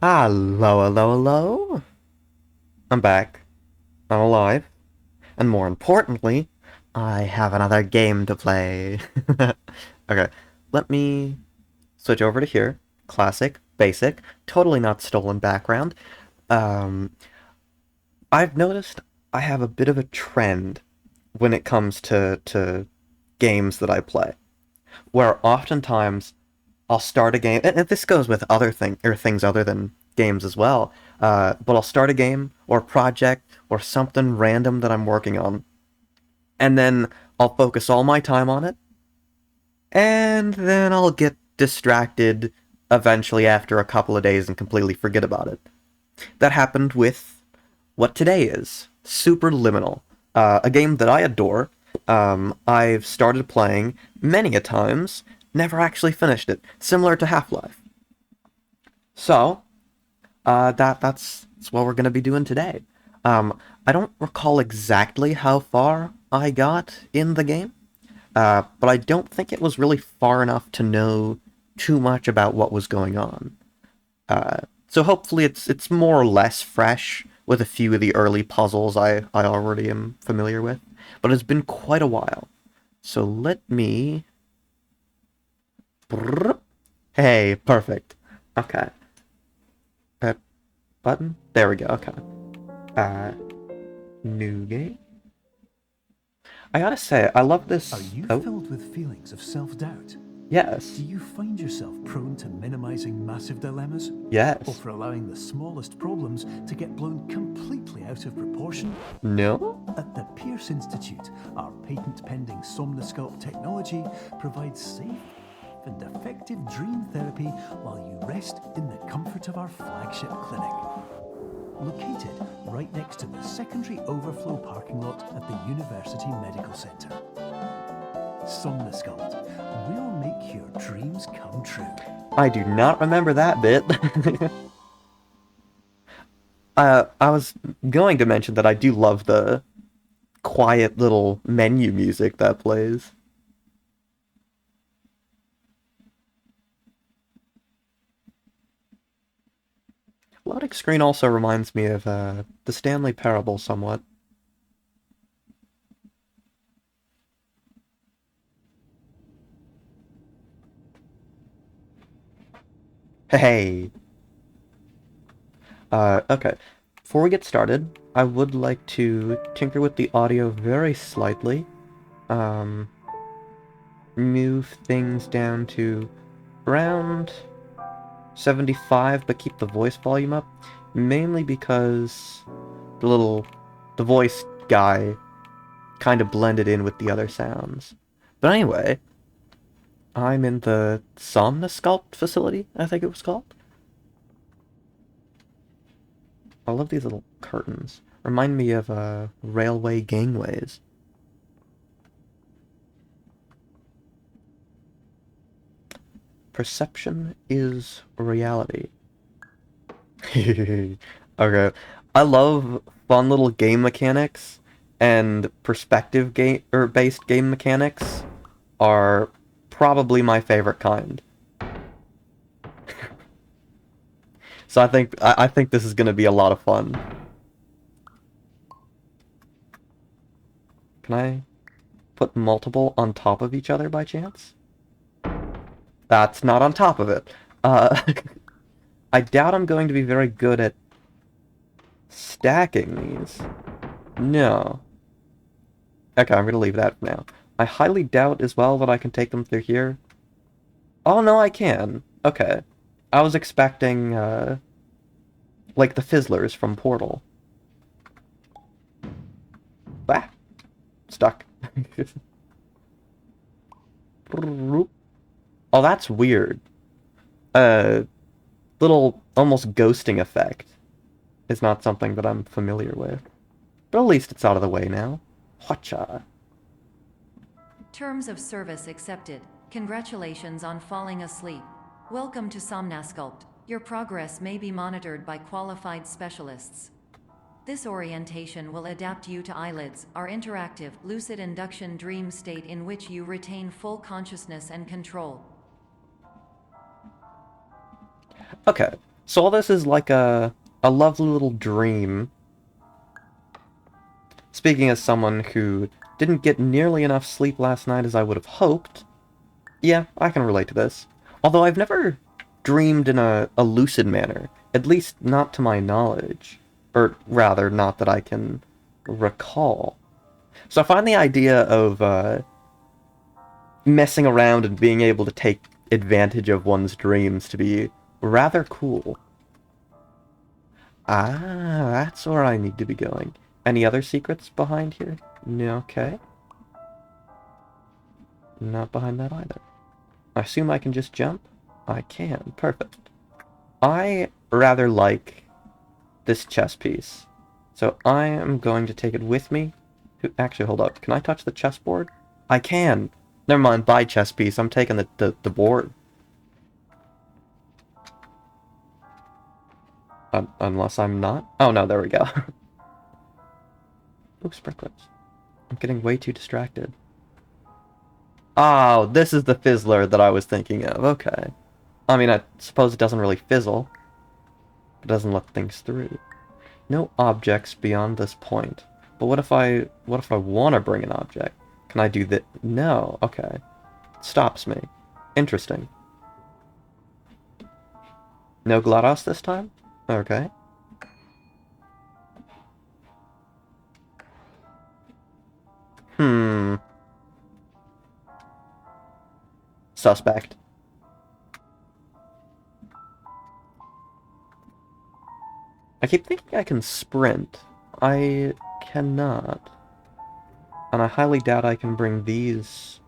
Hello, hello, hello. I'm back. I'm alive. And more importantly, I have another game to play. Okay, let me switch over to here. Classic, basic, totally not stolen background. Um, I've noticed I have a bit of a trend when it comes to games that I play, where oftentimes I'll start a game, and this goes with other things other than games as well. But I'll start a game or a project or something random that I'm working on, and then I'll focus all my time on it, and then I'll get distracted eventually after a couple of days and completely forget about it. That happened with what today is Superliminal, a game that I adore. I've started playing many a times, never actually finished it, similar to Half-Life. So, that's what we're gonna be doing today. I don't recall exactly how far I got in the game, but I don't think it was really far enough to know too much about what was going on. So hopefully it's more or less fresh with a few of the early puzzles I already am familiar with, but it's been quite a while. So let me. Hey, perfect. Okay. Button. There we go. Okay. Uh, New game. I gotta say, I love Are this. you Oh, filled with feelings of self-doubt? yes. Do you find yourself prone to minimizing massive dilemmas? Or Yes. for allowing the smallest problems to get blown completely out of proportion? No? At the Pierce Institute, our patent-pending Somnosculpt technology provides safe and effective dream therapy while you rest in the comfort of our flagship clinic. Located right next to the secondary overflow parking lot at the University Medical Centre. Somnosculpt, we'll make your dreams come true. I do not remember that bit. I was going to mention that I do love the quiet little menu music that plays. Loading screen also reminds me of the Stanley Parable somewhat. Hey. Okay. Before we get started, I would like to tinker with the audio very slightly. Um, Move things down to around 75, but keep the voice volume up. Mainly because the voice guy kind of blended in with the other sounds. But anyway, I'm in the Somnosculpt facility, I think it was called. I love these little curtains. Remind me of railway gangways. Perception is reality. Okay. I love fun little game mechanics, and perspective game or based game mechanics are probably my favorite kind. So I think this is gonna be a lot of fun. Can I put multiple on top of each other by chance? That's not on top of it. Uh, I doubt I'm going to be very good at stacking these. No. Okay, I'm gonna leave that for now. I highly doubt as well that I can take them through here. Oh no, I can. Okay. I was expecting, like the Fizzlers from Portal. Ah, stuck. Oh, that's weird. Uh, Little almost ghosting effect is not something that I'm familiar with. But at least it's out of the way now. Whatcha? Terms of service accepted. Congratulations on falling asleep. Welcome to Somnasculpt. Your progress may be monitored by qualified specialists. This orientation will adapt you to eyelids, our interactive, lucid induction dream state in which you retain full consciousness and control. Okay, So all this is like a lovely little dream. Speaking as someone who didn't get nearly enough sleep last night as I would have hoped, yeah, I can relate to this. Although I've never dreamed in a lucid manner, at least not to my knowledge. Or rather, not that I can recall. So I find the idea of messing around and being able to take advantage of one's dreams to be rather cool. Ah, that's where I need to be going. Any other secrets behind here? No, okay. Not behind that either. I assume I can just jump? I can. Perfect. I rather like this chess piece. So I am going to take it with me. Actually, hold up. Can I touch the chessboard? I can. Never mind, bye chess piece. I'm taking the board. Unless I'm not. Oh no, there we go. Ooh, sprinklers. I'm getting way too distracted. Oh, this is the fizzler that I was thinking of. Okay. I mean, I suppose it doesn't really fizzle. It doesn't let things through. No objects beyond this point. But what if I want to bring an object? Can I do that? No. Okay. It stops me. Interesting. No GLaDOS this time? Okay. Suspect. I keep thinking I can sprint. I cannot. And I highly doubt I can bring these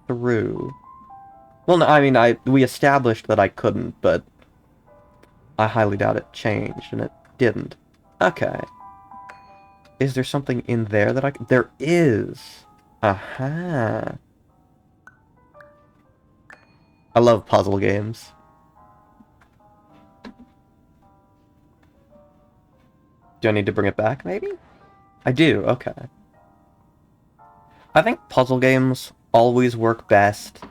through. Well, no, I mean, we established that I couldn't, but I highly doubt it changed, and it didn't. Okay. Is there something in there that there is! Aha! I love puzzle games. Do I need to bring it back, maybe? I do, okay. I think puzzle games always work best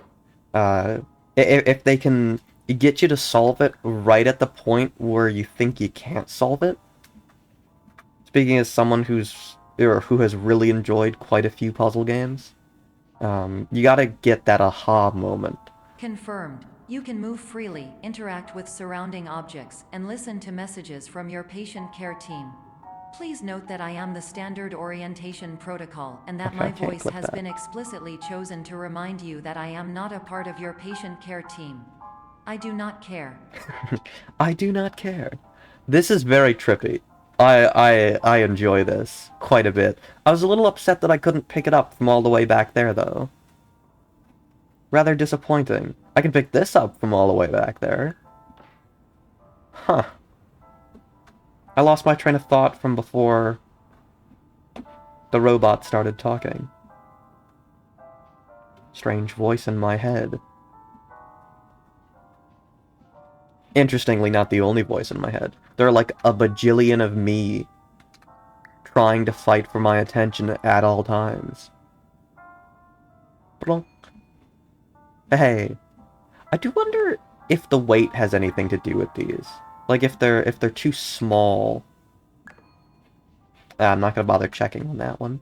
if they can get you to solve it right at the point where you think you can't solve it. Speaking as someone who has really enjoyed quite a few puzzle games, you gotta get that aha moment. Confirmed. You can move freely, interact with surrounding objects, and listen to messages from your patient care team. Please note that I am the standard orientation protocol and that Okay, my I can't voice click has that. been explicitly chosen to remind you that I am not a part of your patient care team. I do not care. I do not care. This is very trippy. I enjoy this quite a bit. I was a little upset that I couldn't pick it up from all the way back there, though. Rather disappointing. I can pick this up from all the way back there. Huh. I lost my train of thought from before the robot started talking. Strange voice in my head. Interestingly, not the only voice in my head. There are like a bajillion of me trying to fight for my attention at all times. Blunk. Hey, I do wonder if the weight has anything to do with these. Like if they're too small. I'm not gonna bother checking on that one.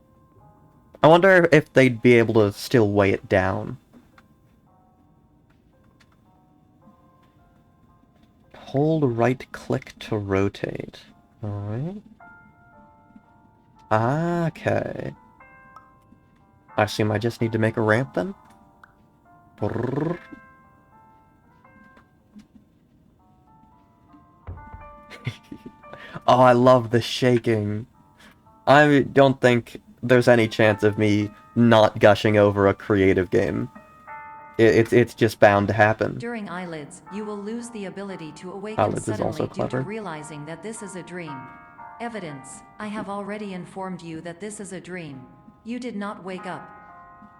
I wonder if they'd be able to still weigh it down. Hold right click to rotate. Alright. Okay. I assume I just need to make a ramp then? Brrr. Oh, I love the shaking. I don't think there's any chance of me not gushing over a creative game. It's just bound to happen. During eyelids, you will lose the ability to awaken Eyelids is also suddenly due to clever. realizing that this is a dream. Evidence. I have already informed you that this is a dream. You did not wake up.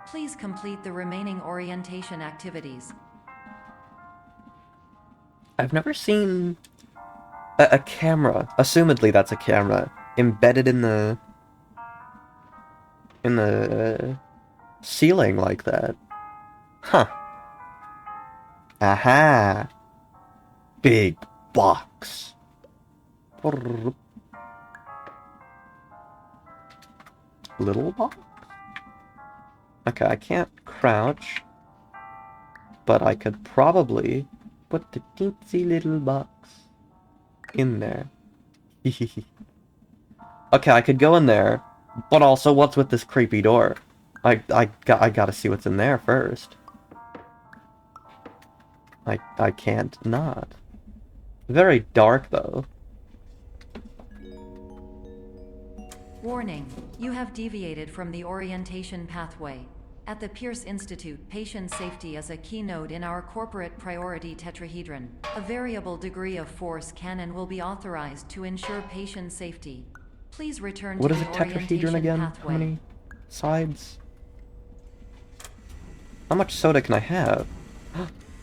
Please complete the remaining orientation activities. I've never seen a camera, assumedly that's a camera, embedded in the ceiling like that. Huh. Aha. Big box. Little box? Okay, I can't crouch, but I could probably put the teensy little box in there. Okay, I could go in there, but also what's with this creepy door? I gotta see what's in there first. I can't not. Very dark though. Warning, you have deviated from the orientation pathway. At the Pierce Institute, patient safety is a keynote in our corporate priority tetrahedron. A variable degree of force can and will be authorized to ensure patient safety. Please return What to is the a tetrahedron orientation again? pathway. How many sides? How much soda can I have?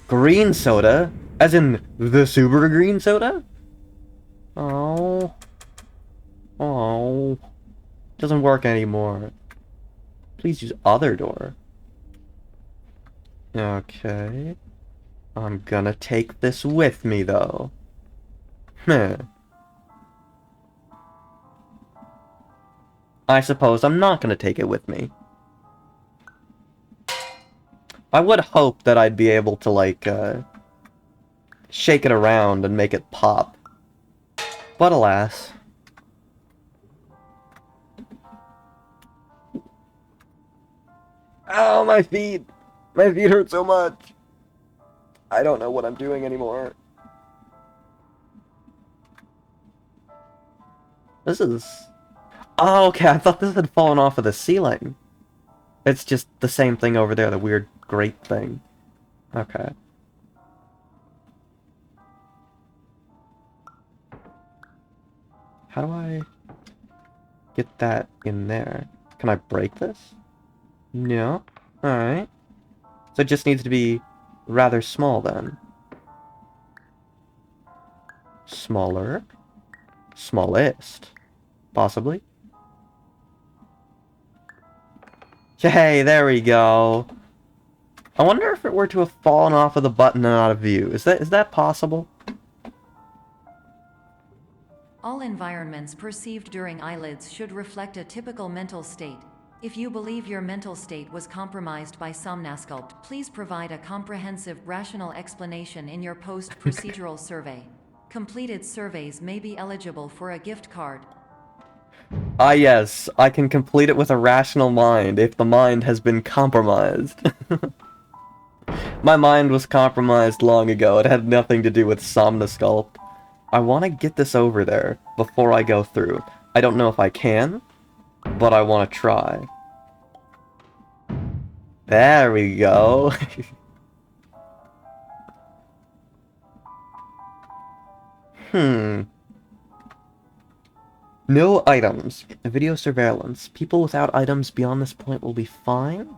Green soda? As in the super green soda? Oh. Oh. Doesn't work anymore. Please use other door. Okay. I'm gonna take this with me, though. Heh. I suppose I'm not gonna take it with me. I would hope that I'd be able to, like, shake it around and make it pop. But alas. Ow, my feet! My feet hurt so much! I don't know what I'm doing anymore. This is... Oh, okay, I thought this had fallen off of the ceiling. It's just the same thing over there, the weird grate thing. Okay. How do I get that in there? Can I break this? No. Alright. So it just needs to be rather small then. Smaller. Smallest. Possibly. Yay, there we go. I wonder if it were to have fallen off of the button and out of view. Is that possible? All environments perceived during eyelids should reflect a typical mental state. If you believe your mental state was compromised by Somnasculpt, please provide a comprehensive, rational explanation in your post-procedural survey. Completed surveys may be eligible for a gift card. Ah yes, I can complete it with a rational mind if the mind has been compromised. My mind was compromised long ago. It had nothing to do with Somnasculpt. I want to get this over there before I go through. I don't know if I can, but I want to try. There we go. No items. Video surveillance. People without items beyond this point will be fine?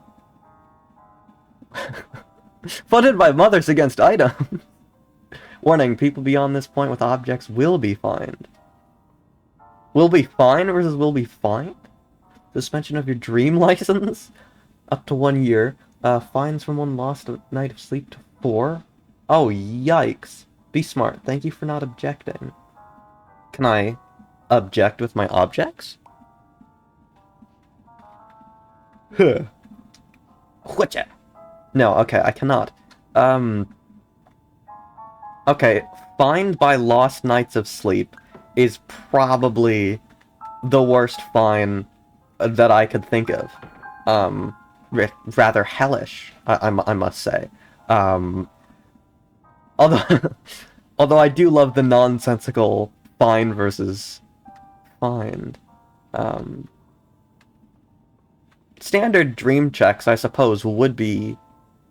Funded by Mothers Against Items. Warning, people beyond this point with objects will be fined. Will be fined versus will be fined? Suspension of your dream license? Up to 1 year. Fines from 1 lost night of sleep to 4? Oh, yikes. Be smart. Thank you for not objecting. Can I object with my objects? Huh. Whatcha? No, okay, I cannot. Okay, fined by lost nights of sleep is probably the worst fine that I could think of. Rather hellish, I must say. Although, although I do love the nonsensical fine versus fined. Standard dream checks, I suppose, would be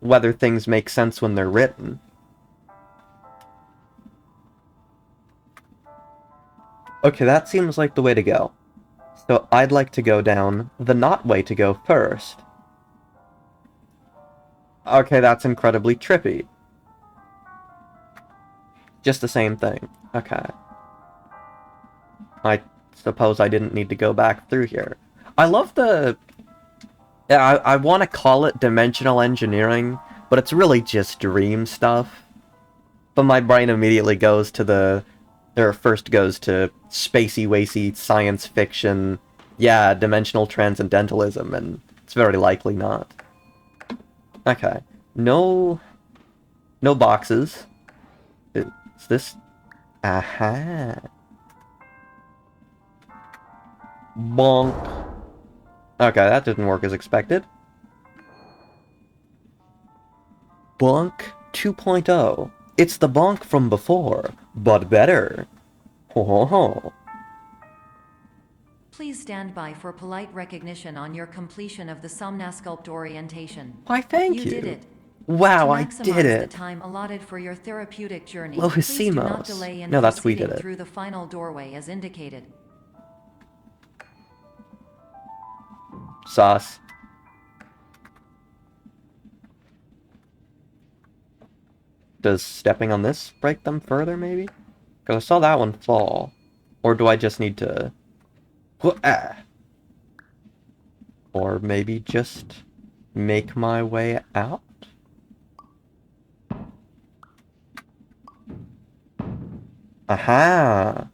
whether things make sense when they're written. Okay, that seems like the way to go. So I'd like to go down the not way to go first. Okay, that's incredibly trippy. Just the same thing. Okay. I suppose I didn't need to go back through here. I love the... Yeah, I want to call it dimensional engineering, but it's really just dream stuff. But my brain immediately goes to first goes to spacey-wacy science fiction, yeah, dimensional transcendentalism, and it's very likely not. Okay. No boxes. Is this... Aha. Bonk. Okay, that didn't work as expected. Bonk 2.0. It's the bonk from before, but better. Ho ho ho. Please stand by for polite recognition on your completion of the Somnasculpt orientation. Why, thank you. You did it. Wow, To I maximize did the it. time allotted for your therapeutic journey, Lois please do not Simos. delay in No, that's we proceeding did it. through the final doorway as indicated. Sauce. Does stepping on this break them further, maybe? Because I saw that one fall. Or do I just need to... Or maybe just make my way out? Aha!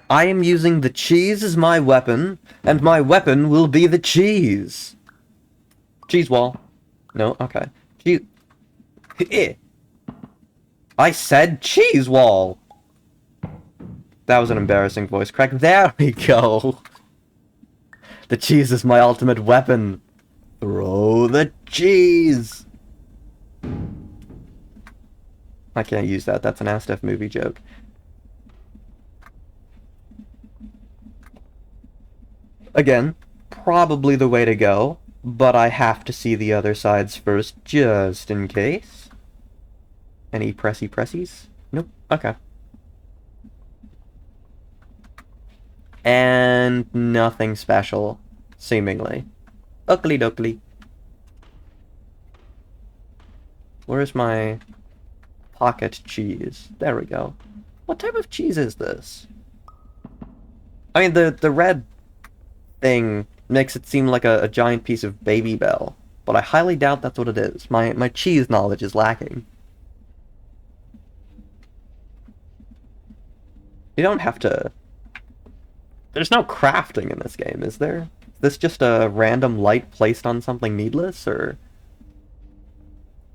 I am using the cheese as my weapon, and my weapon will be the cheese. Cheese wall. No, okay. Cheese... I said cheese wall! That was an embarrassing voice crack. There we go! The cheese is my ultimate weapon. Throw the cheese! I can't use that. That's an Astef movie joke. Again, probably the way to go, but I have to see the other sides first, just in case. Any pressies? Nope. Okay. And nothing special, seemingly. Oakley dokley. Where's my pocket cheese? There we go. What type of cheese is this? I mean, the red thing makes it seem like a giant piece of Baby Bell, but I highly doubt that's what it is. My cheese knowledge is lacking. You don't have to... There's no crafting in this game, is there? Is this just a random light placed on something needless, or...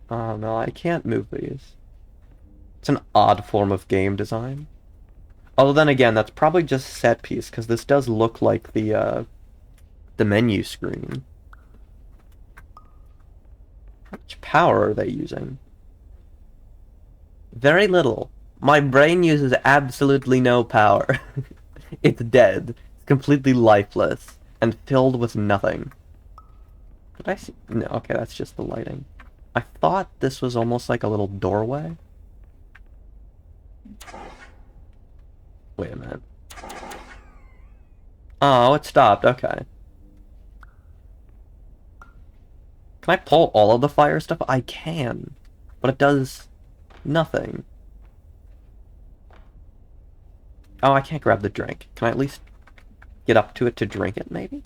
Oh no, I can't move these. It's an odd form of game design. Although then again, that's probably just set piece, because this does look like the menu screen. How much power are they using? Very little. My brain uses absolutely no power. It's dead. It's completely lifeless. And filled with nothing. Did I see? No, okay, that's just the lighting. I thought this was almost like a little doorway. Wait a minute. Oh, it stopped. Okay. Can I pull all of the fire stuff? I can. But it does nothing. Oh, I can't grab the drink. Can I at least get up to it to drink it, maybe?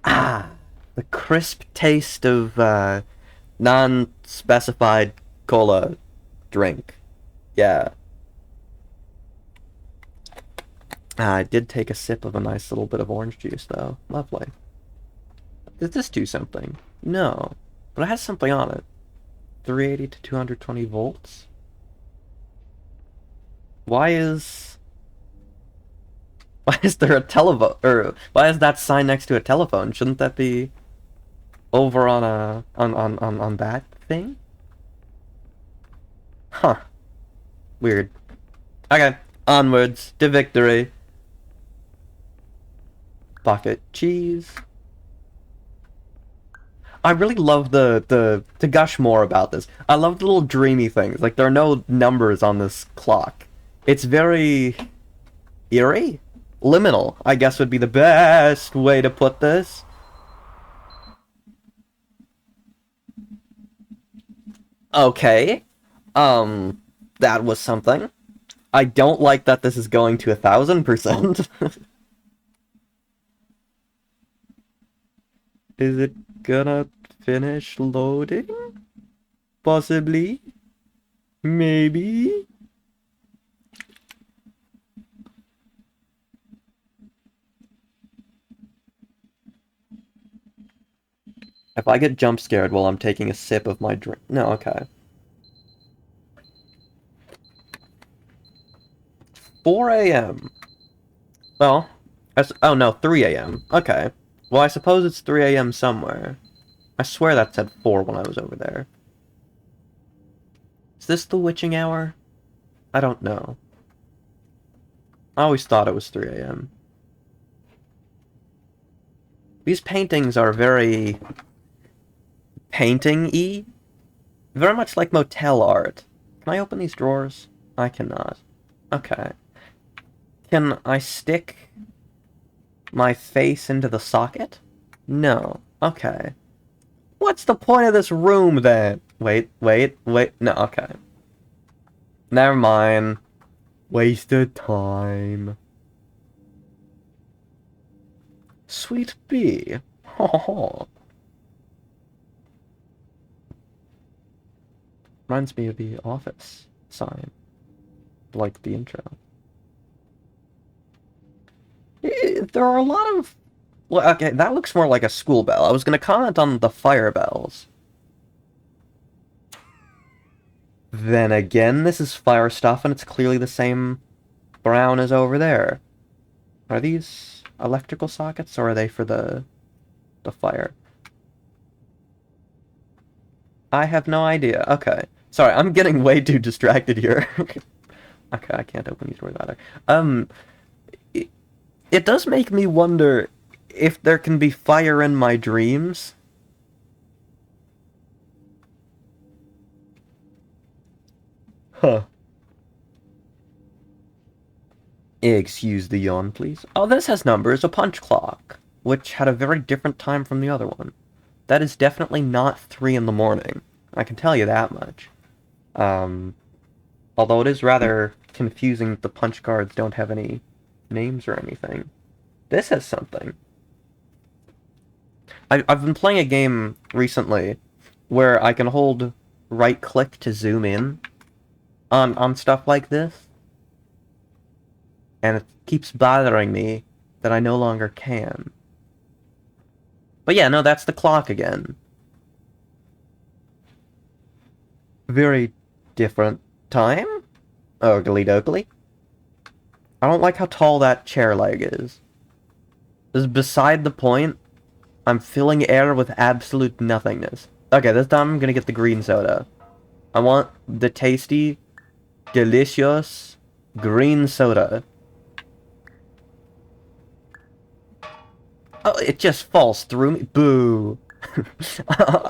Ah! The crisp taste of, non-specified cola drink. Yeah. I did take a sip of a nice little bit of orange juice, though. Lovely. Does this do something? No. But it has something on it. 380 to 220 volts? Why is there a telephone, or why is that sign next to a telephone? Shouldn't that be over on on that thing? Huh. Weird. Okay, onwards to victory. Pocket cheese. I really love to gush more about this. I love the little dreamy things. Like, there are no numbers on this clock. It's very eerie? Liminal, I guess, would be the best way to put this. Okay. That was something. I don't like that this is going to 1000%. Is it gonna finish loading? Possibly? Maybe? If I get jump scared while I'm taking a sip of my drink... No, okay. 4 a.m. Well, oh no, 3 a.m. Okay. Well, I suppose it's 3 a.m. somewhere. I swear that said 4 when I was over there. Is this the witching hour? I don't know. I always thought it was 3 a.m. These paintings are very... painting-y? Very much like motel art. Can I open these drawers? I cannot. Okay. Can I stick my face into the socket? No. Okay. What's the point of this room, then? Wait. No, okay. Never mind. Wasted time. Sweet bee. Ho ho ho. Reminds me of the office sign. Like the intro. There are a lot of... Well, okay, that looks more like a school bell. I was gonna comment on the fire bells. Then again, this is fire stuff, and it's clearly the same brown as over there. Are these electrical sockets, or are they for the fire? I have no idea. Okay. Sorry, I'm getting way too distracted here. Okay, I can't open these doors either. It does make me wonder if there can be fire in my dreams. Huh. Excuse the yawn, please. Oh, this has numbers. A punch clock, which had a very different time from the other one. That is definitely not 3 in the morning. I can tell you that much. Although it is rather confusing that the punch cards don't have any names or anything. This has something. I've been playing a game recently where I can hold right-click to zoom in on stuff like this. And it keeps bothering me that I no longer can. But yeah, no, that's the clock again. Very different time? Ogly doggly. I don't like how tall that chair leg is. This is beside the point. I'm filling air with absolute nothingness. Okay, this time I'm gonna get the green soda. I want the tasty, delicious green soda. Oh, it just falls through me. Boo.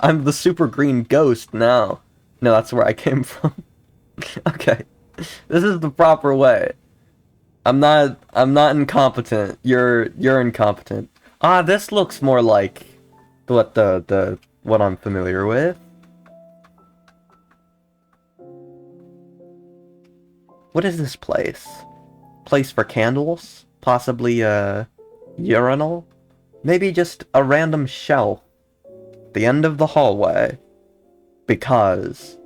I'm the super green ghost now. No, that's where I came from. Okay. This is the proper way. I'm not incompetent. You're incompetent. Ah, this looks more like what what I'm familiar with. What is this place? Place for candles? Possibly a urinal? Maybe just a random shelf. The end of the hallway. Because...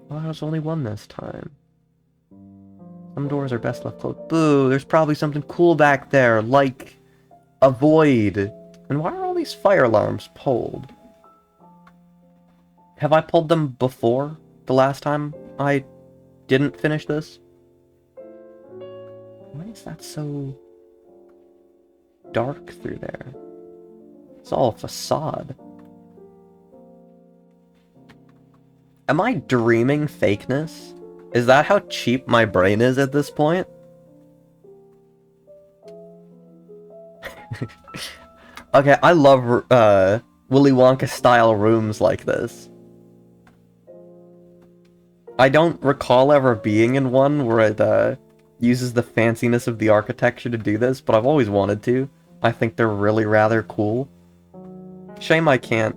well, there was only one this time. Some doors are best left closed. Boo, there's probably something cool back there, like a void. And why are all these fire alarms pulled? Have I pulled them before the last time I didn't finish this? Why is that so dark through there? It's all a facade. Am I dreaming fakeness? Is that how cheap my brain is at this point? Okay, I love Willy Wonka style rooms like this. I don't recall ever being in one where it uses the fanciness of the architecture to do this, but I've always wanted to. I think they're really rather cool. Shame I can't,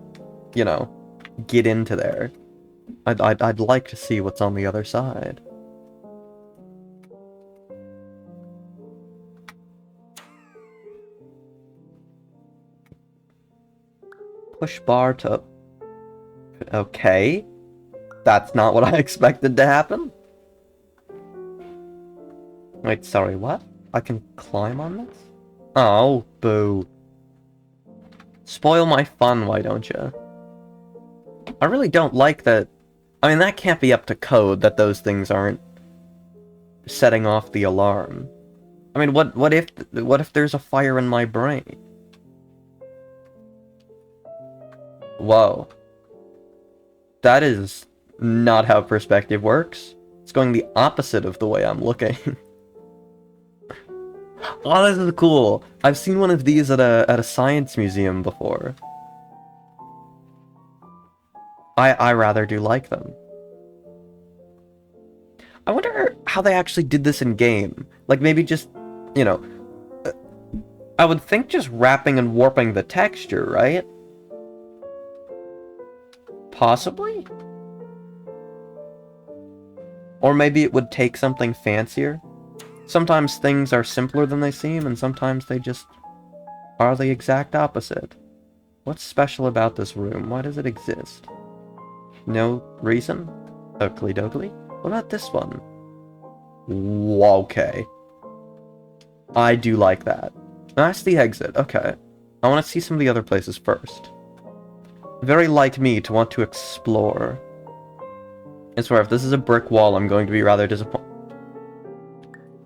you know, get into there. I'd like to see what's on the other side. Push bar to... Okay. That's not what I expected to happen. Wait, sorry, what? I can climb on this? Oh, boo. Spoil my fun, why don't you? I really don't like that. I mean, that can't be up to code that those things aren't setting off the alarm. I mean, what if there's a fire in my brain? Whoa. That is not how perspective works. It's going the opposite of the way I'm looking. Oh, this is cool. I've seen one of these at a science museum before. I rather do like them. I wonder how they actually did this in game. Like maybe just, you know, I would think just wrapping and warping the texture, right? Possibly? Or maybe it would take something fancier. Sometimes things are simpler than they seem, and sometimes they just are the exact opposite. What's special about this room? Why does it exist? No reason? Oakley dokley? What about this one? Okay. I do like that. That's the exit, okay. I want to see some of the other places first. Very like me to want to explore. I swear, if this is a brick wall, I'm going to be rather disappointed.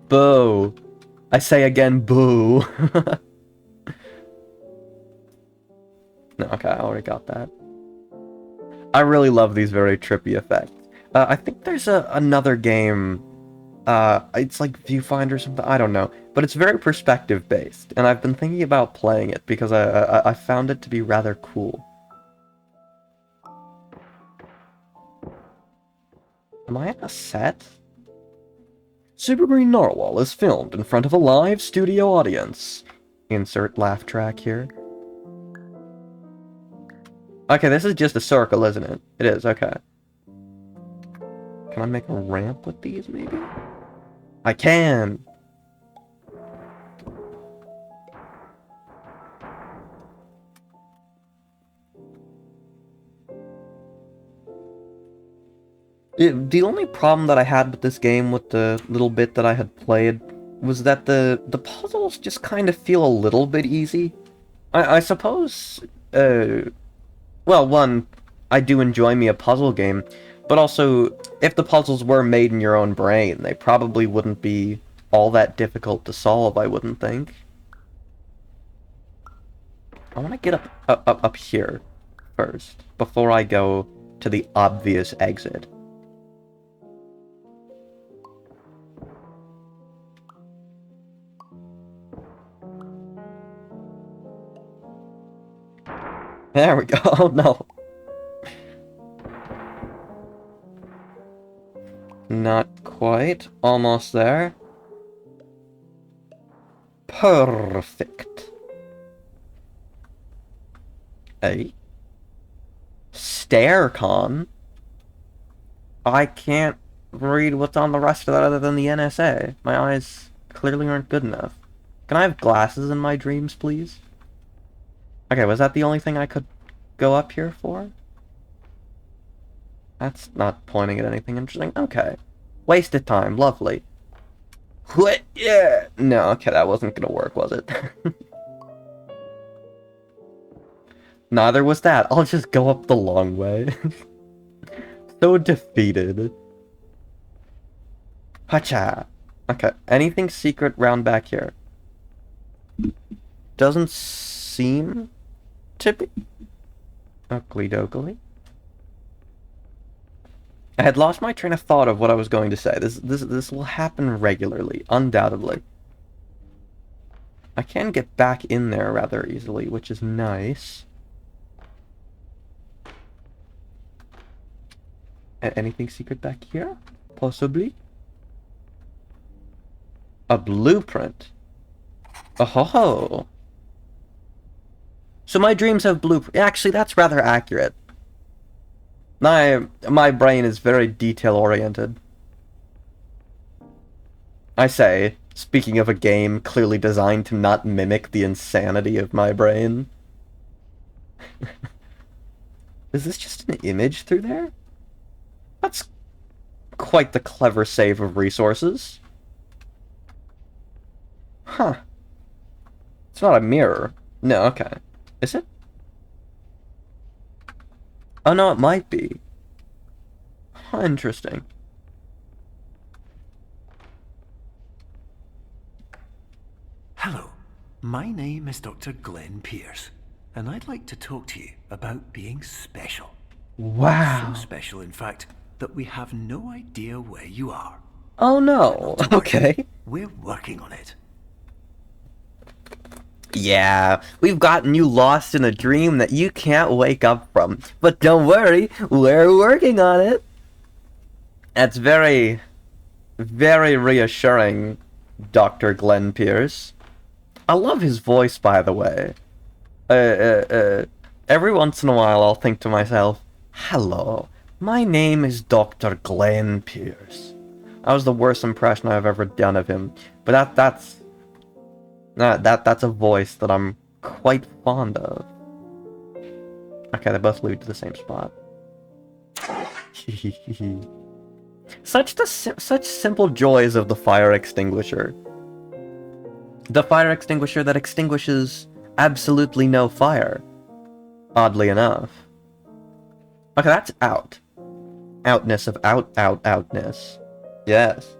Boo. I say again, boo. No, okay, I already got that. I really love these very trippy effects. I think there's another game. It's like Viewfinder or something. I don't know, but it's very perspective based, and I've been thinking about playing it because I found it to be rather cool. Am I in a set? Super Green Narwhal is filmed in front of a live studio audience. Insert laugh track here. Okay, this is just a circle, isn't it? It is, okay. Can I make a ramp with these, maybe? I can! The only problem that I had with this game, with the little bit that I had played, was that the puzzles just kind of feel a little bit easy. I suppose, well, one, I do enjoy me a puzzle game, but also, if the puzzles were made in your own brain, they probably wouldn't be all that difficult to solve, I wouldn't think. I want to get up here first, before I go to the obvious exit. There we go. Oh, no. Not quite. Almost there. Perfect. A StairCon? I can't read what's on the rest of that other than the NSA. My eyes clearly aren't good enough. Can I have glasses in my dreams, please? Okay, was that the only thing I could go up here for? That's not pointing at anything interesting. Okay. Wasted time. Lovely. What? Yeah. No, okay, that wasn't gonna work, was it? Neither was that. I'll just go up the long way. So defeated. Hacha. Okay, anything secret round back here? Doesn't seem to be. Oakley dokley. I had lost my train of thought of what I was going to say. This will happen regularly, undoubtedly. I can get back in there rather easily, which is nice. Anything secret back here? Possibly? A blueprint. Oh ho ho. So my dreams have blueprint. Actually, that's rather accurate. My brain is very detail-oriented. I say, speaking of a game clearly designed to not mimic the insanity of my brain. Is this just an image through there? That's quite the clever save of resources. Huh. It's not a mirror. No, okay. Is it? Oh no, it might be. Huh, interesting. Hello, my name is Dr. Glenn Pierce, and I'd like to talk to you about being special. Wow. So special, in fact, that we have no idea where you are. Oh no. Okay. We're working on it. Yeah, we've gotten you lost in a dream that you can't wake up from. But don't worry, we're working on it. That's very, very reassuring, Dr. Glenn Pierce. I love his voice, by the way. Every once in a while I'll think to myself, hello, my name is Dr. Glenn Pierce. That was the worst impression I've ever done of him. But that's a voice that I'm quite fond of. Okay, they both lead to the same spot. Such simple joys of the fire extinguisher. The fire extinguisher that extinguishes absolutely no fire. Oddly enough. Okay, that's out. Outness of outness. Yes.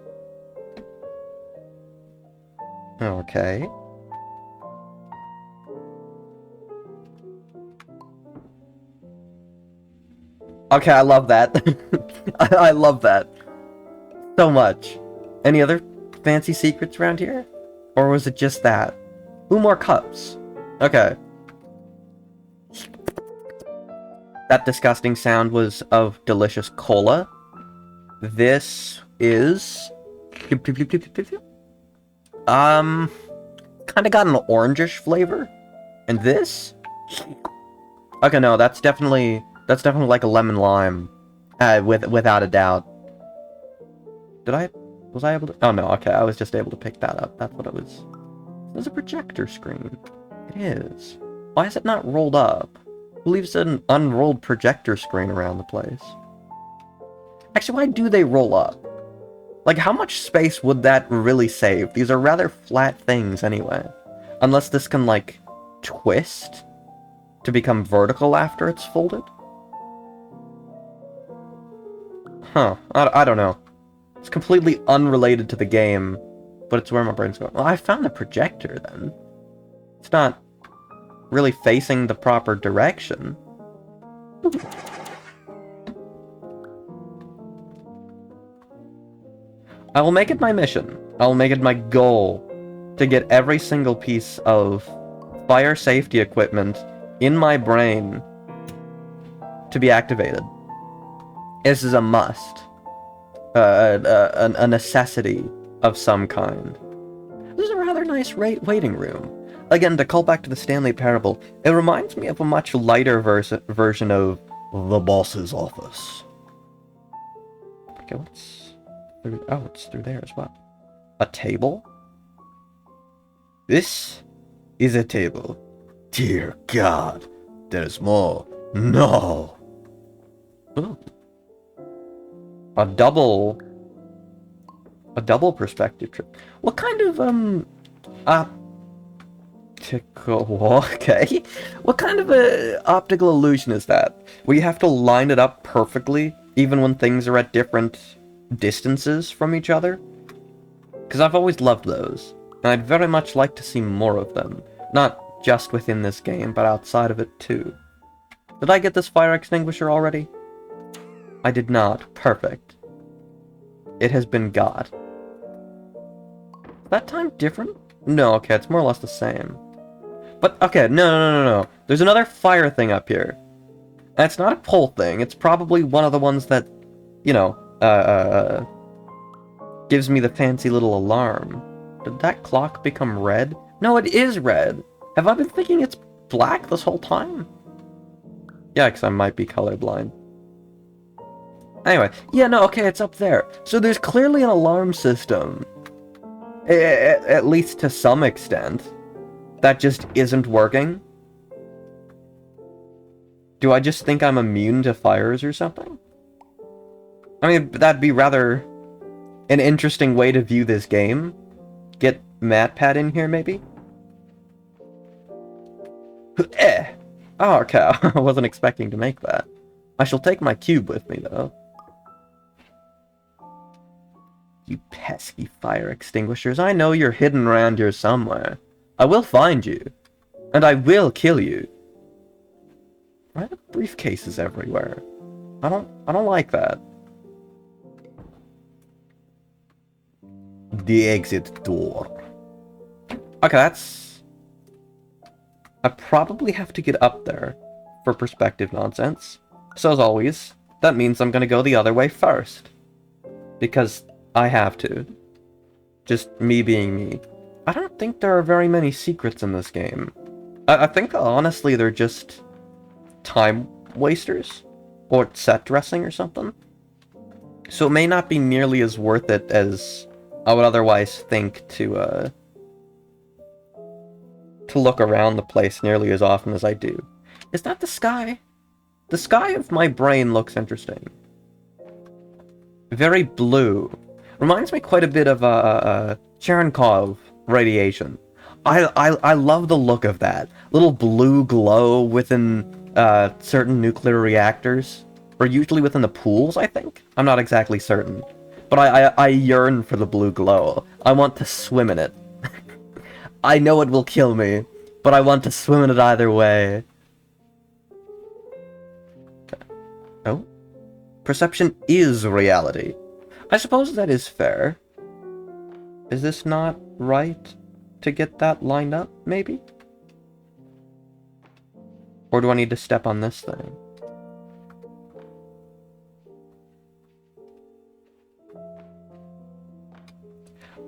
Okay. Okay, I love that. I love that. So much. Any other fancy secrets around here? Or was it just that? Ooh, more cups. Okay. That disgusting sound was of delicious cola. This is... Kinda got an orangish flavor. And this? Okay, no, that's definitely like a lemon lime. Without a doubt. Was I able to? Oh no, okay, I was just able to pick that up. That's what it was. There's a projector screen. It is. Why is it not rolled up? Who leaves an unrolled projector screen around the place? Actually, why do they roll up? Like, how much space would that really save? These are rather flat things anyway. Unless this can, like, twist to become vertical after it's folded? Huh, I don't know. It's completely unrelated to the game, but it's where my brain's going. Well, I found the projector, then. It's not really facing the proper direction. I will make it my mission. I will make it my goal to get every single piece of fire safety equipment in my brain to be activated. This is a must. A necessity of some kind. This is a rather nice waiting room. Again, to call back to the Stanley Parable, it reminds me of a much lighter version of the boss's office. Okay, what's through? Oh, it's through there as well. A table? This is a table. Dear God, there's more. No. Ooh. A double perspective trip. What kind of okay. What kind of a optical illusion is that? Where you have to line it up perfectly even when things are at different distances from each other? Because I've always loved those, and I'd very much like to see more of them. Not just within this game, but outside of it too. Did I get this fire extinguisher already? I did not. Perfect. It has been got. Is that time different? No, okay, it's more or less the same. But, okay, no. There's another fire thing up here. And it's not a pole thing, it's probably one of the ones that, you know, gives me the fancy little alarm. Did that clock become red? No, it is red! Have I been thinking it's black this whole time? Yeah, because I might be colorblind. Anyway, yeah, no, okay, it's up there. So there's clearly an alarm system. At least to some extent. That just isn't working. Do I just think I'm immune to fires or something? I mean, that'd be rather an interesting way to view this game. Get MatPat in here, maybe? Eh! Oh, okay, I wasn't expecting to make that. I shall take my cube with me, though. You pesky fire extinguishers, I know you're hidden around here somewhere. I will find you. And I will kill you. Why are there briefcases everywhere? I don't like that. The exit door. Okay, that's... I probably have to get up there for perspective nonsense. So as always, that means I'm gonna go the other way first. Because I have to. Just me being me. I don't think there are very many secrets in this game. I think, honestly, they're just time wasters. Or set dressing or something. So it may not be nearly as worth it as I would otherwise think to look around the place nearly as often as I do. Is that the sky? The sky of my brain looks interesting. Very blue. Reminds me quite a bit of Cherenkov radiation. I love the look of that. Little blue glow within certain nuclear reactors. Or usually within the pools, I think? I'm not exactly certain. But I yearn for the blue glow. I want to swim in it. I know it will kill me, but I want to swim in it either way. Oh? Perception is reality. I suppose that is fair. Is this not right to get that lined up, maybe? Or do I need to step on this thing?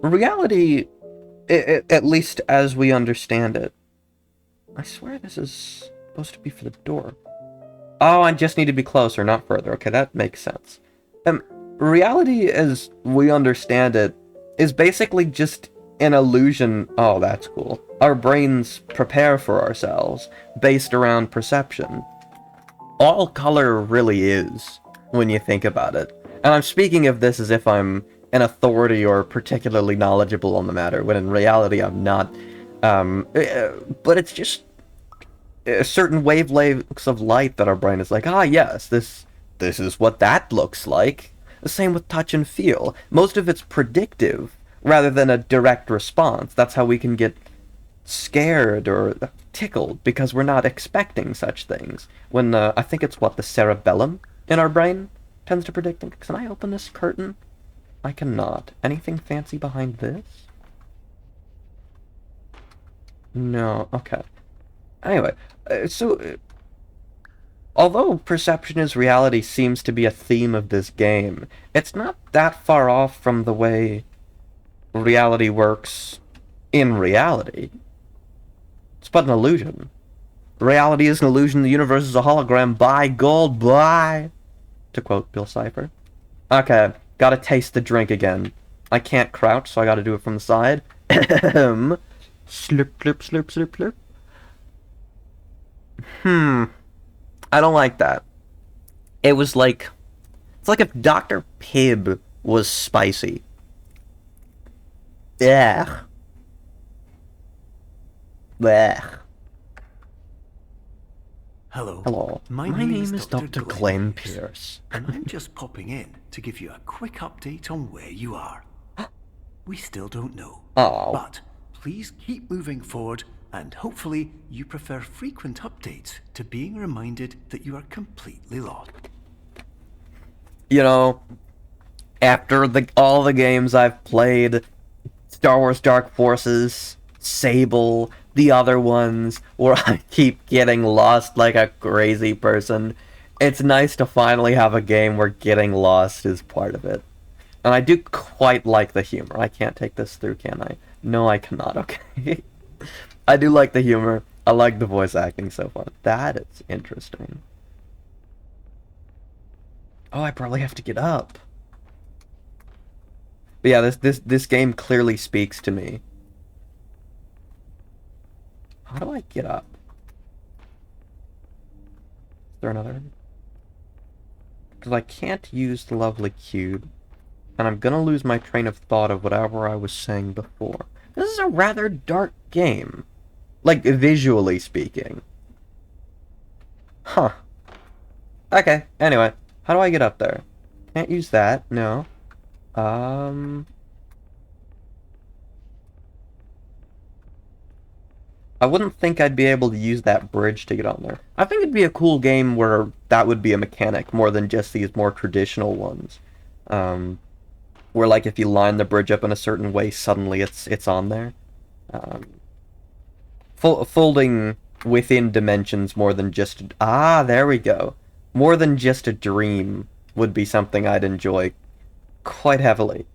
Reality, at least as we understand it. I swear this is supposed to be for the door. Oh, I just need to be closer, not further. Okay, that makes sense. Reality, as we understand it, is basically just an illusion. Oh, that's cool. Our brains prepare for ourselves, based around perception. All color really is, when you think about it. And I'm speaking of this as if I'm an authority or particularly knowledgeable on the matter, when in reality I'm not. But it's just certain wavelengths of light that our brain is like, ah, yes, this is what that looks like. The same with touch and feel. Most of it's predictive, rather than a direct response. That's how we can get scared or tickled, because we're not expecting such things. When, I think it's what, the cerebellum in our brain tends to predict them. Can I open this curtain? I cannot. Anything fancy behind this? No, okay. Anyway, although perception is reality seems to be a theme of this game, it's not that far off from the way reality works in reality. It's but an illusion. Reality is an illusion, the universe is a hologram, by gold, bye! To quote Bill Cipher. Okay, gotta taste the drink again. I can't crouch, so I gotta do it from the side. Slurp, slurp, slurp, slurp, slurp. I don't like that. It was like... It's like if Dr. Pibb was spicy. Ugh. Ugh. Hello. Hello. My name is Dr. Dr. Glenn Glenn Pierce, Pierce. and I'm just popping in to give you a quick update on where you are. We still don't know. Oh. But please keep moving forward, and hopefully you prefer frequent updates to being reminded that you are completely lost. You know, after all the games I've played, Star Wars Dark Forces, Sable, the other ones, where I keep getting lost like a crazy person, it's nice to finally have a game where getting lost is part of it. And I do quite like the humor. I can't take this through, can I? No, I cannot, okay? I do like the humor. I like the voice acting so far. That is interesting. Oh, I probably have to get up. But yeah, this game clearly speaks to me. How do I get up? there another? Because I can't use the lovely cube, and I'm gonna lose my train of thought of whatever I was saying before. This is a rather dark game. Like, visually speaking. Huh. Okay, anyway. How do I get up there? Can't use that, no. I wouldn't think I'd be able to use that bridge to get on there. I think it'd be a cool game where that would be a mechanic more than just these more traditional ones. Where like if you line the bridge up in a certain way, suddenly it's on there. Folding within dimensions more than just... Ah, there we go. More than just a dream would be something I'd enjoy quite heavily.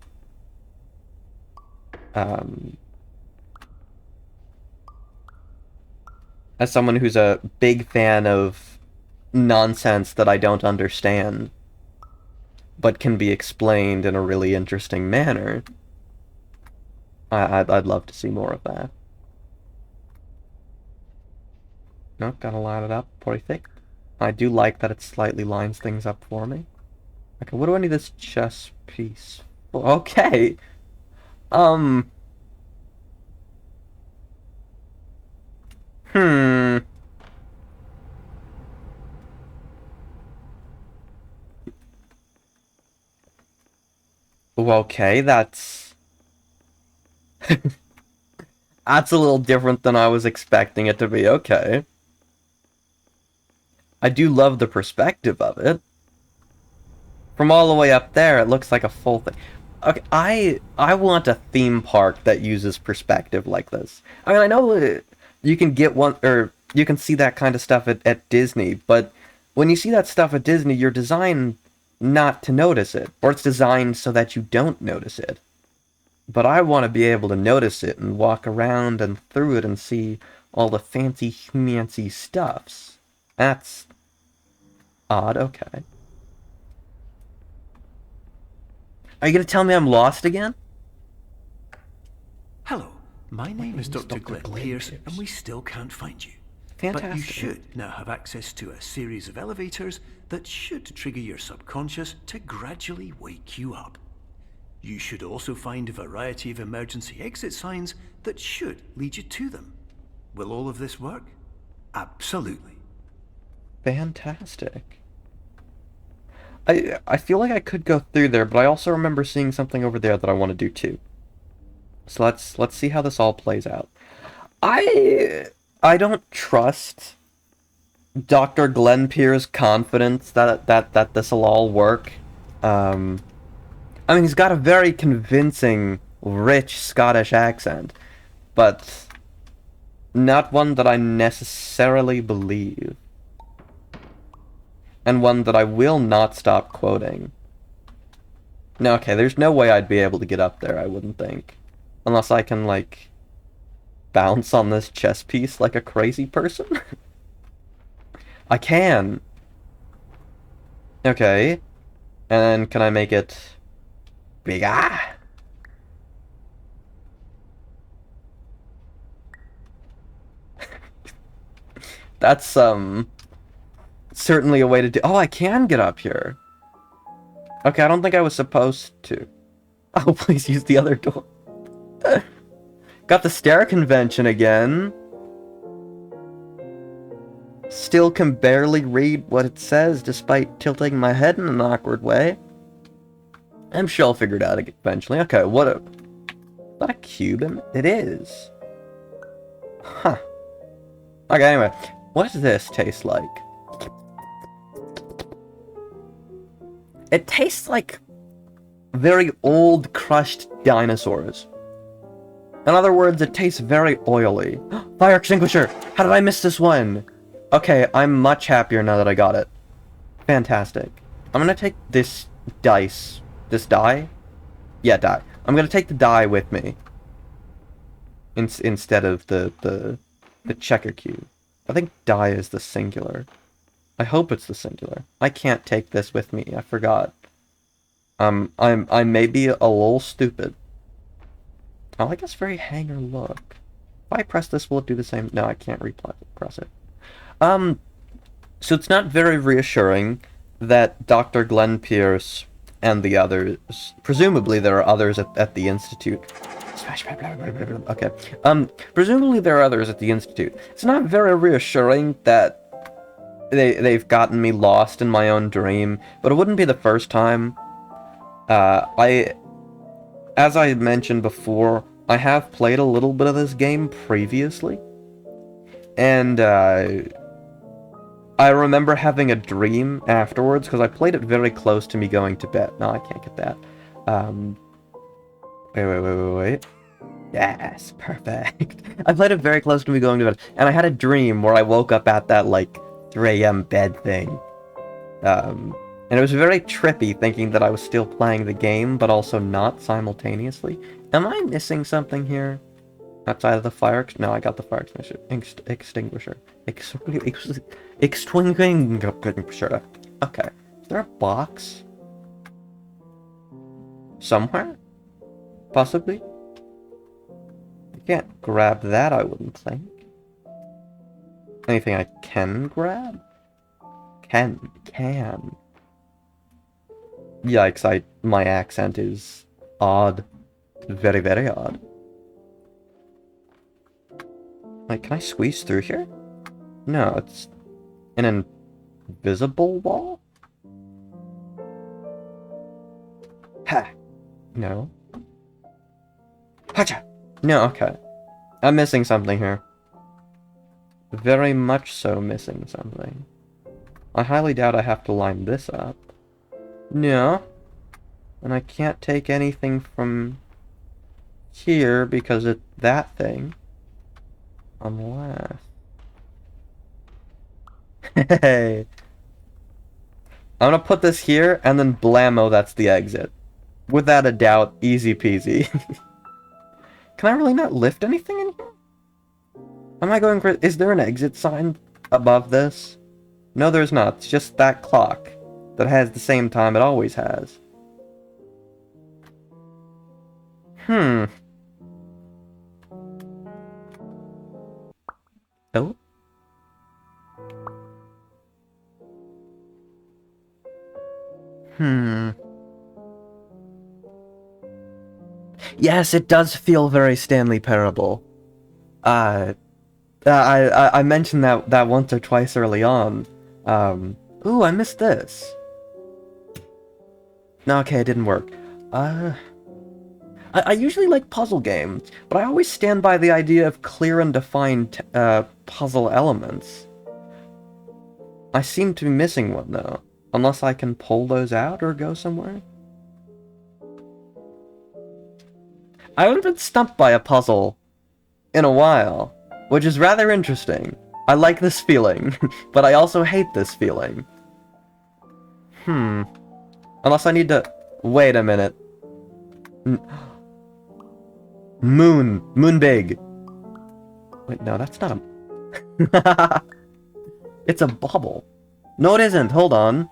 As someone who's a big fan of nonsense that I don't understand, but can be explained in a really interesting manner, I'd love to see more of that. Nope, gotta line it up. Perfect. I do like that it slightly lines things up for me. Okay, what do I need this chess piece for? Okay. Hmm. Okay, that's... That's a little different than I was expecting it to be. Okay. I do love the perspective of it. From all the way up there, it looks like a full thing. Okay, I want a theme park that uses perspective like this. I mean, I know you can get one, or you can see that kind of stuff at Disney, but when you see that stuff at Disney, you're designed not to notice it, or it's designed so that you don't notice it. But I want to be able to notice it and walk around and through it and see all the fancy stuffs. That's odd, okay. Are you gonna tell me I'm lost again? Hello, my name is Dr. Glenn Pierce, and we still can't find you. Fantastic. But you should now have access to a series of elevators that should trigger your subconscious to gradually wake you up. You should also find a variety of emergency exit signs that should lead you to them. Will all of this work? Absolutely. Fantastic. I feel like I could go through there, but I also remember seeing something over there that I want to do too. So let's see how this all plays out. I don't trust Dr. Glenn Pierce's confidence that this'll all work. I mean, he's got a very convincing, rich Scottish accent, but not one that I necessarily believe. And one that I will not stop quoting. No, okay, there's no way I'd be able to get up there, I wouldn't think. Unless I can, like, bounce on this chess piece like a crazy person? I can. Okay. And then can I make it bigger? That's, certainly a way to do... Oh, I can get up here. Okay, I don't think I was supposed to. Oh, please use the other door. Got the stair convention again. Still can barely read what it says despite tilting my head in an awkward way. I'm sure I'll figure it out eventually. Okay, what a... Is that a cube? It is. Huh. Okay, anyway. What does this taste like? It tastes like very old, crushed dinosaurs. In other words, it tastes very oily. Fire extinguisher! How did I miss this one? Okay, I'm much happier now that I got it. Fantastic. I'm gonna take this dice. This die? Yeah, die. I'm gonna take the die with me. Instead of the checker cube. I think die is the singular. I hope it's the singular. I can't take this with me. I forgot. I may be a little stupid. I like this very hanger look. If I press this, will it do the same? No, I can't press it. So it's not very reassuring that Dr. Glenn Pierce and the others, presumably there are others at the Institute. Okay. Presumably there are others at the Institute. It's not very reassuring that they've gotten me lost in my own dream, but it wouldn't be the first time. As I mentioned before, I have played a little bit of this game previously, and I remember having a dream afterwards, because I played it very close to me going to bed. No, I can't get that. Wait. Yes, perfect. I played it very close to me going to bed, and I had a dream where I woke up at that, like, 3 a.m. bed thing. And it was very trippy, thinking that I was still playing the game, but also not simultaneously. Am I missing something here? Outside of the fire? No, I got the fire extinguisher. Extinguisher. Okay. Is there a box? Somewhere? Possibly? I can't grab that, I wouldn't think. Anything I can grab? Can. Yikes, my accent is odd. Very, very odd. Wait, can I squeeze through here? No, it's an invisible wall? Ha! No. Hacha! No, okay. I'm missing something here. Very much so missing something. I highly doubt I have to line this up. No. And I can't take anything from here because it's that thing. Unless... Hey. I'm gonna put this here, and then blammo, that's the exit. Without a doubt, easy peasy. Can I really not lift anything in here? Am I going for... Is there an exit sign above this? No, there's not. It's just that clock that has the same time it always has. Oh? Yes, it does feel very Stanley Parable. I mentioned that once or twice early on. Ooh, I missed this. No, okay, it didn't work. I usually like puzzle games, but I always stand by the idea of clear and defined puzzle elements. I seem to be missing one, though. Unless I can pull those out or go somewhere. I haven't been stumped by a puzzle in a while, which is rather interesting. I like this feeling, but I also hate this feeling. Unless I need to... Wait a minute. Moon big. Wait, no, that's not a... It's a bubble. No, it isn't. Hold on.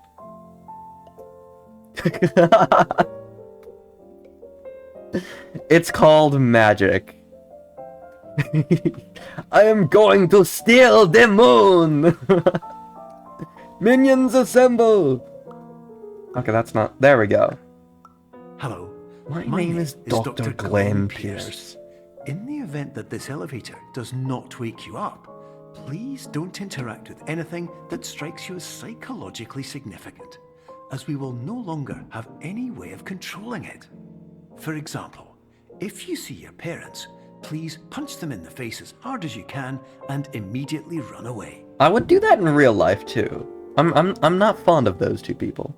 It's called magic. I am going to steal the moon! Minions assemble! Okay, that's not... There we go. Hello. My name is Dr. Glenn Pierce. In the event that this elevator does not wake you up, please don't interact with anything that strikes you as psychologically significant, as we will no longer have any way of controlling it. For example, if you see your parents, please punch them in the face as hard as you can and immediately run away. I would do that in real life too. I'm not fond of those two people.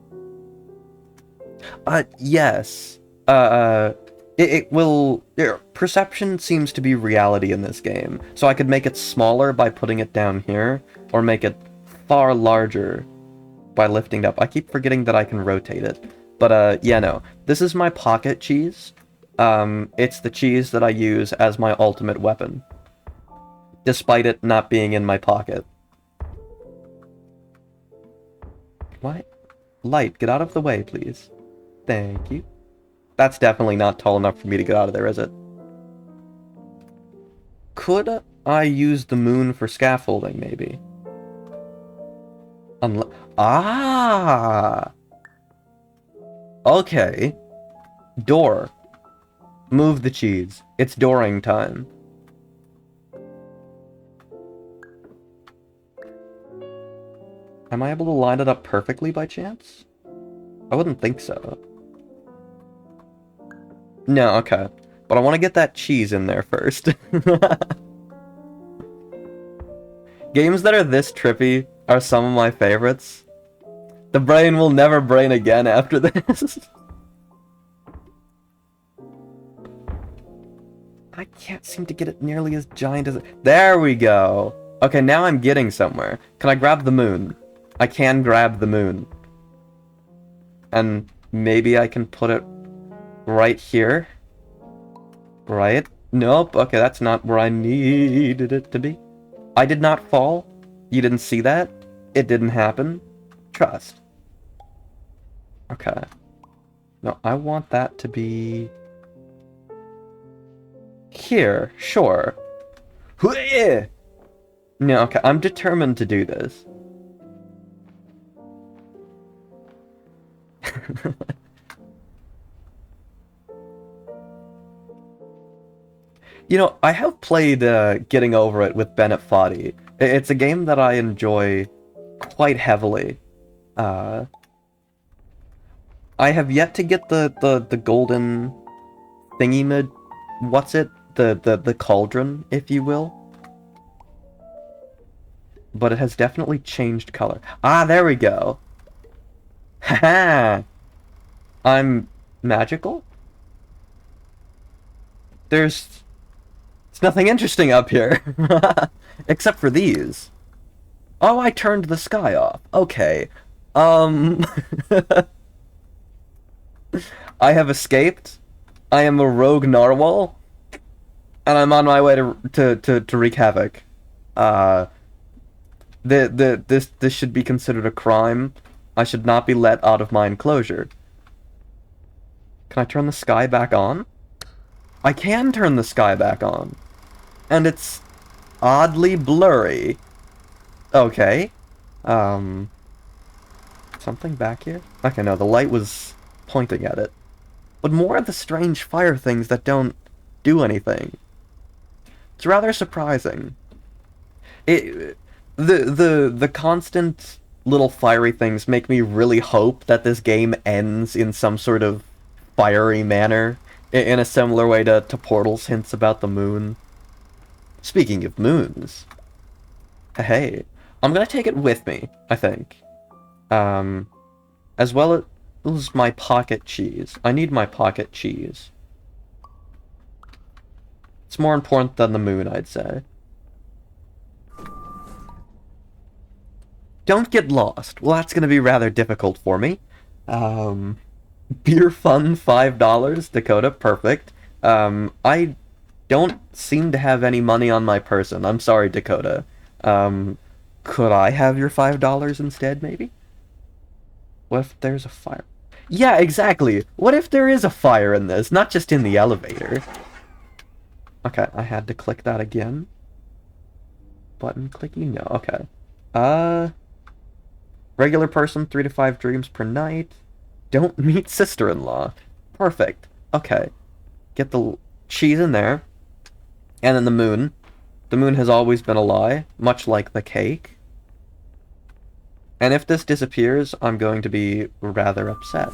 Yes. It will... Perception seems to be reality in this game, so I could make it smaller by putting it down here, or make it far larger by lifting it up. I keep forgetting that I can rotate it. But, yeah, no. This is my pocket cheese. It's the cheese that I use as my ultimate weapon, despite it not being in my pocket. What? Light, get out of the way, please. Thank you. That's definitely not tall enough for me to get out of there, is it? Could I use the moon for scaffolding, maybe? Ah! Okay. Door. Move the cheese. It's dooring time. Am I able to line it up perfectly by chance? I wouldn't think so. No, okay. But I want to get that cheese in there first. Games that are this trippy are some of my favorites. The brain will never brain again after this. I can't seem to get it nearly as giant as it. There we go. Okay, now I'm getting somewhere. Can I grab the moon? I can grab the moon. And maybe I can put it right here. Right? Nope. Okay, that's not where I needed it to be. I did not fall. You didn't see that? It didn't happen. Trust. Okay. No, I want that to be... here. Sure. No, okay. I'm determined to do this. You know, I have played Getting Over It with Bennett Foddy. It's a game that I enjoy quite heavily. I have yet to get the golden thingy what's it? The cauldron, if you will. But it has definitely changed color. Ah, there we go. Haha. I'm magical? There's nothing interesting up here. Except for these. Oh, I turned the sky off. Okay. I have escaped. I am a rogue narwhal. And I'm on my way to wreak havoc. This should be considered a crime. I should not be let out of my enclosure. Can I turn the sky back on? I can turn the sky back on. And it's oddly blurry. Okay. Something back here? Okay, no, the light was pointing at it. But more of the strange fire things that don't do anything. It's rather surprising. The constant little fiery things make me really hope that this game ends in some sort of fiery manner, in a similar way to Portal's hints about the moon. Speaking of moons, hey, I'm gonna take it with me, I think. As well as my pocket cheese. I need my pocket cheese. It's more important than the moon, I'd say. Don't get lost. Well, that's gonna be rather difficult for me. Beer fun, $5, Dakota, perfect. I don't seem to have any money on my person. I'm sorry, Dakota. Could I have your $5 instead, maybe? What if there's a fire? Yeah, exactly. What if there is a fire in this, not just in the elevator? Okay, I had to click that again. Button clicky? No, okay. Regular person, 3 to 5 dreams per night. Don't meet sister-in-law. Perfect. Okay. Get the cheese in there. And then the moon. The moon has always been a lie, much like the cake. And if this disappears, I'm going to be rather upset.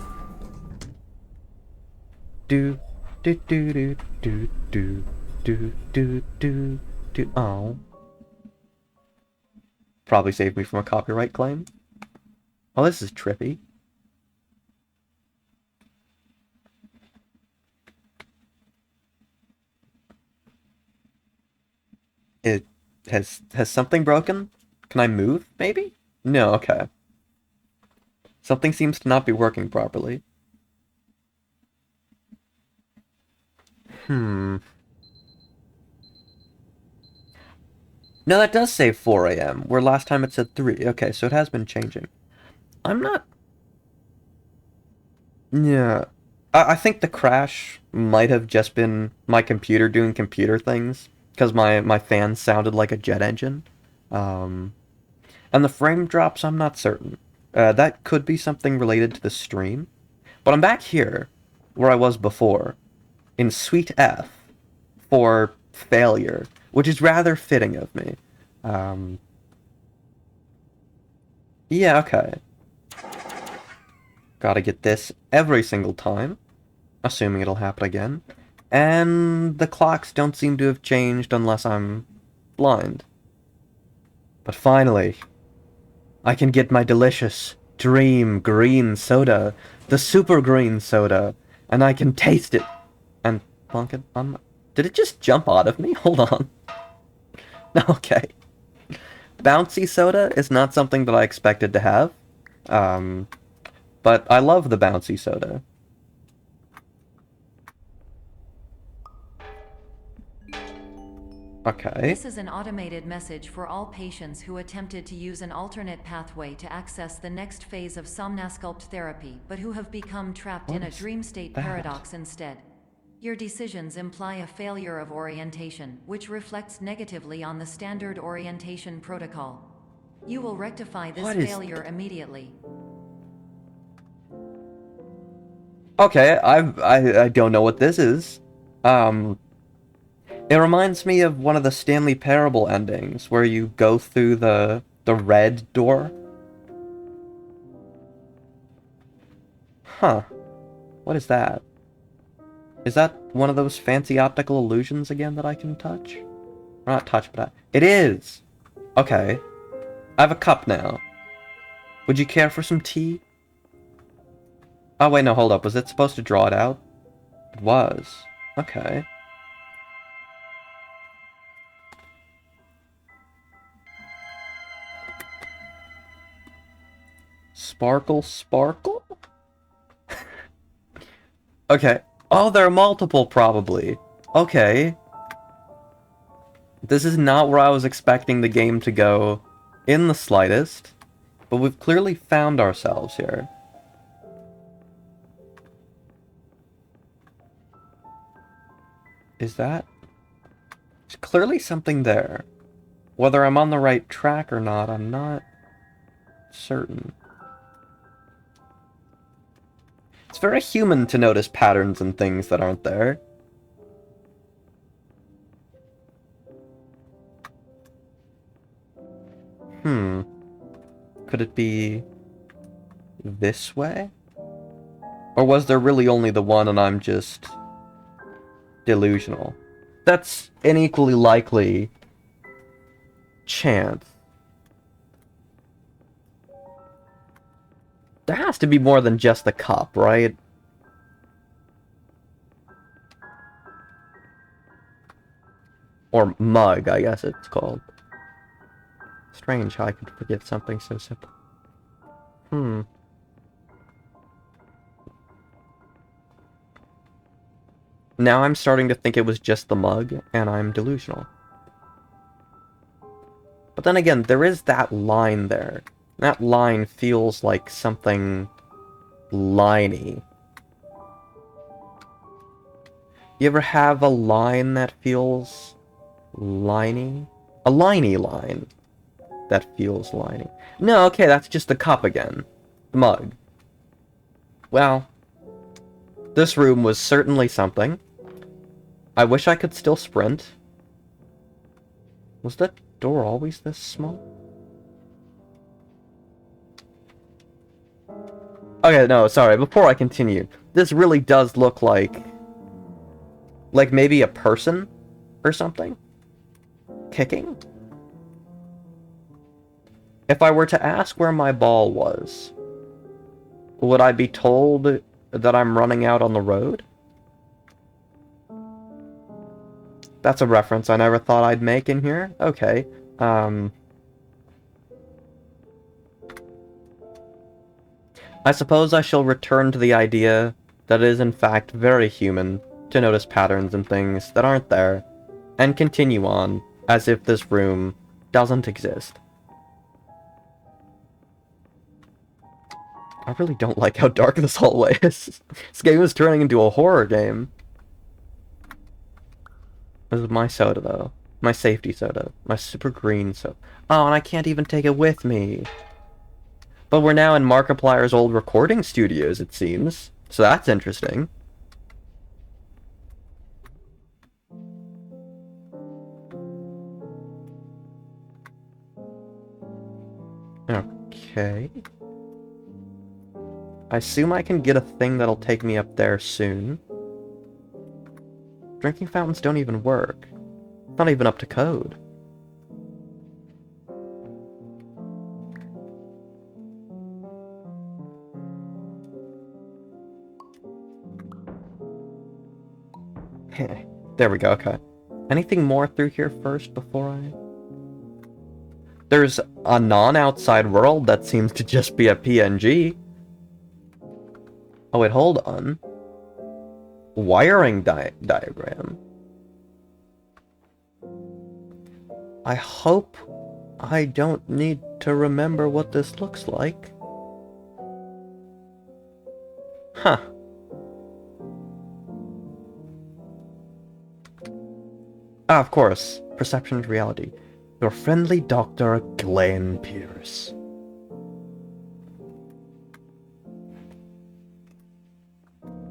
Do do do do do do do do do do. Oh. Probably saved me from a copyright claim. Oh, this is trippy. It has something broken? Can I move, maybe? No, okay. Something seems to not be working properly. No, that does say 4 a.m., where last time it said 3. Okay, so it has been changing. I'm not... Yeah. I think the crash might have just been my computer doing computer things, because my fan sounded like a jet engine. And the frame drops, I'm not certain. That could be something related to the stream. But I'm back here, where I was before, in Suite F, for failure, which is rather fitting of me. Yeah, okay. Gotta get this every single time, assuming it'll happen again. And the clocks don't seem to have changed unless I'm blind. But finally, I can get my delicious dream green soda, the super green soda, and I can taste it and plunk it on my... Did it just jump out of me? Hold on. Okay. Bouncy soda is not something that I expected to have. But I love the bouncy soda. Okay. This is an automated message for all patients who attempted to use an alternate pathway to access the next phase of Somnasculpt therapy, but who have become trapped in a dream state paradox instead. Your decisions imply a failure of orientation, which reflects negatively on the standard orientation protocol. You will rectify this failure immediately. Okay, I don't know what this is. It reminds me of one of the Stanley Parable endings, where you go through the red door. Huh. What is that? Is that one of those fancy optical illusions again that I can touch? Or not touch, but it is! Okay. I have a cup now. Would you care for some tea? Oh wait, no, hold up. Was it supposed to draw it out? It was. Okay. Sparkle, sparkle? Okay. Oh, there are multiple, probably. Okay. This is not where I was expecting the game to go in the slightest, but we've clearly found ourselves here. Is that... There's clearly something there. Whether I'm on the right track or not, I'm not certain. It's very human to notice patterns and things that aren't there. Could it be this way? Or was there really only the one and I'm just delusional? That's an equally likely chance. There has to be more than just the cup, right? Or mug, I guess it's called. Strange how I could forget something so simple. Now I'm starting to think it was just the mug, and I'm delusional. But then again, there is that line there. That line feels like something liney. You ever have a line that feels liney? A liney line that feels liney. No, okay, that's just the cup again. The mug. Well, this room was certainly something. I wish I could still sprint. Was that door always this small? Okay, no, sorry, before I continue, this really does look like maybe a person or something? Kicking? If I were to ask where my ball was, would I be told that I'm running out on the road? That's a reference I never thought I'd make in here. Okay. I suppose I shall return to the idea that it is in fact very human to notice patterns and things that aren't there, and continue on as if this room doesn't exist. I really don't like how dark this hallway is. This game is turning into a horror game. This is my soda, though. My safety soda. My super green soda. Oh, and I can't even take it with me. But we're now in Markiplier's old recording studios, it seems. So that's interesting. Okay. I assume I can get a thing that'll take me up there soon. Drinking fountains don't even work. Not even up to code. There we go, okay. Anything more through here first before I... There's a non-outside world that seems to just be a PNG. Oh wait, hold on. Wiring diagram. I hope I don't need to remember what this looks like. Huh. Ah, of course. Perception of reality. Your friendly doctor, Glenn Pierce.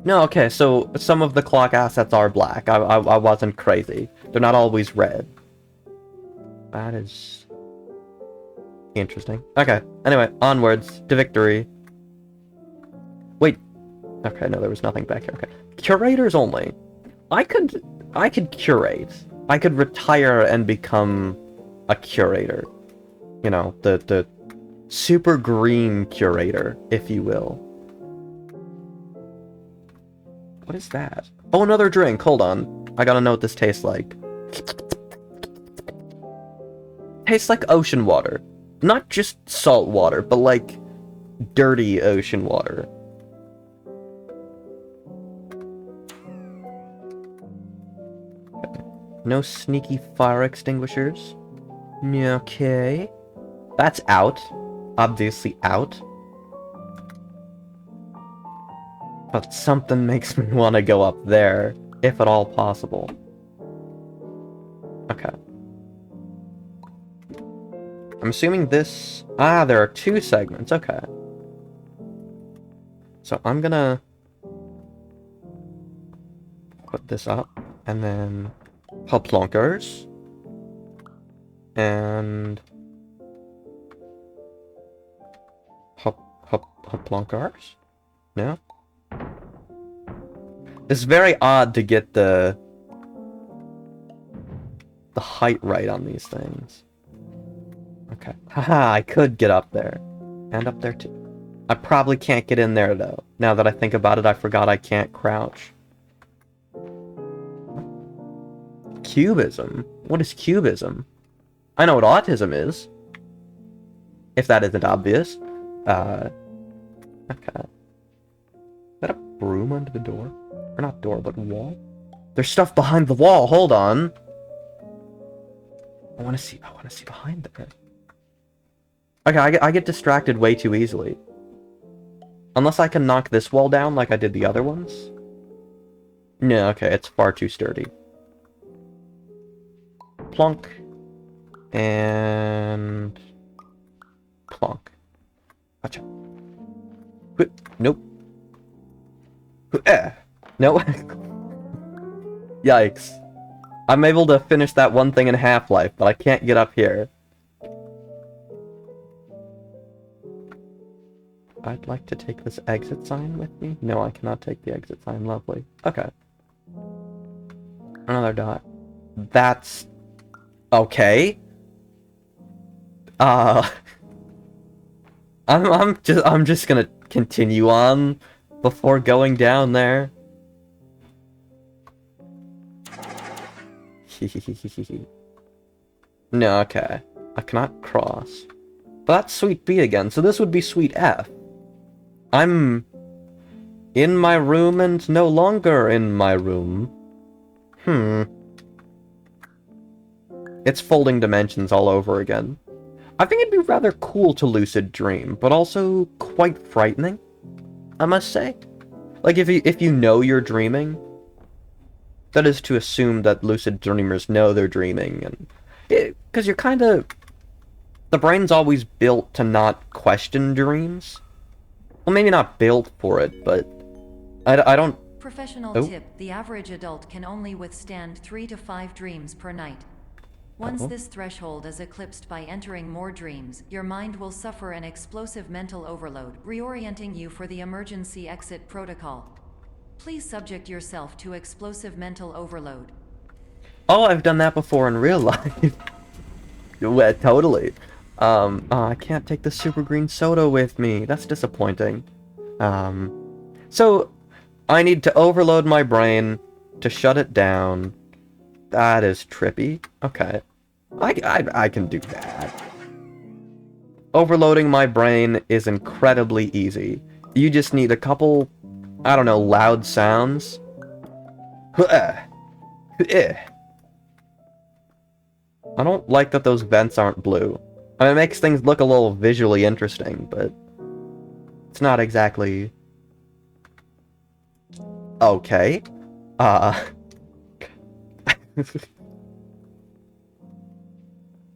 No, okay, so some of the clock assets are black. I wasn't crazy. They're not always red. That is... interesting. Okay, anyway, onwards to victory. Wait. Okay, no, there was nothing back here. Okay. Curators only. I could curate. I could retire and become a curator. You know, the super green curator, if you will. What is that? Oh, another drink. Hold on. I gotta know what this tastes like. Tastes like ocean water. Not just salt water, but like dirty ocean water. No sneaky fire extinguishers. Okay. That's out. Obviously out. But something makes me want to go up there, if at all possible. Okay. I'm assuming this... Ah, there are two segments. Okay. So I'm gonna... put this up, and then... Hoplonkers. And... Hoplonkers? No? It's very odd to get the height right on these things. Okay. Haha, I could get up there. And up there too. I probably can't get in there though. Now that I think about it, I forgot I can't crouch. Cubism? What is cubism? I know what autism is. If that isn't obvious. Okay. Is that a broom under the door? Or not door, but wall? There's stuff behind the wall, hold on. I wanna see behind there. Okay, I get distracted way too easily. Unless I can knock this wall down like I did the other ones. No, okay, it's far too sturdy. Plonk. And... plonk. Gotcha. Nope. No. Yikes. I'm able to finish that one thing in Half-Life, but I can't get up here. I'd like to take this exit sign with me. No, I cannot take the exit sign. Lovely. Okay. Another dot. That's... okay. I'm just gonna continue on before going down there. No, okay. I cannot cross. But that's Suite B again, so this would be Suite F. I'm in my room and no longer in my room. It's folding dimensions all over again. I think it'd be rather cool to lucid dream, but also quite frightening, I must say. Like, if you know you're dreaming, That is to assume that lucid dreamers know they're dreaming, and because you're kind of, the brain's always built to not question dreams. Well, maybe not built for it, but I don't. Professional Oh. tip: the average adult can only withstand 3 to 5 dreams per night. Once Oh. this threshold is eclipsed by entering more dreams, your mind will suffer an explosive mental overload, reorienting you for the emergency exit protocol. Please subject yourself to explosive mental overload. Oh, I've done that before in real life. Yeah, totally. Oh, I can't take the super green soda with me. That's disappointing. So I need to overload my brain to shut it down. That is trippy. Okay. I can do that. Overloading my brain is incredibly easy. You just need a couple, I don't know, loud sounds. I don't like that those vents aren't blue. I mean, it makes things look a little visually interesting, but it's not exactly... Okay.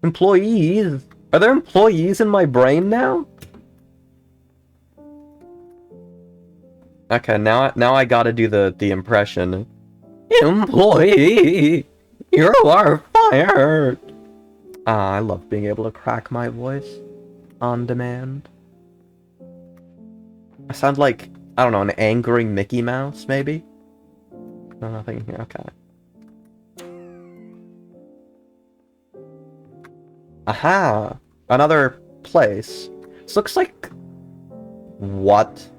Employees? Are there employees in my brain now? Okay, now I gotta do the impression. Employee! You are fired! I love being able to crack my voice on demand. I sound like, I don't know, an angering Mickey Mouse, maybe? No, nothing here, okay. Aha! Another place. This looks like... What?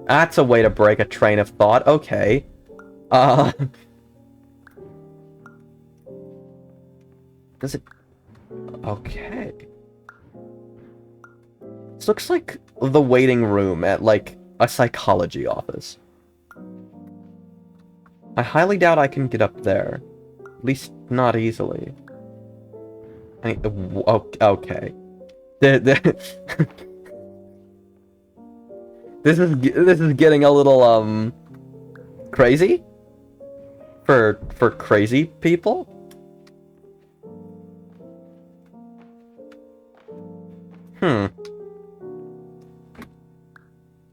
That's a way to break a train of thought, okay. Does it... Okay. This looks like the waiting room at, like, a psychology office. I highly doubt I can get up there. At least, not easily. Okay. This is getting a little, crazy? For crazy people?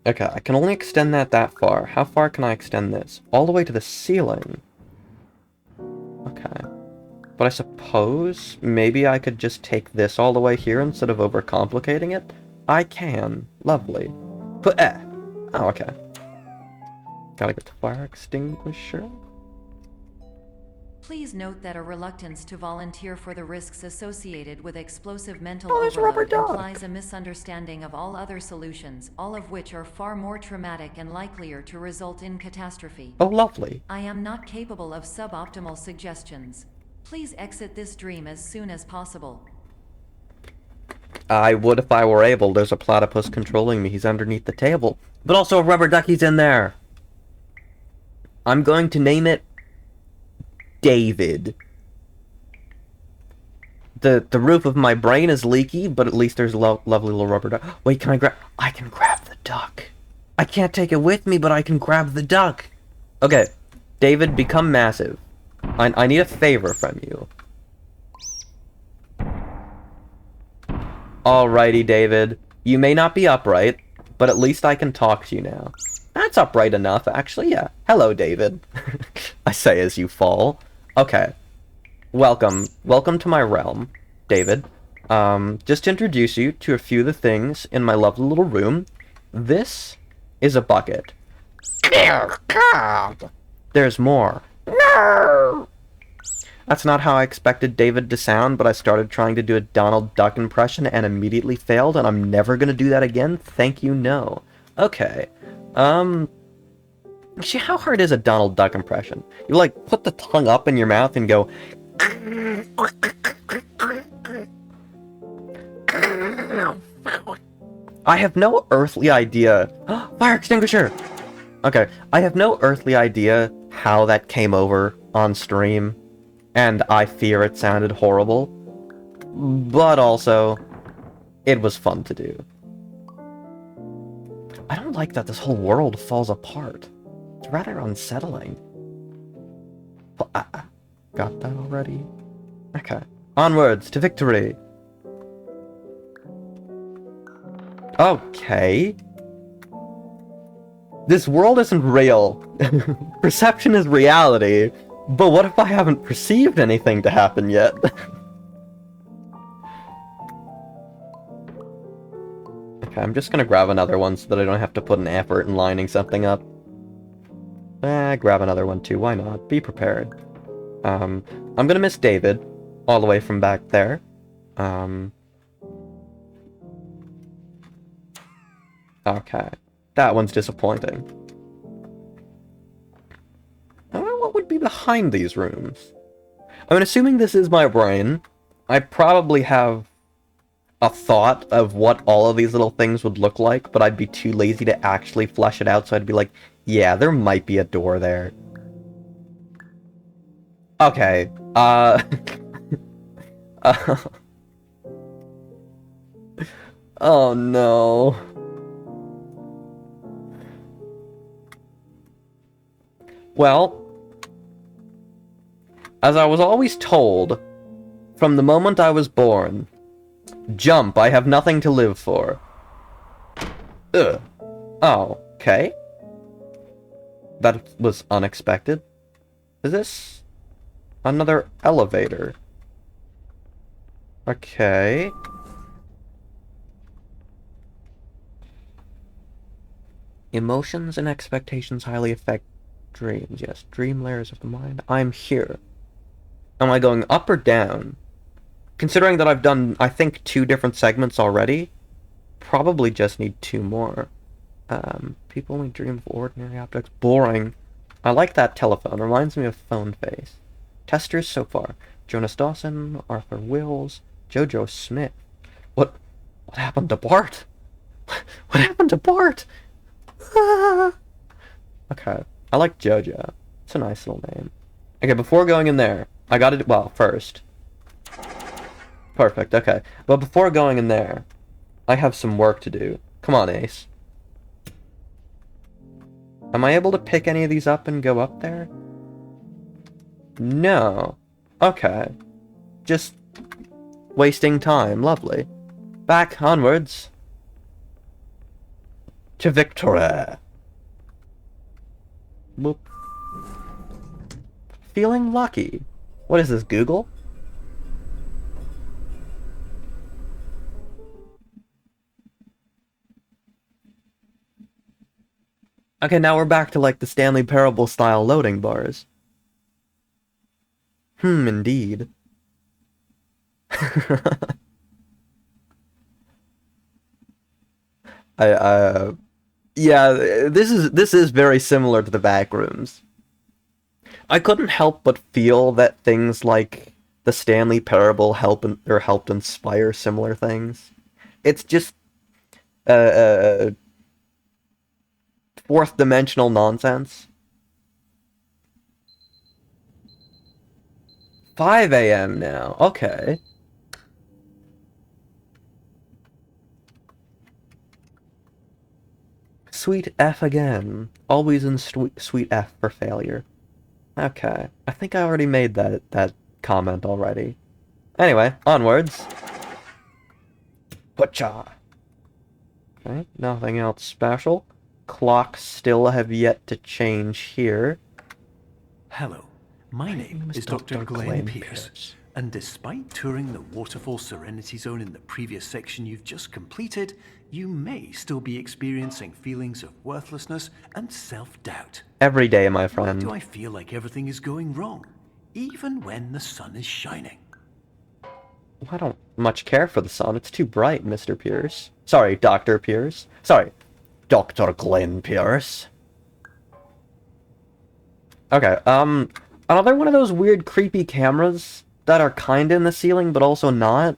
Okay, I can only extend that far. How far can I extend this? All the way to the ceiling. Okay. But I suppose maybe I could just take this all the way here instead of overcomplicating it? I can. Lovely. Oh, okay. Gotta get the fire extinguisher. Please note that a reluctance to volunteer for the risks associated with explosive mental Oh, there's a rubber overload duck. implies a misunderstanding of all other solutions, all of which are far more traumatic and likelier to result in catastrophe. Oh, lovely. I am not capable of suboptimal suggestions. Please exit this dream as soon as possible. I would if I were able. There's a platypus controlling me. He's underneath the table. But also a rubber ducky's in there. I'm going to name it David. The roof of my brain is leaky, but at least there's a lovely little rubber duck. Wait, can I grab... I can grab the duck. I can't take it with me, but I can grab the duck. Okay, David, become massive. I need a favor from you. Alrighty, David. You may not be upright, but at least I can talk to you now. That's upright enough, actually, yeah. Hello, David. I say as you fall. Okay. Welcome. Welcome to my realm, David. Just to introduce you to a few of the things in my lovely little room. This is a bucket. There's more. No! That's not how I expected David to sound, but I started trying to do a Donald Duck impression and immediately failed, and I'm never gonna do that again. Thank you, no. Okay. Actually, how hard is a Donald Duck impression? You, like, put the tongue up in your mouth and go... I have no earthly idea... Fire extinguisher! Okay, I have no earthly idea how that came over on stream, and I fear it sounded horrible, but also, it was fun to do. I don't like that this whole world falls apart. It's rather unsettling. Got that already? Okay. Onwards to victory! Okay. This world isn't real. Perception is reality. But what if I haven't perceived anything to happen yet? Okay, I'm just gonna grab another one so that I don't have to put an effort in lining something up. Grab another one too, why not? Be prepared. I'm gonna miss David, all the way from back there. Okay. That one's disappointing. I wonder what would be behind these rooms. I mean, assuming this is my brain, I probably have a thought of what all of these little things would look like, but I'd be too lazy to actually flesh it out, so I'd be like, yeah, there might be a door there. Okay, oh no. Well, as I was always told, from the moment I was born, jump, I have nothing to live for. Ugh. Oh, okay. That was unexpected. Is this another elevator? Okay. Emotions and expectations highly affect dreams. Yes, dream layers of the mind. I'm here. Am I going up or down? Considering that I've done, I think, 2 different segments already, probably just need 2 more. People only dream of ordinary objects. Boring. I like that telephone. Reminds me of Phone Face. Testers so far. Jonas Dawson, Arthur Wills, Jojo Smith. What happened to Bart? What happened to Bart? Okay. I like Jojo. It's a nice little name. Okay, before going in there, I gotta well, first. Perfect, okay. But before going in there, I have some work to do. Come on, Ace. Am I able to pick any of these up and go up there? No. Okay. Just wasting time. Lovely. Back, onwards. To victory. Boop. Feeling lucky. What is this, Google? Okay, now we're back to like the Stanley Parable style loading bars. Indeed. Yeah, this is very similar to the back rooms. I couldn't help but feel that things like the Stanley Parable helped inspire similar things. It's just fourth dimensional nonsense. 5 a.m. now. Okay. Sweet F again. Always in sweet F for failure. Okay. I think I already made that comment already. Anyway, onwards. Butcha. Okay, nothing else special. Clocks still have yet to change here. Hello, my name is Dr. Glenn Pierce, and despite touring the Waterfall Serenity Zone in the previous section you've just completed, you may still be experiencing feelings of worthlessness and self-doubt. Every day, my friend. Why do I feel like everything is going wrong, even when the sun is shining? I don't much care for the sun. It's too bright, Mr. Pierce. Sorry, Dr. Pierce. Sorry, Dr. Glenn Pierce. Okay, another one of those weird creepy cameras that are kinda in the ceiling, but also not.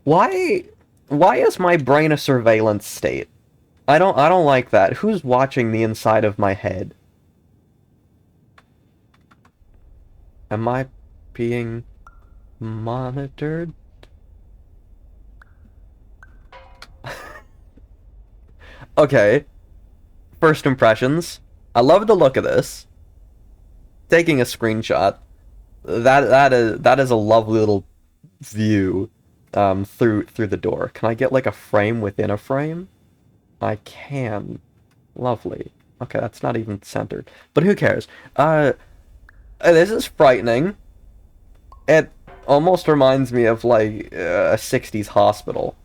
Why is my brain a surveillance state? I don't like that. Who's watching the inside of my head? Am I being monitored? Okay. First impressions. I love the look of this. taking a screenshot. That is a lovely little view through the door. Can I get like a frame within a frame? I can. Lovely. Okay, that's not even centered. But who cares? This is frightening. It almost reminds me of like a 60s hospital.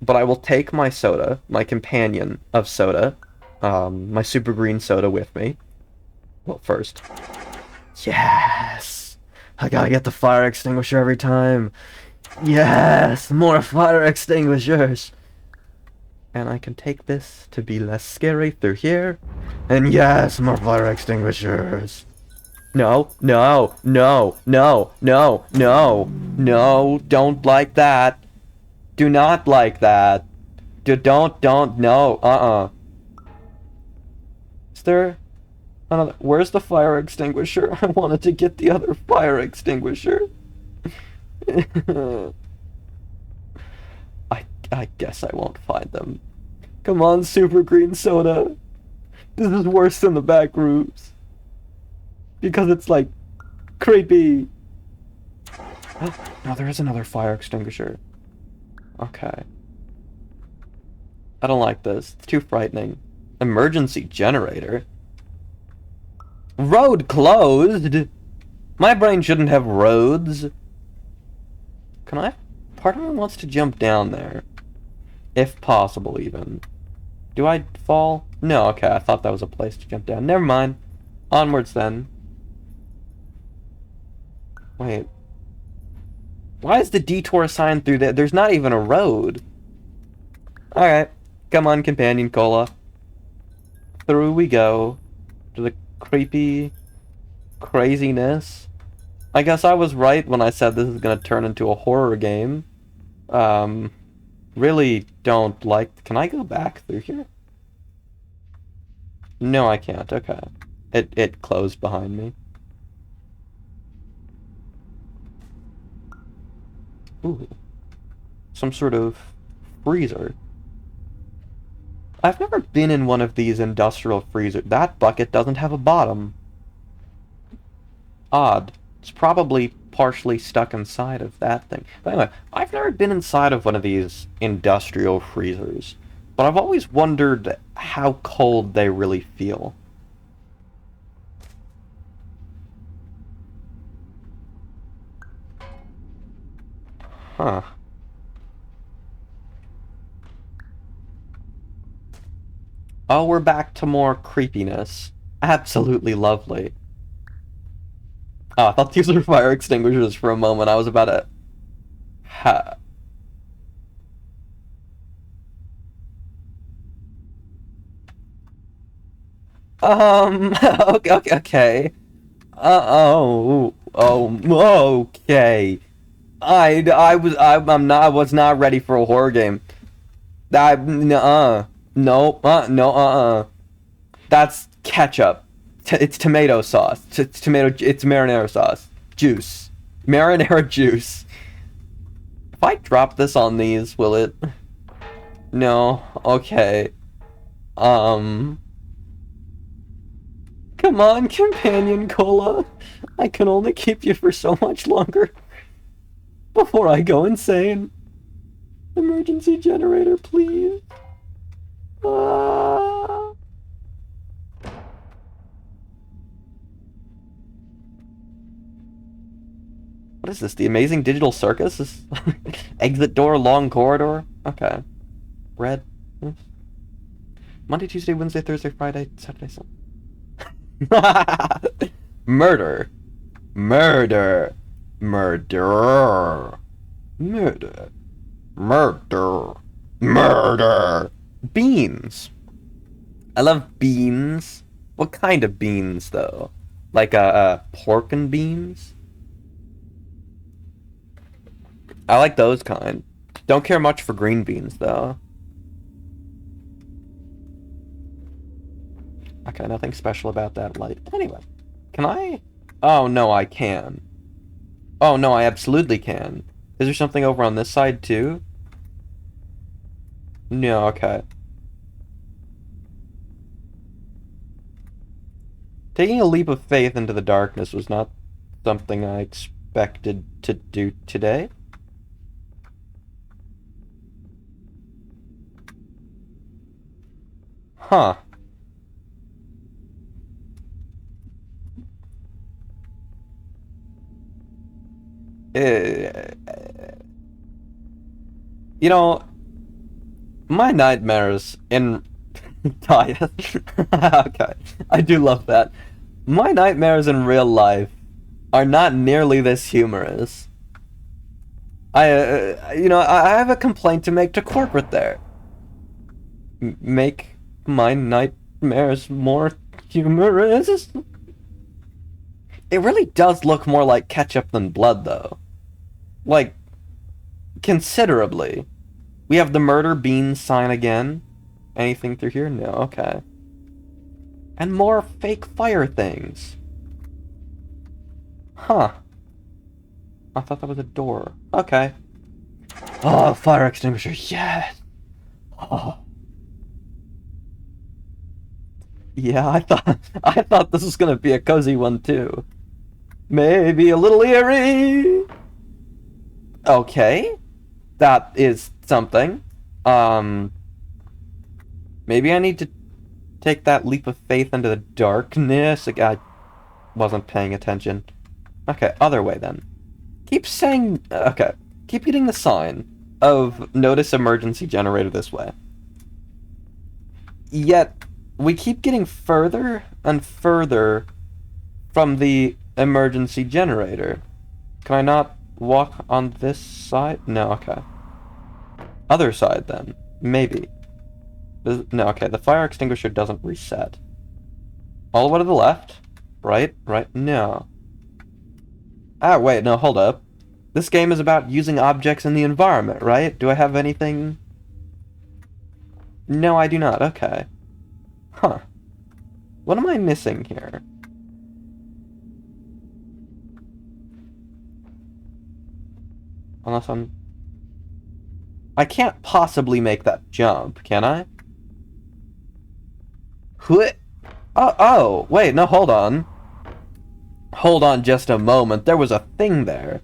But I will take my soda, my companion of soda, my super green soda with me. Well, first. Yes! I gotta get the fire extinguisher every time. Yes! More fire extinguishers! And I can take this to be less scary through here. And yes, more fire extinguishers! No, no, no, no, no, no, no, don't like that. Do not like that. Don't, no, Is there another? Where's the fire extinguisher? I wanted to get the other fire extinguisher. I guess I won't find them. Come on, super green soda. This is worse than the back rooms. Because it's like creepy. No, there is another fire extinguisher. Okay. I don't like this. It's too frightening. Emergency generator? Road closed? My brain shouldn't have roads. Can I? Part of me wants to jump down there. If possible, even. Do I fall? No, okay, I thought that was a place to jump down. Never mind. Onwards, then. Wait. Why is the detour sign through there? There's not even a road. Alright. Come on, companion cola. Through we go. To the creepy craziness. I guess I was right when I said this is gonna turn into a horror game. Really don't like... Can I go back through here? No, I can't. Okay. It closed behind me. Ooh. Some sort of freezer. I've never been in one of these industrial freezers. That bucket doesn't have a bottom. Odd. It's probably partially stuck inside of that thing. But anyway, I've never been inside of one of these industrial freezers. But I've always wondered how cold they really feel. Huh. Oh, we're back to more creepiness. Absolutely lovely. Oh, I thought these were fire extinguishers for a moment. I was about to... Ha. Okay. Okay. I was not ready for a horror game. No. That's ketchup. It's tomato sauce. It's marinara sauce. Juice. Marinara juice. If I drop this on these, will it? No. Okay. Come on, companion cola. I can only keep you for so much longer before I go insane. Emergency generator, please. Ah. What is this? The Amazing Digital Circus? Exit door, long corridor? Okay. Red. Yes. Monday, Tuesday, Wednesday, Thursday, Friday, Saturday, Sunday. Murder. Murder. Murder. Murder. Murder. Murder. Beans. I love beans. What kind of beans, though? Like, pork and beans? I like those kind. Don't care much for green beans, though. Okay, nothing special about that light. Anyway, can I? Oh, no, I can. Oh, no, I absolutely can. Is there something over on this side, too? No, okay. Taking a leap of faith into the darkness was not something I expected to do today. Huh. Uh, you know, my nightmares in diet. Okay, I do love that. My nightmares in real life are not nearly this humorous. I have a complaint to make to corporate there. Make my nightmares more humorous. It really does look more like ketchup than blood, though. Like, considerably. We have the murder bean sign again. Anything through here? No, okay. And more fake fire things. Huh. I thought that was a door. Okay. Oh, fire extinguisher, yes! Oh. Yeah, I thought this was gonna be a cozy one too. Maybe a little eerie. Okay. That is something. Maybe I need to take that leap of faith into the darkness. Like, I wasn't paying attention. Okay, other way then. Keep saying... Okay. Keep hitting the sign of notice emergency generator this way. Yet, we keep getting further and further from the emergency generator. Can I not walk on this side? No, okay. Other side then. Maybe. No, okay, the fire extinguisher doesn't reset. All the way to the left? Right? Right? No. Ah, wait, no, hold up. This game is about using objects in the environment, right? Do I have anything? No, I do not. Okay. Huh. What am I missing here? Unless I can't possibly make that jump, can I? Oh, wait, no, hold on. Hold on just a moment. There was a thing there.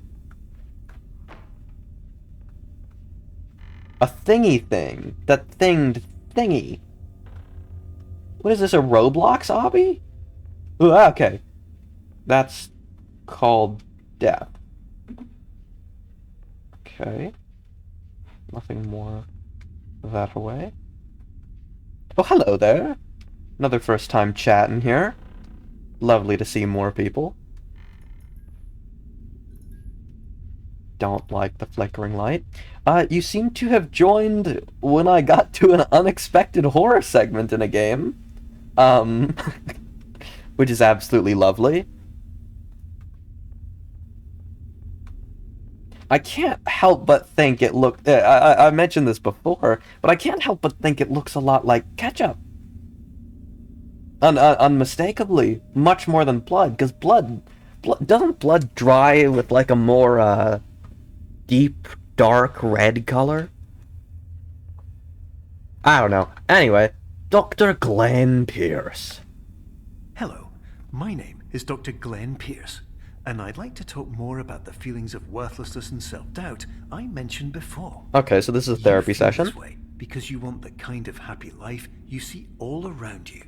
A thingy thing. That thinged thingy. What is this, a Roblox obby? Ooh, okay. That's called death. Okay. Nothing more that way. Oh, hello there. Another first time chatting here. Lovely to see more people. Don't like the flickering light. You seem to have joined when I got to an unexpected horror segment in a game. Which is absolutely lovely. I can't help but think it looked... I mentioned this before, but I can't help but think it looks a lot like ketchup. Unmistakably. Much more than blood, because blood... Doesn't blood dry with, like, a more, deep, dark red color? I don't know. Anyway, Dr. Glenn Pierce. Hello, my name is Dr. Glenn Pierce, and I'd like to talk more about the feelings of worthlessness and self-doubt I mentioned before. Okay, so this is a therapy You feel session. this way because you want the kind of happy life you see all around you.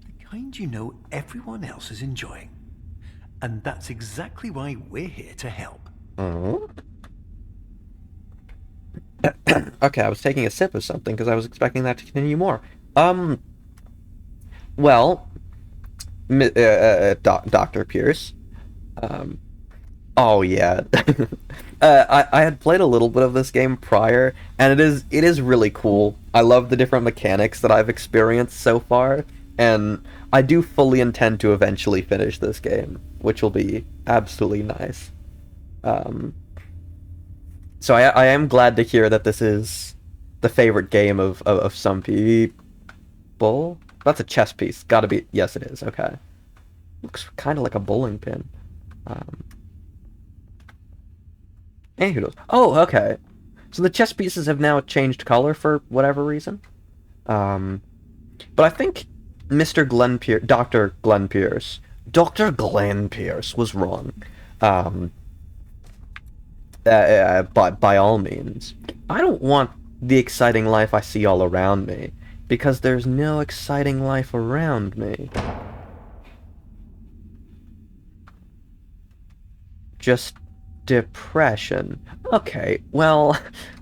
The kind you know everyone else is enjoying. And that's exactly why we're here to help. Okay, I was taking a sip of something because I was expecting that to continue more. Well, Dr. Pierce. Oh yeah. I had played a little bit of this game prior, and it is really cool. I love the different mechanics that I've experienced so far, and I do fully intend to eventually finish this game, which will be absolutely nice. So I am glad to hear that this is the favorite game of some people. That's a chess piece. Gotta be. Yes, it is. Okay. Looks kind of like a bowling pin. Anywho, oh, okay. So the chess pieces have now changed color for whatever reason. But I think Mr. Glenn Pierce, Dr. Glenn Pierce. Dr. Glenn Pierce was wrong. Um, by all means. I don't want the exciting life I see all around me, because there's no exciting life around me. Just depression. Okay, well,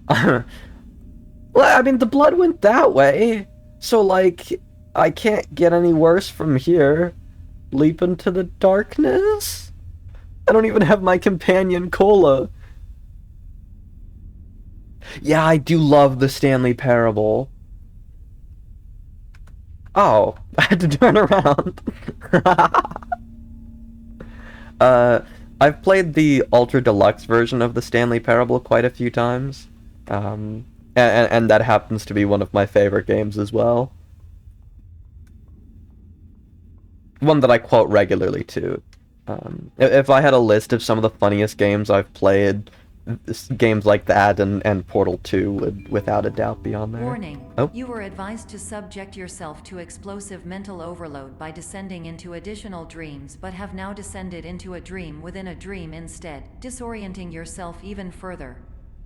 well, I mean, the blood went that way, so, like, I can't get any worse from here. Leap into the darkness? I don't even have my companion cola. Yeah, I do love the Stanley Parable. Oh, I had to turn around. I've played the Ultra Deluxe version of the Stanley Parable quite a few times. And that happens to be one of my favorite games as well. One that I quote regularly, too. If I had a list of some of the funniest games I've played, games like that and Portal 2 would without a doubt be on there. Warning. Oh. You were advised to subject yourself to explosive mental overload by descending into additional dreams, but have now descended into a dream within a dream instead, disorienting yourself even further.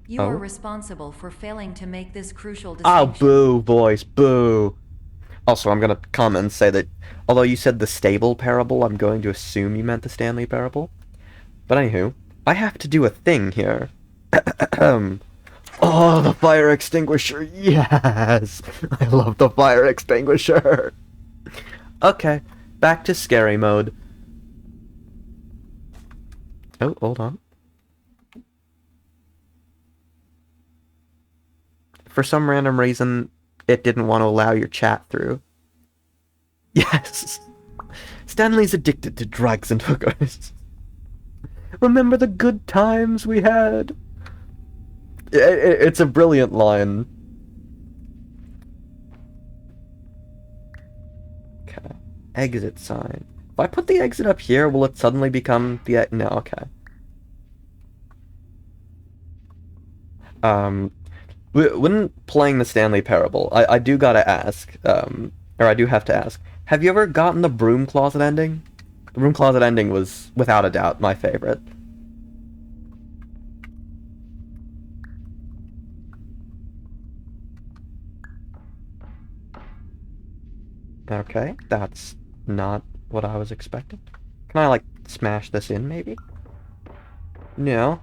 You Oh. are responsible for failing to make this crucial Oh, distinction. boo, boys, boo. Also, I'm gonna comment and say that, although you said the Stable Parable, I'm going to assume you meant the Stanley Parable. But anywho, I have to do a thing here. Oh, the fire extinguisher, yes! I love the fire extinguisher! Okay, back to scary mode. Oh, hold on. For some random reason, it didn't want to allow your chat through. Yes! Stanley's addicted to drugs and hookers. Remember the good times we had? It's a brilliant line. Okay. Exit sign. If I put the exit up here, will it suddenly become the... No, okay. When playing the Stanley Parable, I do gotta ask, or I do have to ask, have you ever gotten the broom closet ending? The broom closet ending was, without a doubt, my favorite. Okay, that's not what I was expecting. Can I, like, smash this in, maybe? No.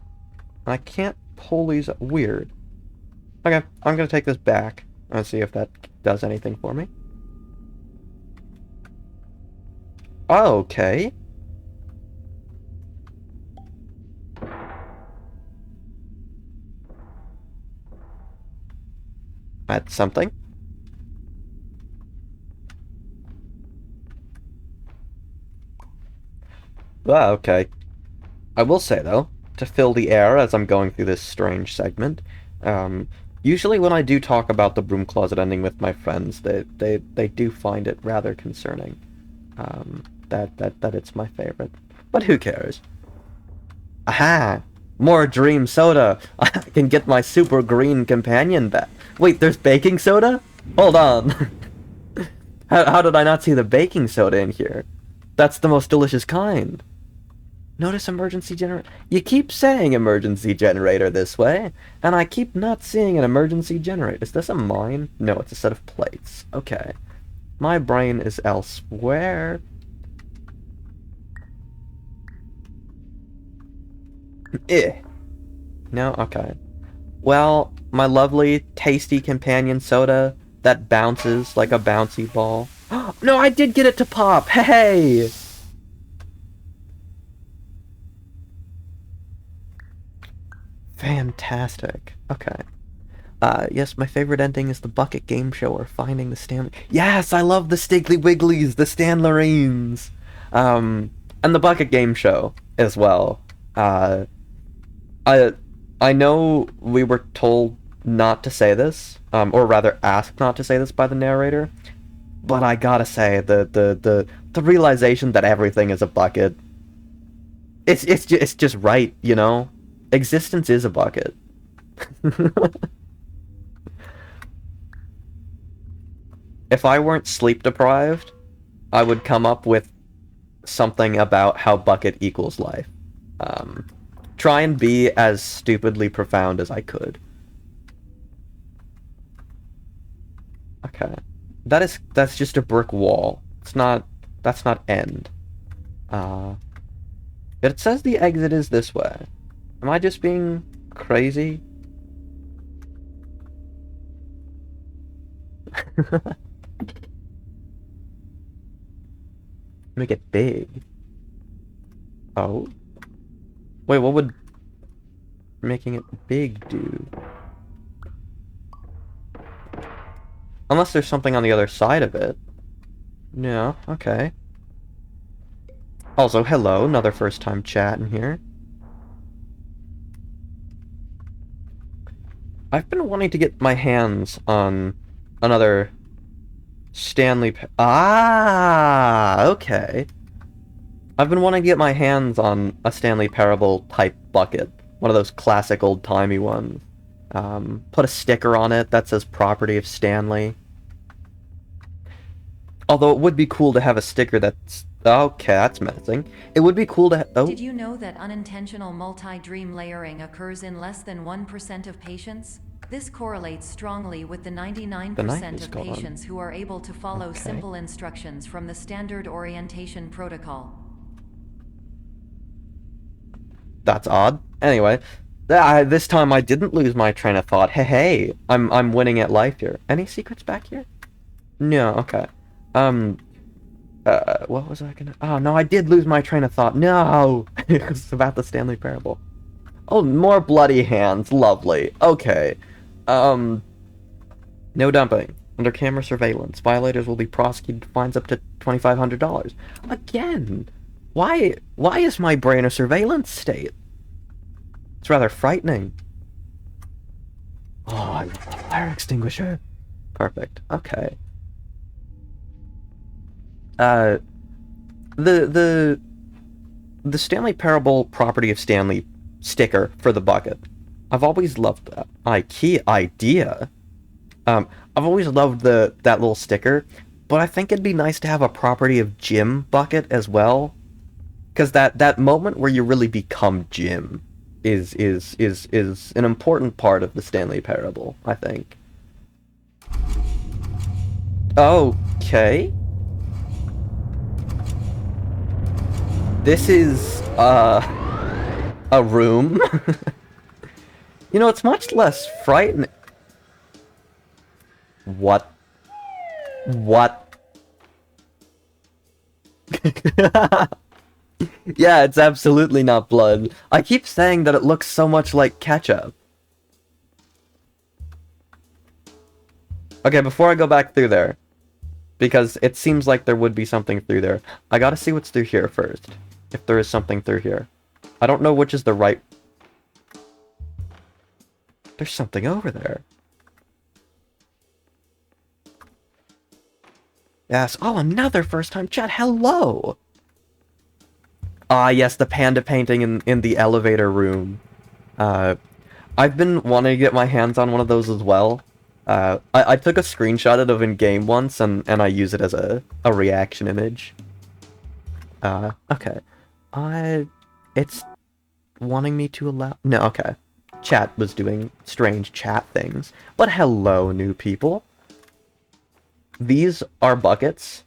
I can't pull these... Weird. Okay, I'm gonna take this back and see if that does anything for me. Okay. That's something. Ah, okay. I will say, though, to fill the air as I'm going through this strange segment, usually when I do talk about the broom closet ending with my friends, they do find it rather concerning. That it's my favorite. But who cares? Aha! More dream soda! I can get my super green companion back. Wait, there's baking soda? Hold on. How did I not see the baking soda in here? That's the most delicious kind. Notice emergency generator. You keep saying emergency generator this way, and I keep not seeing an emergency generator. Is this a mine? No, it's a set of plates. Okay. My brain is elsewhere. No? Okay. Well, my lovely, tasty companion soda that bounces like a bouncy ball. No, I did get it to pop! Hey! Fantastic. Okay. Yes, my favorite ending is the Bucket Game Show or Finding the Stanley... Yes, I love the Stiggly Wigglies, the Stanlerines! And the Bucket Game Show as well. I know we were told not to say this, or rather asked not to say this by the narrator, but I gotta say, the realization that everything is a bucket, it's just right, you know? Existence is a bucket. If I weren't sleep deprived, I would come up with something about how bucket equals life. Try and be as stupidly profound as I could. Okay. That's just a brick wall. That's not end. It says the exit is this way. Am I just being crazy? Make it big. Oh. Wait, what would making it big do? Unless there's something on the other side of it. Yeah, okay. Also, hello, another first time chat in here. I've been wanting to get my hands on another okay. I've been wanting to get my hands on a Stanley Parable type bucket. One of those classic old-timey ones. Put a sticker on it that says property of Stanley. Although it would be cool to have a sticker that's... Okay, that's menacing. It would be cool to... Oh. Did you know that unintentional multi-dream layering occurs in less than 1% of patients? This correlates strongly with the 99% of patients who are able to follow simple instructions from the standard orientation protocol. That's odd. Anyway, this time I didn't lose my train of thought. Hey, I'm winning at life here. Any secrets back here? No, okay. What was I gonna... Oh, no, I did lose my train of thought. No! It's about the Stanley Parable. Oh, more bloody hands. Lovely. Okay. No dumping. Under camera surveillance. Violators will be prosecuted, fines up to $2,500. Again! Why is my brain a surveillance state? It's rather frightening. Oh, I love the fire extinguisher. Perfect. Okay. The Stanley Parable property of Stanley sticker for the bucket. I've always loved that. Idea. I've always loved that little sticker, but I think it'd be nice to have a property of Jim bucket as well. Because that moment where you really become Jim is an important part of the Stanley Parable, I think. Okay. This is a room. You know, it's much less frightening. What? Yeah, it's absolutely not blood. I keep saying that it looks so much like ketchup. Okay, before I go back through there, because it seems like there would be something through there, I gotta see what's through here first. If there is something through here. I don't know which is the right... There's something over there. Yes. Oh, another first-time chat. Hello! Ah, yes, the panda painting in the elevator room. I've been wanting to get my hands on one of those as well. I took a screenshot of it in-game once, and I use it as a reaction image. Okay. It's wanting me to allow... No, okay. Chat was doing strange chat things. But hello, new people. These are buckets.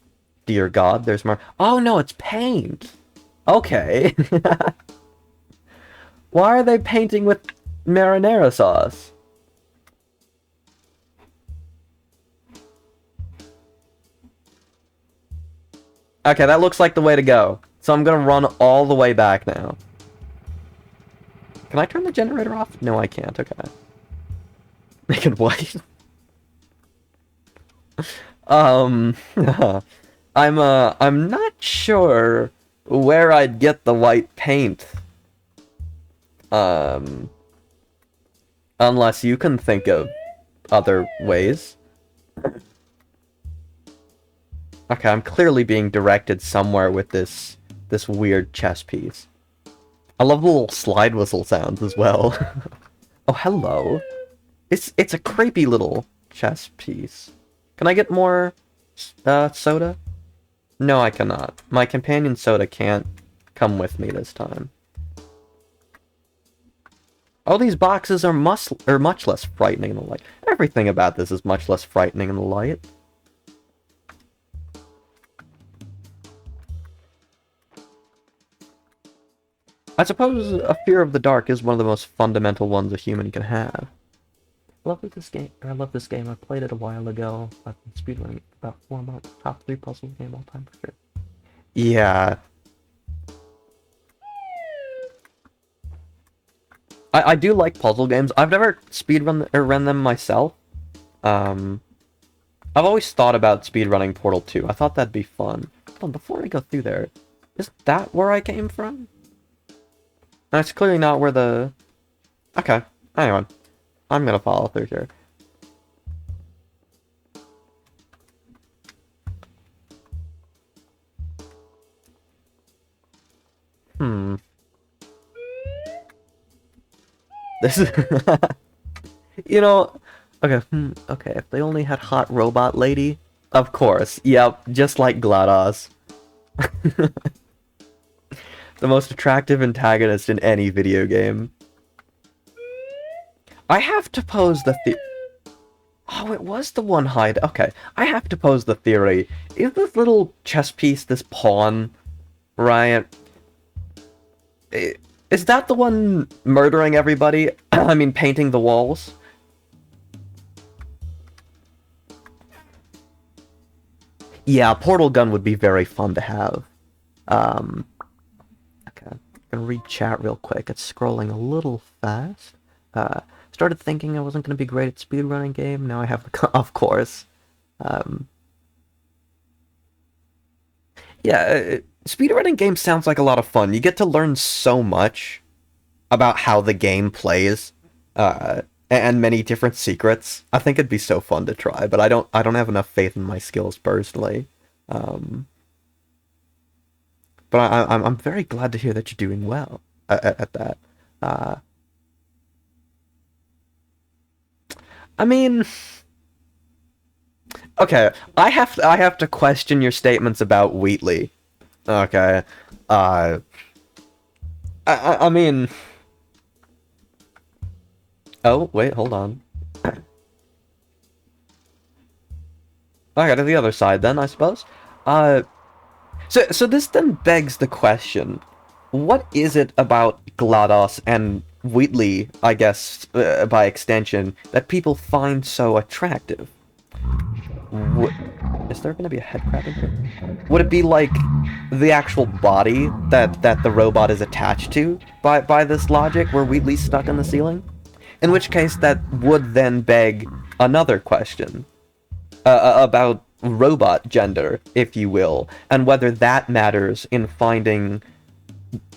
Dear God, there's more... Oh, no, it's paint! Okay. Why are they painting with marinara sauce? Okay, that looks like the way to go. So I'm gonna run all the way back now. Can I turn the generator off? No, I can't. Okay. Make it white. I'm not sure where I'd get the white paint. Unless you can think of other ways. Okay, I'm clearly being directed somewhere with this weird chess piece. I love the little slide whistle sounds as well. Oh, hello. It's a creepy little chess piece. Can I get more soda? No, I cannot. My companion soda can't come with me this time. Oh, these boxes are much less frightening in the light. Everything about this is much less frightening in the light. I suppose a fear of the dark is one of the most fundamental ones a human can have. I love this game. I played it a while ago. I've been speedrunning it for about 4 months. Top 3 puzzle game all time for sure. Yeah. I do like puzzle games. I've never speedrun or run them myself. I've always thought about speedrunning Portal 2. I thought that'd be fun. Hold on, before I go through there, is that where I came from? That's clearly not where the... Okay, anyway. I'm gonna follow through here. This is... You know... Okay, okay, if they only had Hot Robot Lady... Of course, yep, just like GLaDOS. The most attractive antagonist in any video game. I have to pose the Oh, it was the one hide. Okay, I have to pose the theory. Is this little chess piece, this pawn, right? Is that the one murdering everybody? I mean, painting the walls? Yeah, portal gun would be very fun to have. Okay, I'm gonna read chat real quick. It's scrolling a little fast. Started thinking I wasn't gonna be great at speedrunning game. Now I have the of course. Yeah, speedrunning game sounds like a lot of fun. You get to learn so much about how the game plays, and many different secrets. I think it'd be so fun to try, but I don't have enough faith in my skills personally. But I'm very glad to hear that you're doing well at that. I mean, okay, I have to question your statements about Wheatley. Okay, I mean, oh wait, hold on. Okay, to the other side then, I suppose. So this then begs the question: what is it about GLaDOS and Wheatley, I guess, by extension, that people find so attractive? Is there going to be a head crab in here? Would it be like the actual body that the robot is attached to by this logic, where Wheatley's stuck in the ceiling? In which case, that would then beg another question about robot gender, if you will, and whether that matters in finding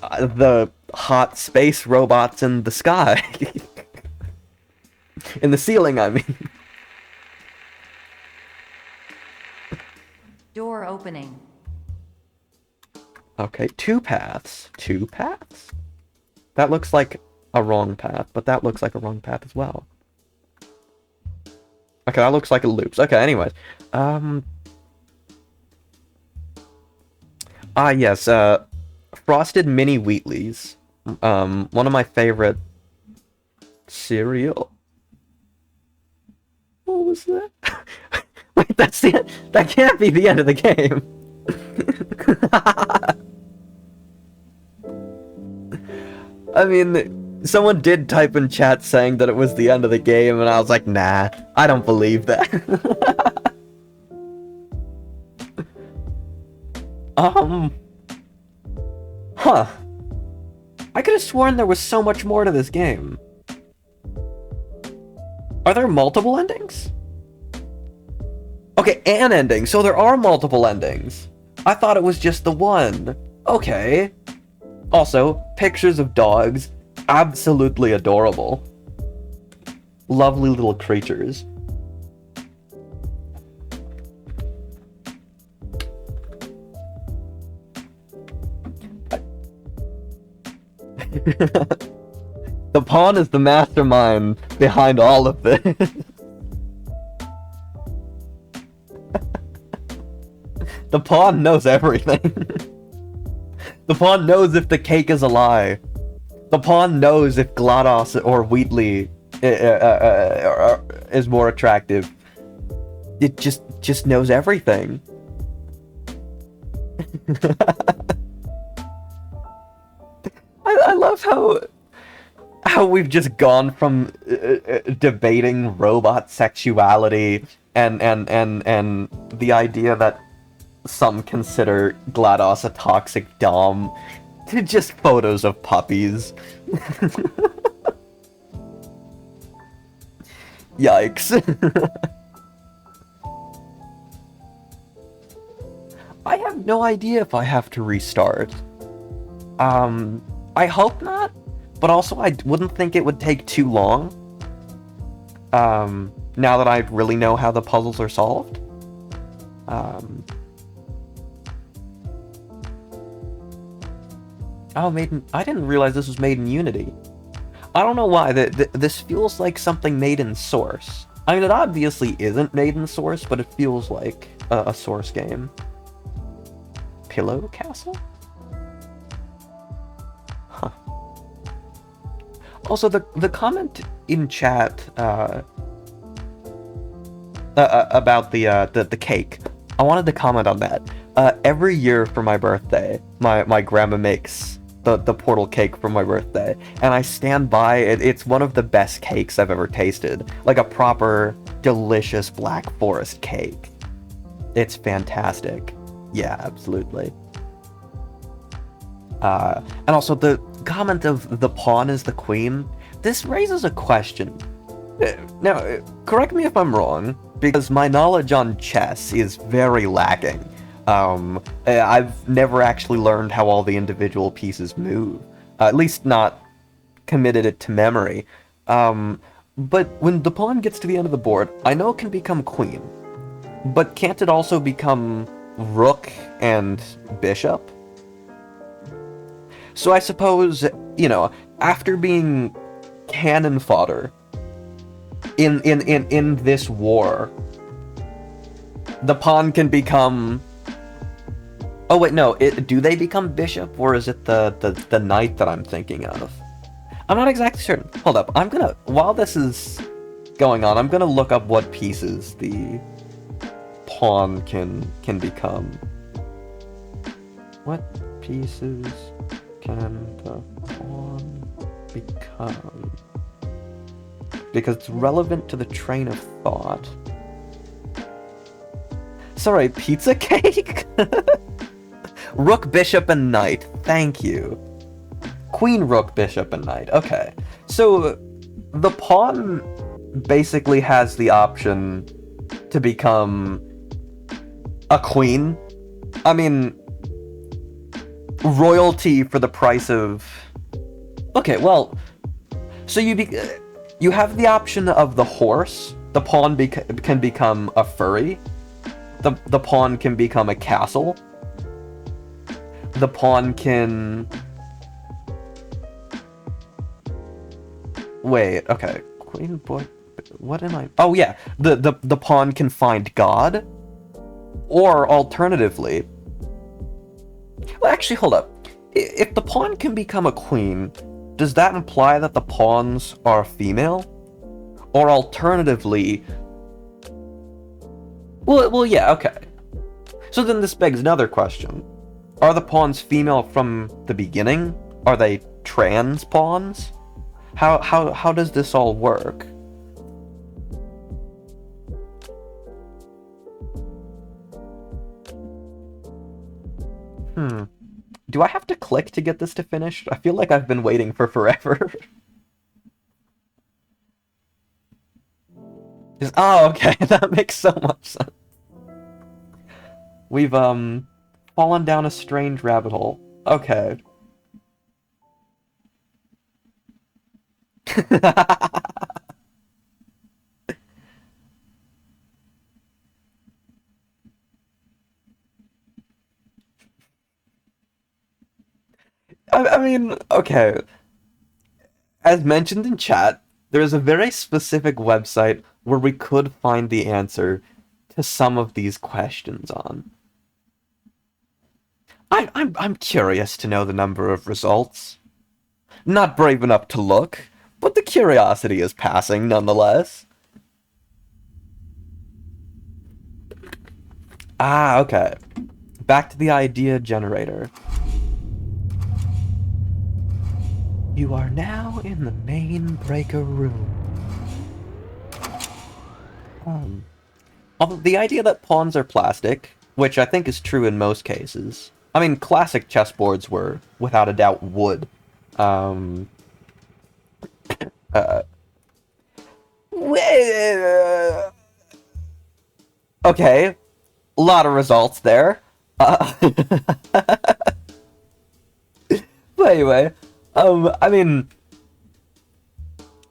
the hot space robots in the sky. In the ceiling, I mean. Door opening. Okay, 2 paths. 2 paths? That looks like a wrong path, but that looks like a wrong path as well. Okay, that looks like it loops. Okay, anyways. Yes, Frosted Mini Wheatleys. One of my favorite cereal. What was that? Wait, that's the end. That can't be the end of the game. I mean, someone did type in chat saying that it was the end of the game, and I was like, nah, I don't believe that. Huh. I could have sworn there was so much more to this game. Are there multiple endings? Okay, an ending, so there are multiple endings. I thought it was just the one. Okay. Also, pictures of dogs. Absolutely adorable. Lovely little creatures. The pawn is the mastermind behind all of this. The pawn knows everything. The pawn knows if the cake is a lie. The pawn knows if GLaDOS or Wheatley is more attractive. It just knows everything. I love how we've just gone from debating robot sexuality and the idea that some consider GLaDOS a toxic dom to just photos of puppies. Yikes. I have no idea if I have to restart. I hope not, but also I wouldn't think it would take too long. Now that I really know how the puzzles are solved. Oh, I didn't realize this was made in Unity. I don't know why, this feels like something made in Source. I mean, it obviously isn't made in Source, but it feels like a Source game. Pillow Castle? Huh. Also, the comment in chat about the cake, I wanted to comment on that. Every year for my birthday, my grandma makes the Portal cake for my birthday, and I stand by it. It's one of the best cakes I've ever tasted. Like a proper, delicious Black Forest cake. It's fantastic. Yeah, absolutely. And also the comment of the pawn is the queen, this raises a question. Now, correct me if I'm wrong, because my knowledge on chess is very lacking. I've never actually learned how all the individual pieces move. At least not committed it to memory. But when the pawn gets to the end of the board, I know it can become queen. But can't it also become rook and bishop? So I suppose, you know, after being cannon fodder in this war, the pawn can become... Oh wait, no, do they become bishop, or is it the knight that I'm thinking of? I'm not exactly certain. Hold up, while this is going on, I'm gonna look up what pieces the pawn can become. What pieces can the pawn become? Because it's relevant to the train of thought. Sorry, pizza cake? Rook, bishop, and knight. Thank you. Queen, rook, bishop, and knight. Okay. So, the pawn basically has the option to become a queen. I mean, royalty for the price of... Okay, well, so you have the option of the horse. The pawn can become a furry. The pawn can become a castle. The pawn can... Wait, okay. Queen, boy... What am I... Oh, yeah. The pawn can find God. Or, alternatively... Well, actually, hold up. If the pawn can become a queen, does that imply that the pawns are female? Or, alternatively... Well, yeah, okay. So then this begs another question. Are the pawns female from the beginning? Are they trans pawns? How does this all work? Do I have to click to get this to finish? I feel like I've been waiting for forever. Oh, okay, that makes so much sense. We've, fallen down a strange rabbit hole. Okay. I mean, okay. As mentioned in chat, there is a very specific website where we could find the answer to some of these questions on. I'm curious to know the number of results. Not brave enough to look, but the curiosity is passing nonetheless. Ah, okay. Back to the idea generator. You are now in the main breaker room. Although the idea that pawns are plastic, which I think is true in most cases. I mean, classic chessboards were, without a doubt, wood. Um, uh, okay, a lot of results there. But anyway, I mean,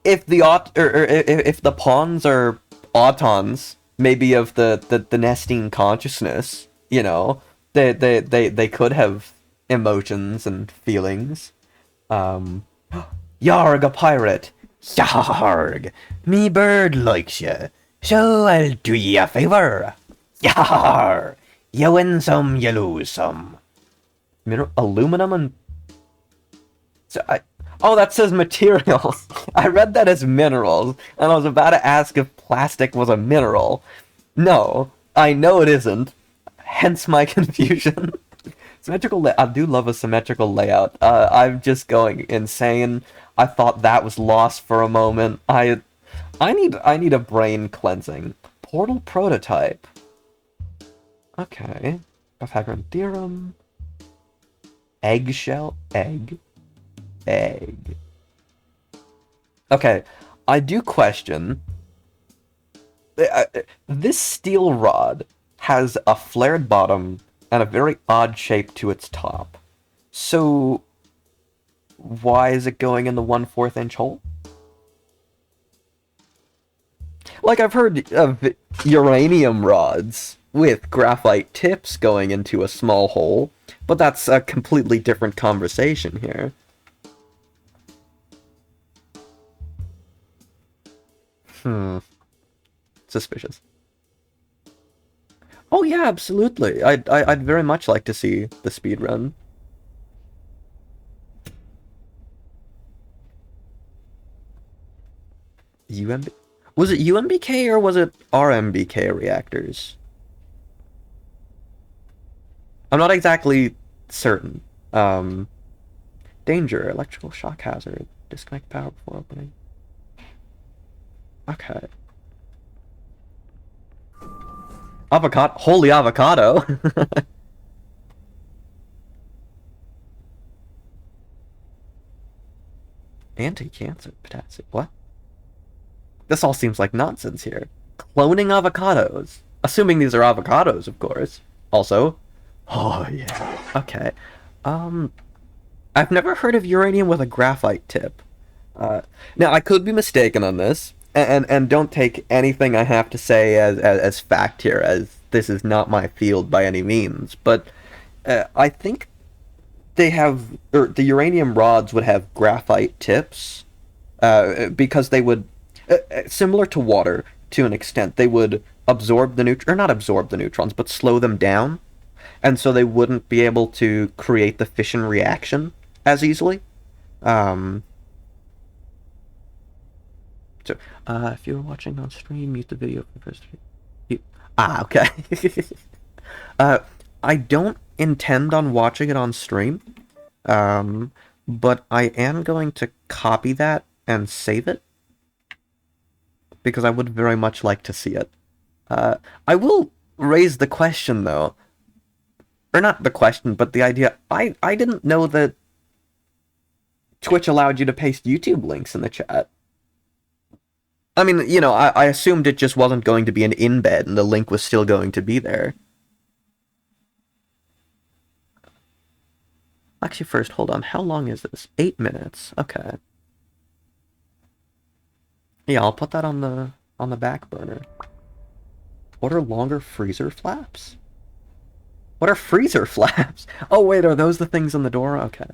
if the if the pawns are autons, maybe of the nesting consciousness, you know, they could have emotions and feelings. Yarg, a pirate. Yarg, me bird likes you, so I'll do ye a favor. Yar, you win some, you lose some. Aluminum and oh, that says materials. I read that as minerals, and I was about to ask if plastic was a mineral. No, I know it isn't. Hence my confusion. I do love a symmetrical layout. I'm just going insane. I thought that was lost for a moment. I need a brain cleansing. Portal prototype. Okay. Pythagorean theorem. Eggshell. Egg. Okay, I do question. This steel rod has a flared bottom and a very odd shape to its top. So, why is it going in the 1/4 inch hole? Like, I've heard of uranium rods with graphite tips going into a small hole, but that's a completely different conversation here. Suspicious. Oh yeah, absolutely. I'd very much like to see the speed run. UMB was it UMBK or was it RMBK reactors? I'm not exactly certain. Danger, electrical shock hazard, disconnect power before opening. Okay. Avocado, holy avocado. Anti-cancer potassium. What? This all seems like nonsense here. Cloning avocados. Assuming these are avocados, of course. Also. Oh, yeah. Okay. I've never heard of uranium with a graphite tip. Now, I could be mistaken on this, and don't take anything I have to say as fact here, as this is not my field by any means, but I think they have, or the uranium rods would have graphite tips, because they would, similar to water to an extent, they would absorb the or not absorb the neutrons, but slow them down, and so they wouldn't be able to create the fission reaction as easily. So, if you're watching on stream, mute the video for the first few. Okay. I don't intend on watching it on stream, but I am going to copy that and save it, because I would very much like to see it. I will raise the question, though. Or not the question, but the idea. I didn't know that Twitch allowed you to paste YouTube links in the chat. I mean, you know, I assumed it just wasn't going to be an embed and the link was still going to be there. Actually, first, hold on. How long is this? 8 minutes. Okay. Yeah, I'll put that on the back burner. What are longer freezer flaps? What are freezer flaps? Oh, wait, are those the things on the door? Okay.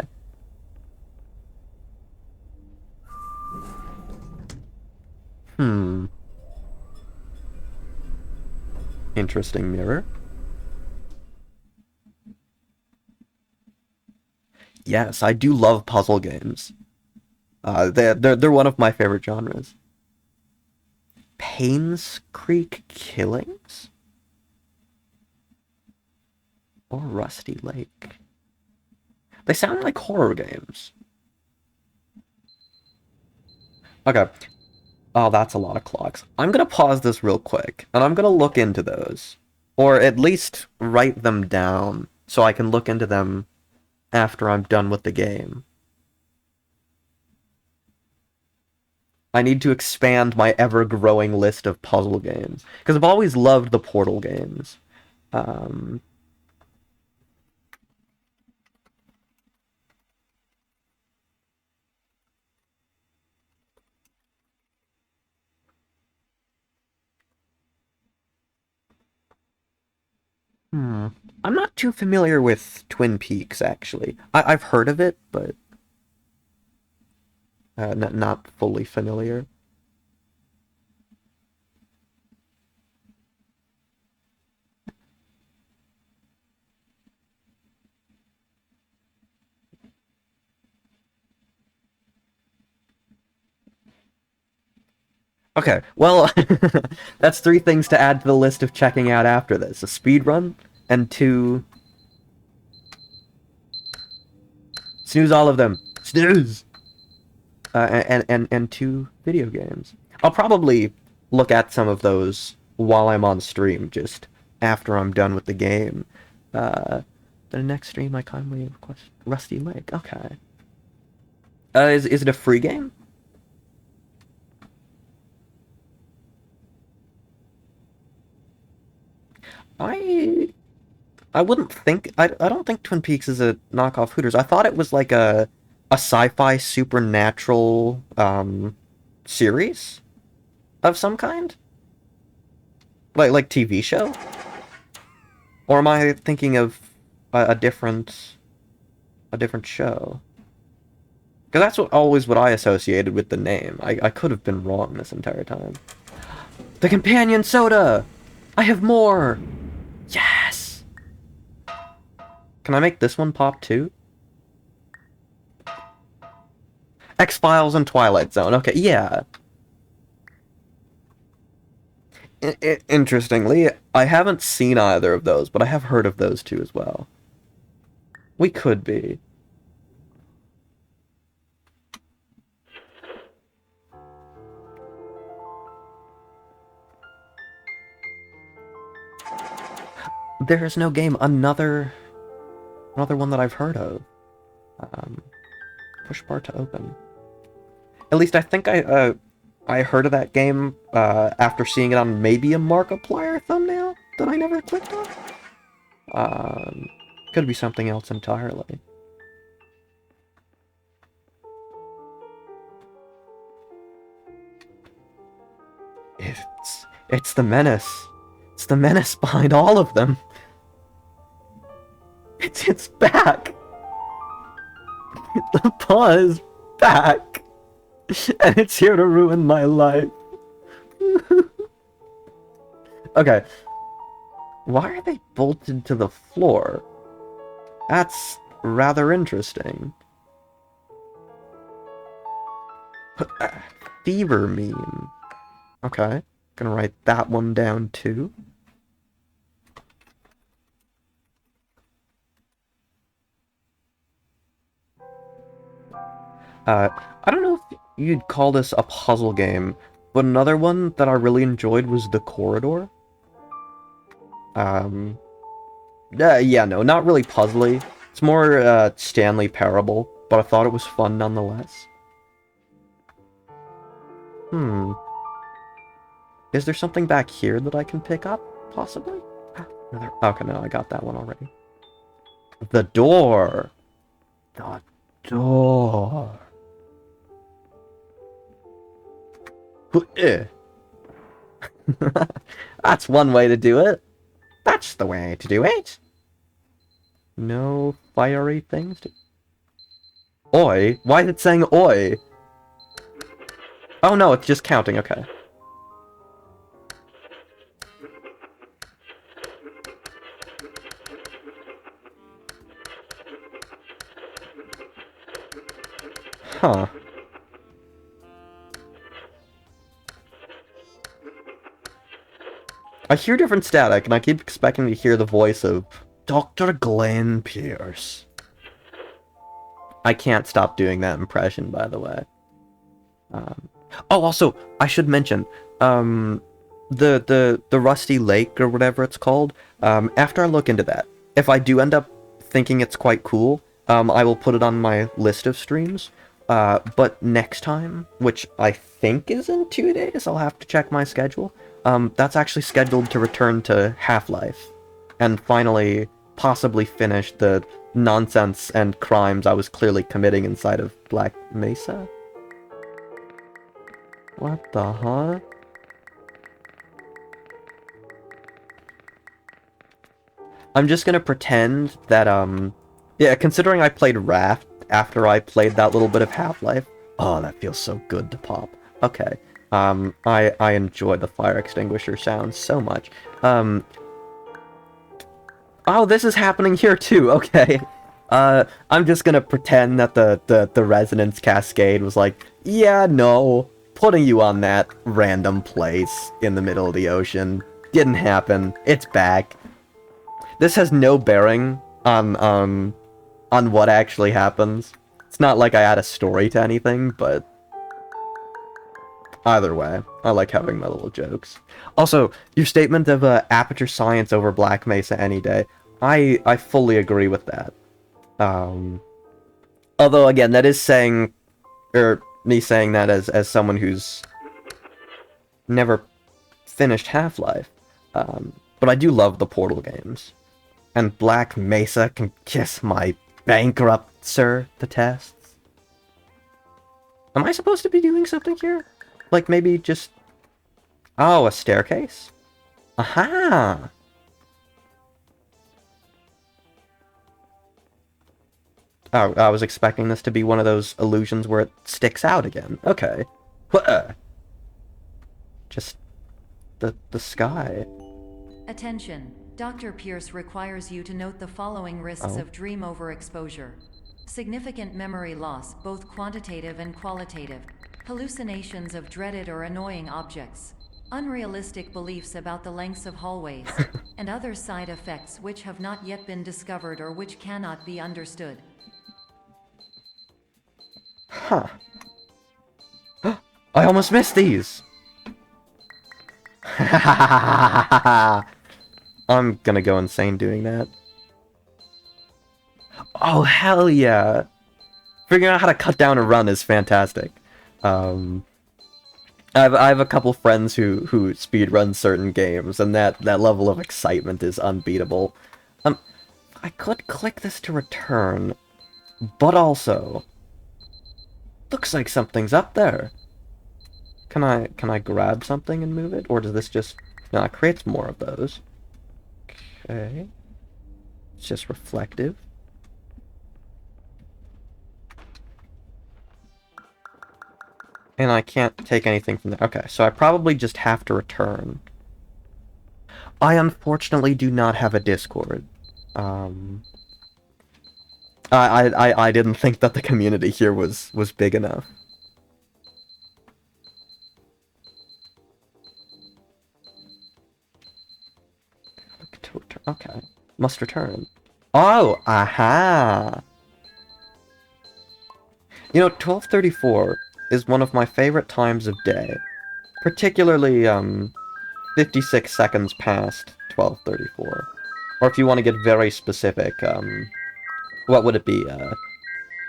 Interesting mirror. Yes, I do love puzzle games. They're one of my favorite genres. Payne's Creek Killings or Rusty Lake. They sound like horror games. Okay. Oh, that's a lot of clocks. I'm gonna pause this real quick, and I'm gonna look into those. Or at least write them down, so I can look into them after I'm done with the game. I need to expand my ever-growing list of puzzle games. Because I've always loved the Portal games. Um, hmm. I'm not too familiar with Twin Peaks, actually. I've heard of it, but not fully familiar. Okay, well, that's three things to add to the list of checking out after this. A speed run, and two... Snooze all of them! Snooze! And two video games. I'll probably look at some of those while I'm on stream, just after I'm done with the game. The next stream I kindly request Rusty Lake. Okay. Is it a free game? I I wouldn't think I don't think Twin Peaks is a knockoff Hooters. I thought it was like a sci-fi supernatural series of some kind? Like TV show? Or am I thinking of a different show? Because that's always what I associated with the name. I could have been wrong this entire time. The companion soda! I have more! Yes! Can I make this one pop too? X-Files and Twilight Zone. Okay, yeah. Interestingly, I haven't seen either of those, but I have heard of those two as well. We could be. There is no game. Another one that I've heard of. Um, push bar to open. At least I think I heard of that game after seeing it on maybe a Markiplier thumbnail that I never clicked on. Could be something else entirely. It's the menace. It's the menace behind all of them. It's back. The paw is back. And it's here to ruin my life. Okay. Why are they bolted to the floor? That's rather interesting. Fever meme. Okay. Gonna write that one down too. I don't know if you'd call this a puzzle game, but another one that I really enjoyed was The Corridor. Yeah, no, not really puzzly. It's more, Stanley Parable, but I thought it was fun nonetheless. Hmm. Is there something back here that I can pick up, possibly? Okay, no, I got that one already. The door! The door! That's one way to do it. That's the way to do it. No fiery things to... Oi? Why is it saying oi? Oh no, it's just counting, okay. Huh. I hear different static, and I keep expecting to hear the voice of Dr. Glenn Pierce. I can't stop doing that impression, by the way. Oh, also, I should mention, the Rusty Lake, or whatever it's called, after I look into that, if I do end up thinking it's quite cool, I will put it on my list of streams. But next time, which I think is in 2 days, I'll have to check my schedule, that's actually scheduled to return to Half-Life, and finally, possibly finish the nonsense and crimes I was clearly committing inside of Black Mesa? What the huh? I'm just gonna pretend that, yeah, considering I played Raft after I played that little bit of Half-Life, oh, that feels so good to pop. Okay, I enjoy the fire extinguisher sound so much. Oh, this is happening here too, okay. I'm just gonna pretend that the resonance cascade was like, yeah, no, putting you on that random place in the middle of the ocean didn't happen, it's back. This has no bearing on what actually happens. It's not like I add a story to anything, but either way, I like having my little jokes. Also, your statement of Aperture Science over Black Mesa any day, I fully agree with that. Although, again, that is saying, or me saying that as someone who's never finished Half-Life. But I do love the Portal games. And Black Mesa can kiss my bankrupt sir the tests. Am I supposed to be doing something here? Like maybe just... Oh, a staircase? Aha! Oh, I was expecting this to be one of those illusions where it sticks out again. Okay. Just... the sky. Attention. Dr. Pierce requires you to note the following risks of dream overexposure. Significant memory loss, both quantitative and qualitative. Hallucinations of dreaded or annoying objects. Unrealistic beliefs about the lengths of hallways. And other side effects which have not yet been discovered or which cannot be understood. Huh. I almost missed these! I'm gonna go insane doing that. Oh, hell yeah! Figuring out how to cut down a run is fantastic. I have a couple friends who speedrun certain games, and that level of excitement is unbeatable. I could click this to return, but also... Looks like something's up there. Can I grab something and move it? Or does this just... No, it creates more of those. Okay. It's just reflective. And I can't take anything from there. Okay, so I probably just have to return. I unfortunately do not have a Discord. I didn't think that the community here was big enough. Okay. Must return. Oh, aha! You know, 12:34 is one of my favorite times of day. Particularly, 56 seconds past 12:34. Or if you want to get very specific, what would it be?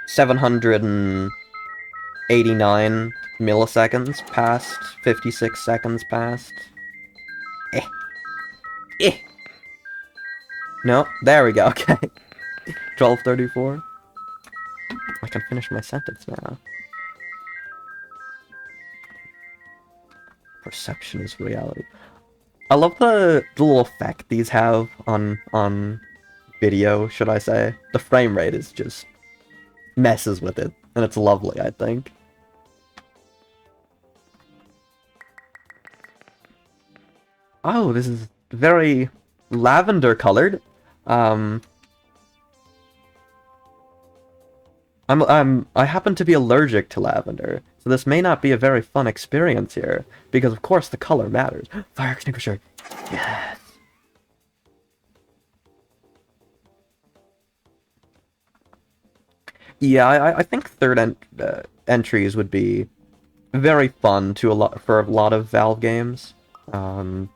789 milliseconds past 56 seconds past. No, there we go, okay. 12:34. I can finish my sentence now. Perception is reality. I love the little effect these have on video, should I say. The frame rate is just messes with it, and it's lovely, I think. Oh, this is very lavender colored. I happen to be allergic to lavender, so this may not be a very fun experience here, because of course the color matters. Fire extinguisher. Yes. Yeah, I think entries would be very fun to for a lot of Valve games. Well,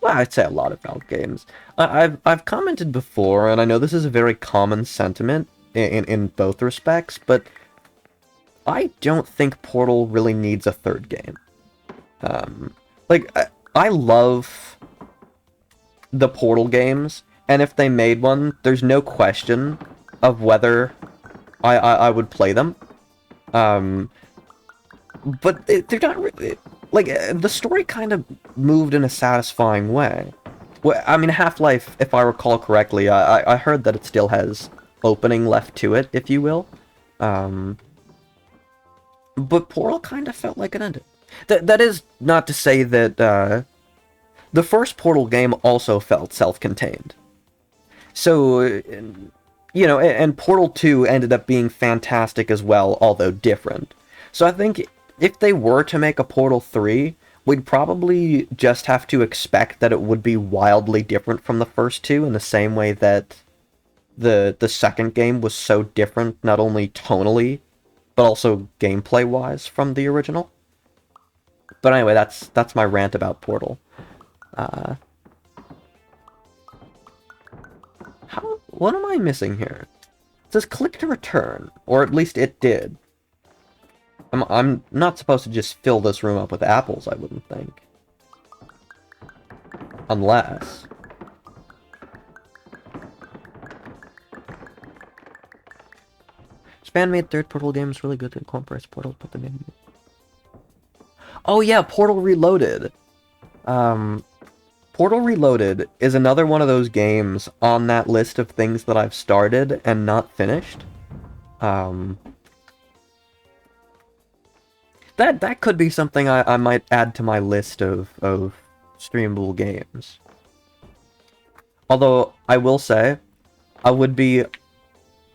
I'd say a lot of Valve games. I've commented before, and I know this is a very common sentiment in both respects, but I don't think Portal really needs a third game. Like, I love the Portal games, and if they made one, there's no question of whether I would play them. But they're not really... Like, the story kind of moved in a satisfying way. Well, I mean, Half-Life, if I recall correctly, I heard that it still has opening left to it, if you will. But Portal kind of felt like it ended. That is not to say that the first Portal game also felt self-contained. So, you know, and Portal 2 ended up being fantastic as well, although different. So I think if they were to make a Portal 3, we'd probably just have to expect that it would be wildly different from the first two, in the same way that the second game was so different, not only tonally, but also gameplay-wise from the original. But anyway, that's my rant about Portal. What am I missing here? It says click to return, or at least it did. I'm not supposed to just fill this room up with apples, I wouldn't think. Unless... Fan-made third Portal game is really good to incorporate Portal, put them in. Oh yeah, Portal Reloaded! Portal Reloaded is another one of those games on that list of things that I've started and not finished. That could be something I might add to my list of streamable games. Although, I will say, I would be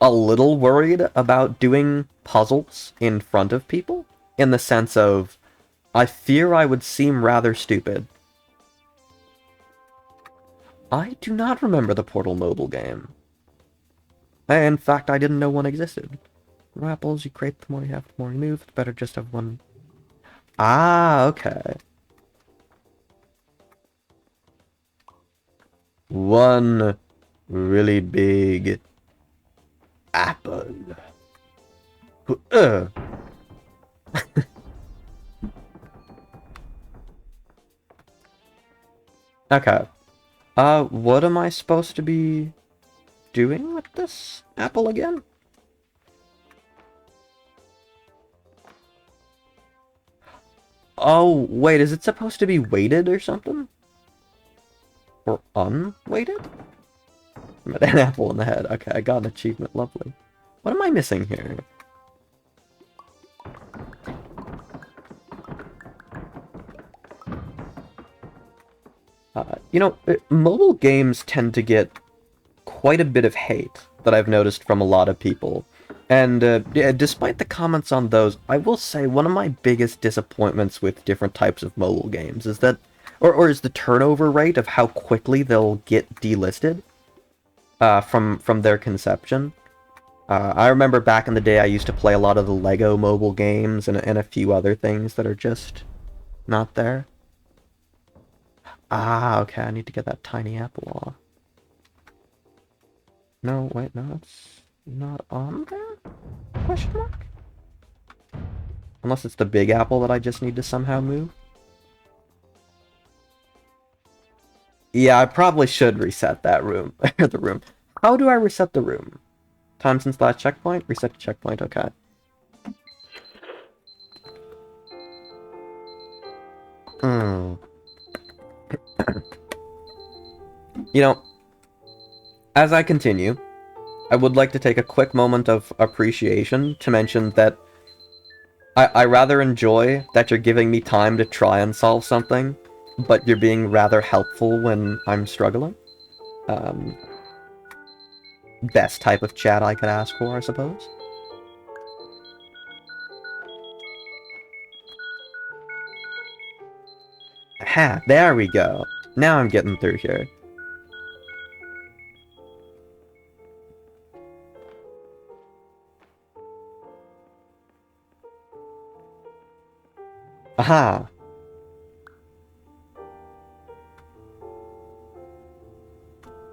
a little worried about doing puzzles in front of people, in the sense of, I fear I would seem rather stupid. I do not remember the Portal mobile game. In fact, I didn't know one existed. The more apples you create, the more you have, the more you move. It's better just have one. Ah, okay. One really big apple. Okay. What am I supposed to be doing with this apple again? Oh, wait, is it supposed to be weighted or something? Or unweighted? An apple in the head. Okay, I got an achievement. Lovely. What am I missing here? You know, mobile games tend to get quite a bit of hate that I've noticed from a lot of people. And yeah, despite the comments on those, I will say one of my biggest disappointments with different types of mobile games is that, or is the turnover rate of how quickly they'll get delisted from their conception. I remember back in the day I used to play a lot of the Lego mobile games and a few other things that are just not there. Ah, okay, I need to get that tiny apple off. No, wait, no, it's not on there? Question mark? Unless it's the big apple that I just need to somehow move. Yeah, I probably should reset that room. The room. How do I reset the room? Time since last checkpoint? Reset to checkpoint, okay. You know, as I continue, I would like to take a quick moment of appreciation to mention that I rather enjoy that you're giving me time to try and solve something, but you're being rather helpful when I'm struggling. Best type of chat I could ask for, I suppose. Ha, there we go. Now I'm getting through here. Aha!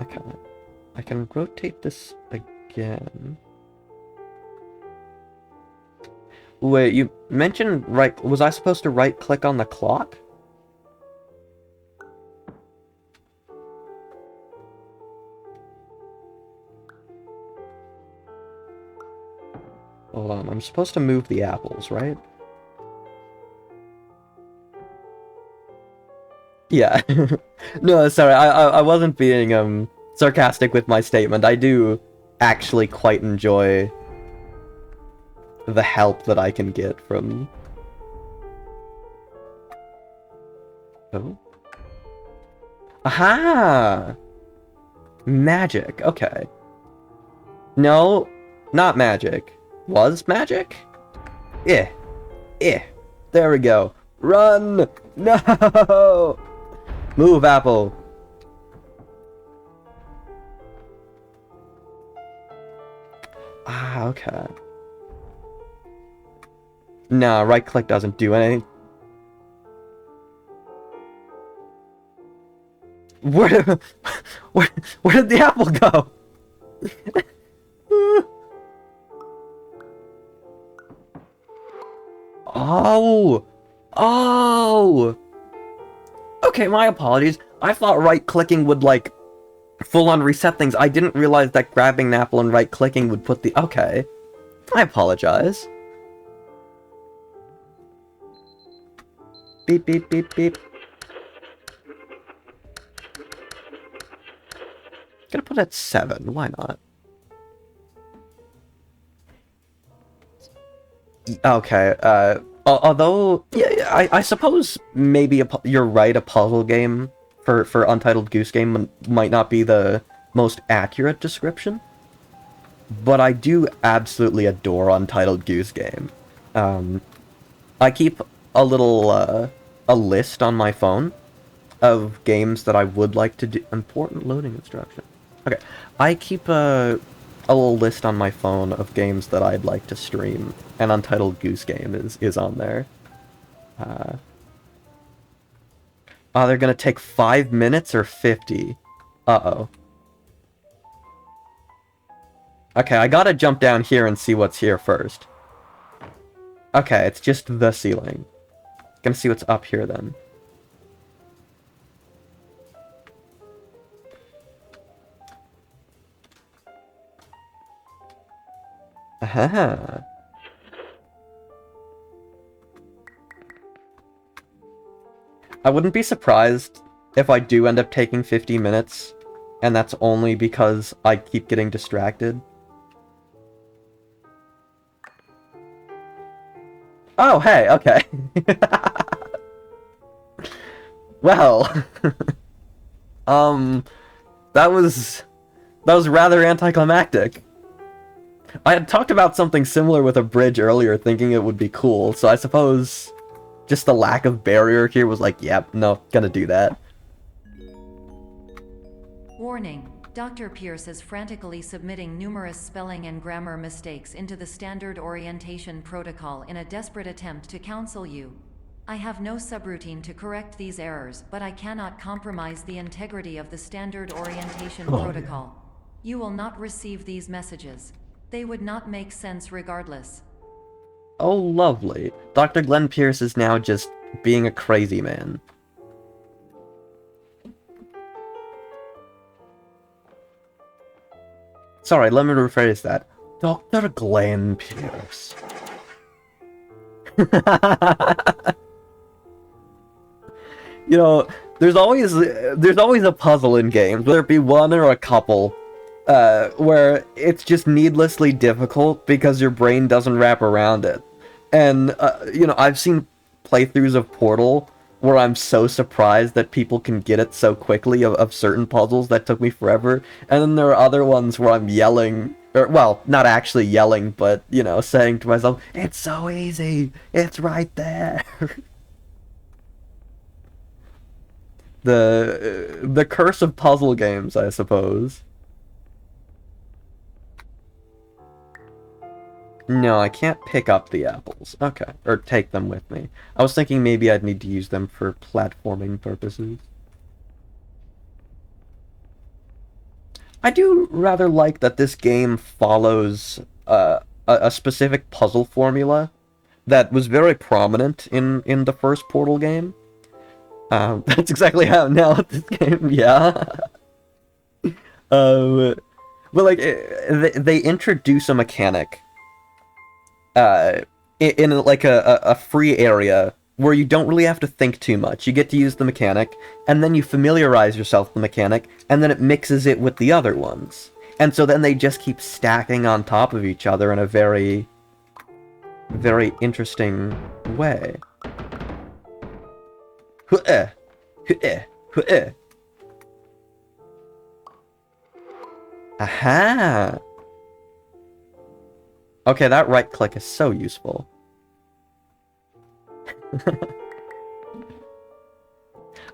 Okay. I can rotate this again. Wait, you mentioned right... Was I supposed to right-click on the clock? Hold on, I'm supposed to move the apples, right? Yeah. No, sorry, I wasn't being, sarcastic with my statement. I do actually quite enjoy the help that I can get from... Oh? Aha! Magic, okay. No, not magic. Was magic? Eh. Eh. There we go. Run! No! Move, apple. Ah, okay. No, right click doesn't do anything. Where, where did the apple go? Oh! Oh! Okay, my apologies. I thought right-clicking would, like, full-on reset things. I didn't realize that grabbing an apple and right-clicking would put the... Okay. I apologize. Beep, beep, beep, beep. Gonna put it at 7. Why not? Okay, although, yeah, I suppose maybe you're right, a puzzle game for Untitled Goose Game might not be the most accurate description, but I do absolutely adore Untitled Goose Game. I keep a little, a list on my phone of games that I would like to do. Important loading instruction. Okay, I keep a little list on my phone of games that I'd like to stream, and Untitled Goose Game is on there. Oh, they're gonna take 5 minutes or 50? Uh-oh. Okay, I gotta jump down here and see what's here first. Okay, it's just the ceiling. Gonna see what's up here then. Aha. I wouldn't be surprised if I do end up taking 50 minutes, and that's only because I keep getting distracted. Oh, hey, okay. Well, that was rather anticlimactic. I had talked about something similar with a bridge earlier, thinking it would be cool, so I suppose just the lack of barrier here was like, yep, no, gonna do that. Warning. Dr. Pierce is frantically submitting numerous spelling and grammar mistakes into the standard orientation protocol in a desperate attempt to counsel you. I have no subroutine to correct these errors, but I cannot compromise the integrity of the standard orientation protocol. You will not receive these messages. They would not make sense regardless. Oh, lovely. Dr. Glenn Pierce is now just being a crazy man. Sorry, let me rephrase that. Dr. Glenn Pierce. You know, there's always a puzzle in games, whether it be one or a couple, where it's just needlessly difficult because your brain doesn't wrap around it. And, you know, I've seen playthroughs of Portal where I'm so surprised that people can get it so quickly of certain puzzles that took me forever. And then there are other ones where I'm yelling, or, well, not actually yelling, but, you know, saying to myself, it's so easy, it's right there. The curse of puzzle games, I suppose. No, I can't pick up the apples. Okay, or take them with me. I was thinking maybe I'd need to use them for platforming purposes. I do rather like that this game follows a specific puzzle formula that was very prominent in the first Portal game. That's exactly how now this game, yeah. But like they introduce a mechanic in like a free area where you don't really have to think too much. You get to use the mechanic, and then you familiarize yourself with the mechanic, and then it mixes it with the other ones. And so then they just keep stacking on top of each other in a very, very interesting way. Aha! Okay, that right click is so useful.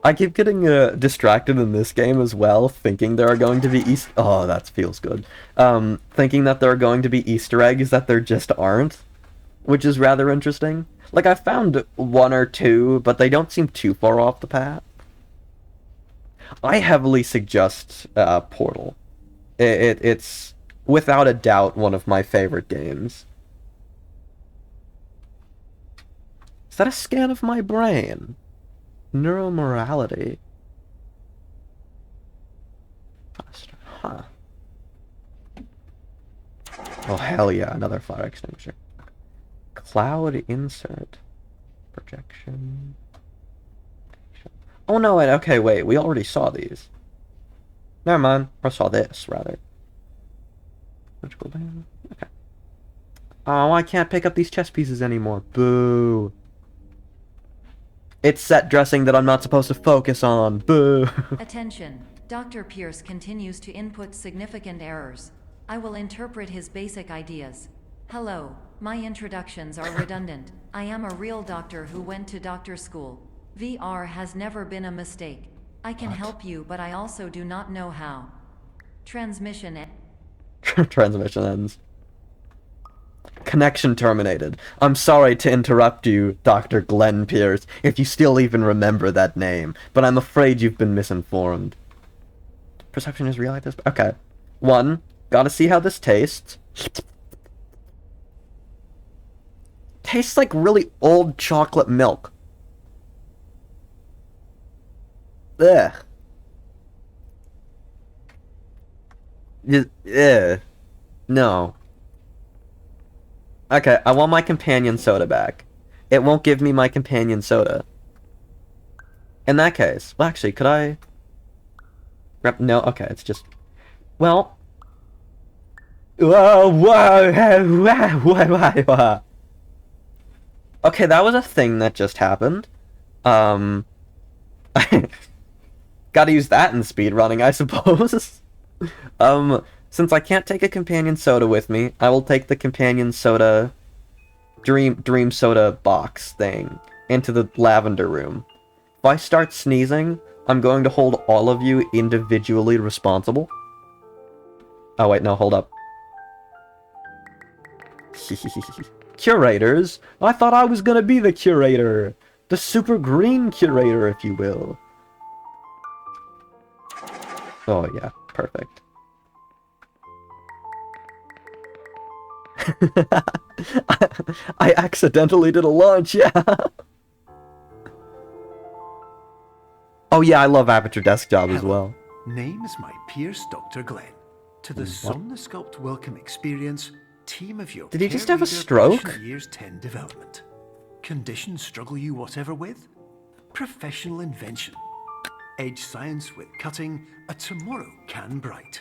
I keep getting distracted in this game as well, thinking there are going to be Oh, that feels good. Thinking that there are going to be Easter eggs that there just aren't, which is rather interesting. Like, I found one or two, but they don't seem too far off the path. I heavily suggest Portal. It's, without a doubt, one of my favorite games. Is that a scan of my brain? Neuromorality. Huh. Oh, hell yeah, another fire extinguisher. Cloud insert. Projection. Oh no, wait, okay, wait, we already saw these. Never mind, or saw this, rather. Okay. Oh, I can't pick up these chess pieces anymore. Boo. It's set dressing that I'm not supposed to focus on. Boo. Attention. Dr. Pierce continues to input significant errors. I will interpret his basic ideas. Hello, my introductions are redundant. I am a real doctor who went to doctor school. VR has never been a mistake. I can help you, but I also do not know how. Transmission Transmission ends. Connection terminated. I'm sorry to interrupt you, Dr. Glenn Pierce, if you still even remember that name, but I'm afraid you've been misinformed. Perception is real like this? Okay. 1. Gotta see how this tastes. Tastes like really old chocolate milk. Ugh. Ugh. No. Okay, I want my companion soda back. It won't give me my companion soda. In that case, well, actually, could I... No, okay, it's just... Well... Whoa, whoa, whoa, whoa, whoa. Okay, that was a thing that just happened. Gotta use that in speedrunning, I suppose. Since I can't take a companion soda with me, I will take the companion soda... Dream soda box thing into the lavender room. If I start sneezing, I'm going to hold all of you individually responsible. Oh wait, no, hold up. Curators? I thought I was gonna be the curator. The super green curator, if you will. Oh yeah, perfect. I accidentally did a launch, yeah. Oh yeah, I love Aperture Desktop as well. Name is my Pierce Dr. Glenn. To the Somnosculpt Welcome Experience, team of your Did he just care have a leader stroke? Passion Years 10 development. Conditions struggle you whatever with? Professional invention. Edge science with cutting, a tomorrow can bright.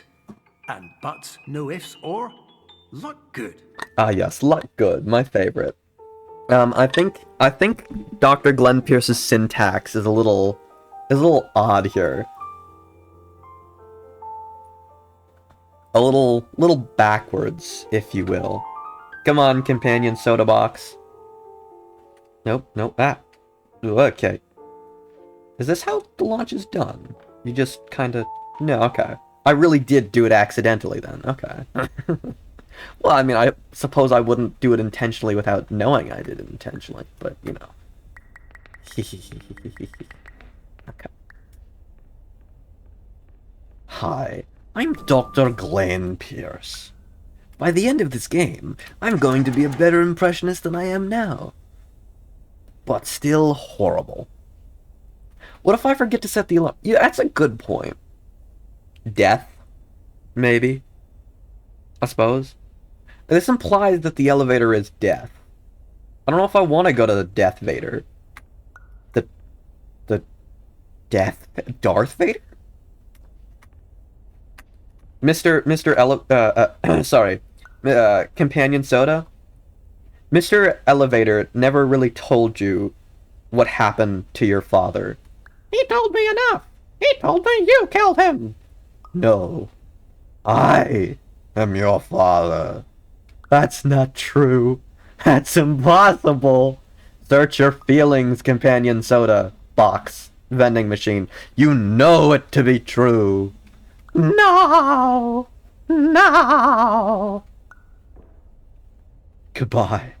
And buts, no ifs or luck good. Ah yes, luck good, my favorite. I think Dr. Glenn Pierce's syntax is a little odd here. A little backwards, if you will. Come on, companion soda box. Nope, ah. Ooh, okay. Is this how the launch is done? You just kind of... No, okay. I really did do it accidentally then. Okay. Well, I mean, I suppose I wouldn't do it intentionally without knowing I did it intentionally, but, you know. Okay. Hi, I'm Dr. Glenn Pierce. By the end of this game, I'm going to be a better impressionist than I am now. But still horrible. What if I forget to set the alarm? Yeah, that's a good point. Death? Maybe? I suppose? This implies that the elevator is death. I don't know if I want to go to the Death Vader. The Darth Vader? Sorry. Companion Soda? Mr. Elevator never really told you what happened to your father. He told me enough. He told me you killed him. No. I am your father. That's not true. That's impossible. Search your feelings, Companion Soda. Box. Vending machine. You know it to be true. No! No! Goodbye.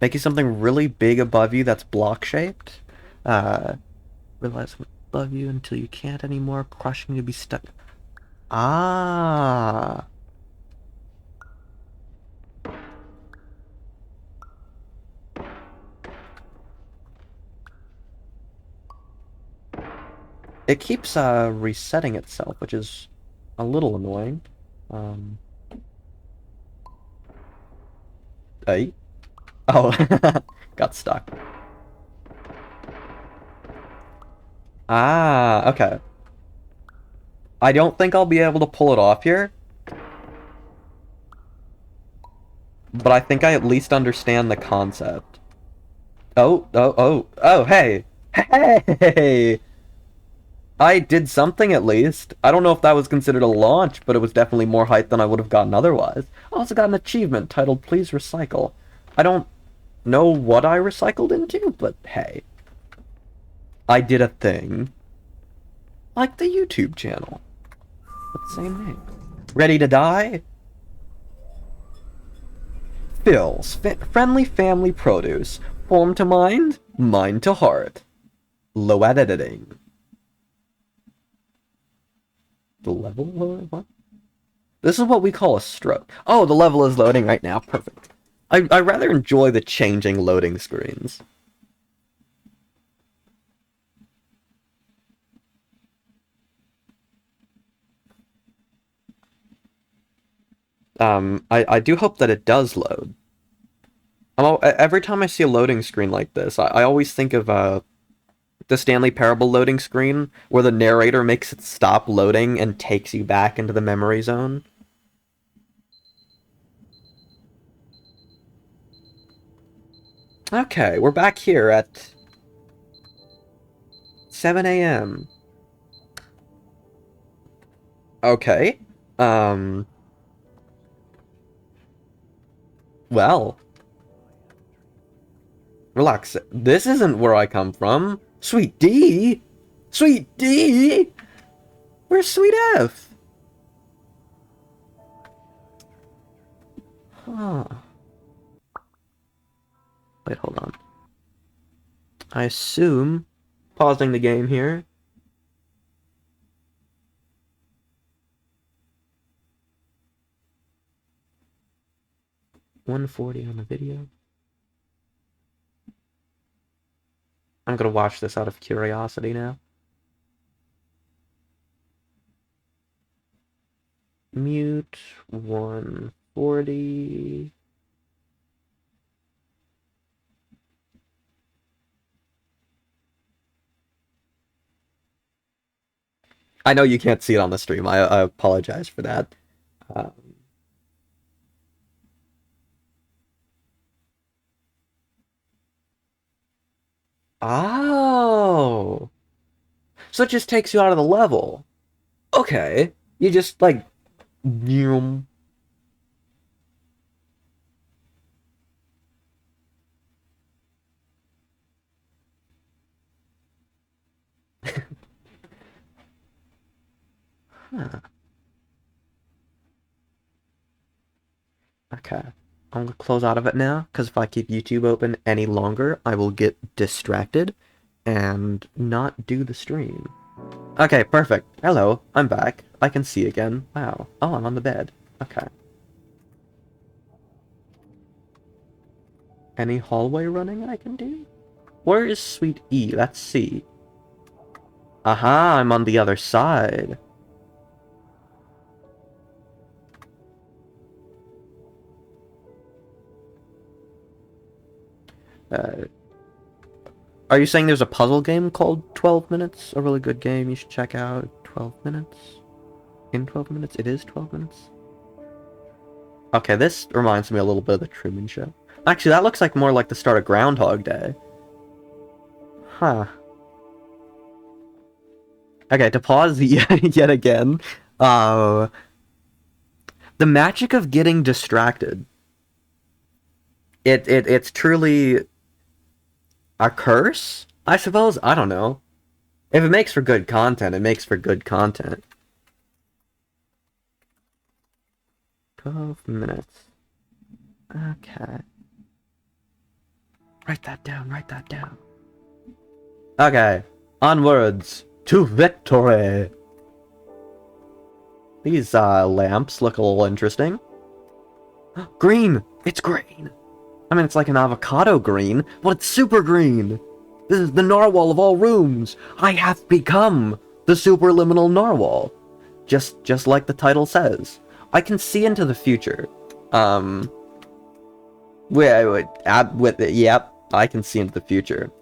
Make you something really big above you that's block-shaped. Realize we love you until you can't anymore, crushing you to be stuck. Ah. It keeps resetting itself, which is a little annoying. Hey. Oh, got stuck. Ah, okay. I don't think I'll be able to pull it off here. But I think I at least understand the concept. Oh, hey! Hey! I did something at least. I don't know if that was considered a launch, but it was definitely more height than I would have gotten otherwise. I also got an achievement titled Please Recycle. I don't know what I recycled into, but hey. I did a thing. Like the YouTube channel. With the same name. Ready to die? Phil's friendly family produce. Form to mind, mind to heart. Low at editing. The level? What? This is what we call a stroke. Oh, the level is loading right now. Perfect. I rather enjoy the changing loading screens. I do hope that it does load. Every time I see a loading screen like this, I always think of the Stanley Parable loading screen, where the narrator makes it stop loading and takes you back into the memory zone. Okay, we're back here at 7 a.m. Okay. Well. Relax. This isn't where I come from. Sweet D? Sweet D? Where's Sweet F? Huh. Wait, hold on. I assume... Pausing the game here. $140 on the video. I'm gonna watch this out of curiosity now. Mute 140. I know you can't see it on the stream. I apologize for that. Um, oh. So it just takes you out of the level. Okay. You just, like... Vroom. Huh. Okay. I'm gonna close out of it now, because if I keep YouTube open any longer, I will get distracted and not do the stream. Okay, perfect. Hello, I'm back. I can see again. Wow. Oh, I'm on the bed. Okay. Any hallway running I can do? Where is Suite E? Let's see. Aha, I'm on the other side. Uh, are you saying there's a puzzle game called 12 Minutes? A really good game you should check out. 12 Minutes? In 12 Minutes? It is 12 Minutes? Okay, this reminds me a little bit of the Truman Show. Actually, that looks like more like the start of Groundhog Day. Huh. Okay, to pause yet again. The magic of getting distracted. It's truly a curse, I suppose? I don't know. If it makes for good content, it makes for good content. 12 minutes. Okay. Write that down, write that down. Okay. Onwards to victory! These, lamps look a little interesting. Green! It's green! I mean, it's like an avocado green, but it's super green! This is the narwhal of all rooms! I have become the superliminal narwhal! Just like the title says. I can see into the future. Yep, I can see into the future.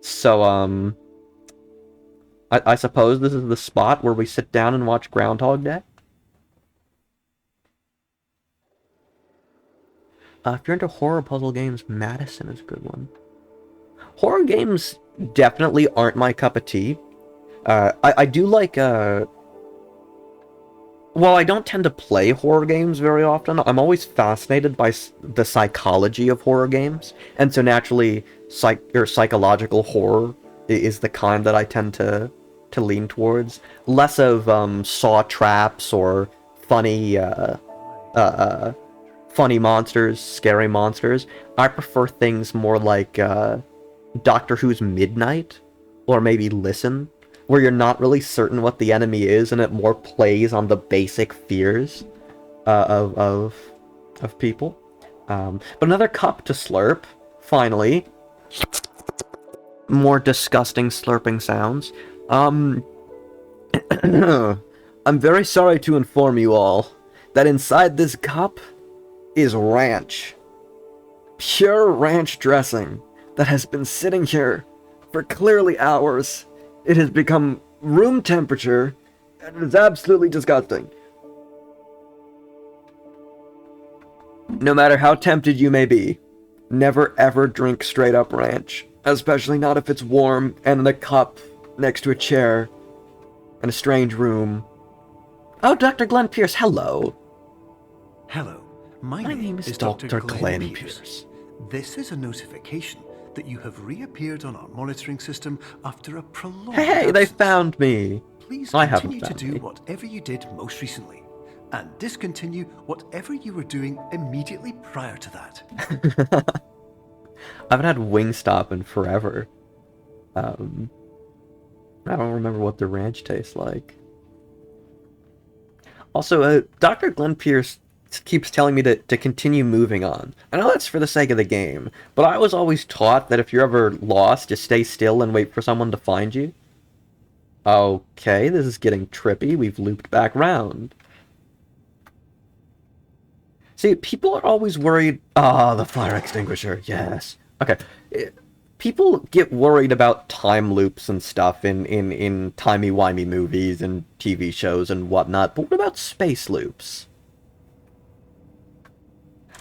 So, I suppose this is the spot where we sit down and watch Groundhog Day? If you're into horror puzzle games, Madison is a good one. Horror games definitely aren't my cup of tea. I do like, well, I don't tend to play horror games very often. I'm always fascinated by the psychology of horror games, and so naturally, psychological horror is the kind that I tend to lean towards. Less of saw traps or funny funny monsters, scary monsters. I prefer things more like Doctor Who's Midnight, or maybe Listen, where you're not really certain what the enemy is, and it more plays on the basic fears of people. But another cup to slurp, finally. More disgusting slurping sounds. I'm very sorry to inform you all that inside this cup is ranch. Pure ranch dressing that has been sitting here for clearly hours. It has become room temperature, and it is absolutely disgusting. No matter how tempted you may be, never ever drink straight up ranch, especially not if it's warm and in a cup next to a chair in a strange room. Oh, Dr. Glenn Pierce, hello. Hello, my name is Dr. Dr. Glenn Glenn Pierce. Pierce. This is a notification that you have reappeared on our monitoring system after a prolonged Hey, they absence. found me. Please I haven't continue to found do me. whatever you did most recently, and discontinue whatever you were doing immediately prior to that. I haven't had Wingstop in forever. I don't remember what the ranch tastes like. Also, Dr. Glenn Pierce keeps telling me to continue moving on. I know that's for the sake of the game, but I was always taught that if you're ever lost, just stay still and wait for someone to find you. Okay, this is getting trippy. We've looped back round. See, people are always worried... Ah, the fire extinguisher, yes. Okay, people get worried about time loops and stuff in timey-wimey movies and TV shows and whatnot, but what about space loops?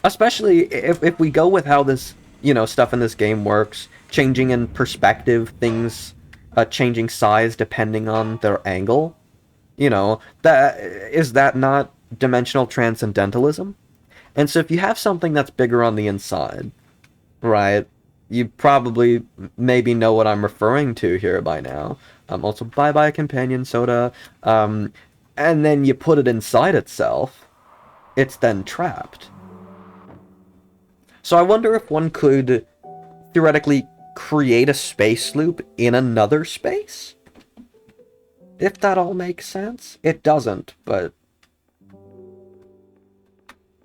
Especially if we go with how this, stuff in this game works, changing in perspective, things changing size depending on their angle, is that not dimensional transcendentalism? And so if you have something that's bigger on the inside, right, you probably maybe know what I'm referring to here by now. Also, bye-bye companion soda. And then you put it inside itself. It's then trapped. So I wonder if one could theoretically create a space loop in another space? If that all makes sense. It doesn't, but...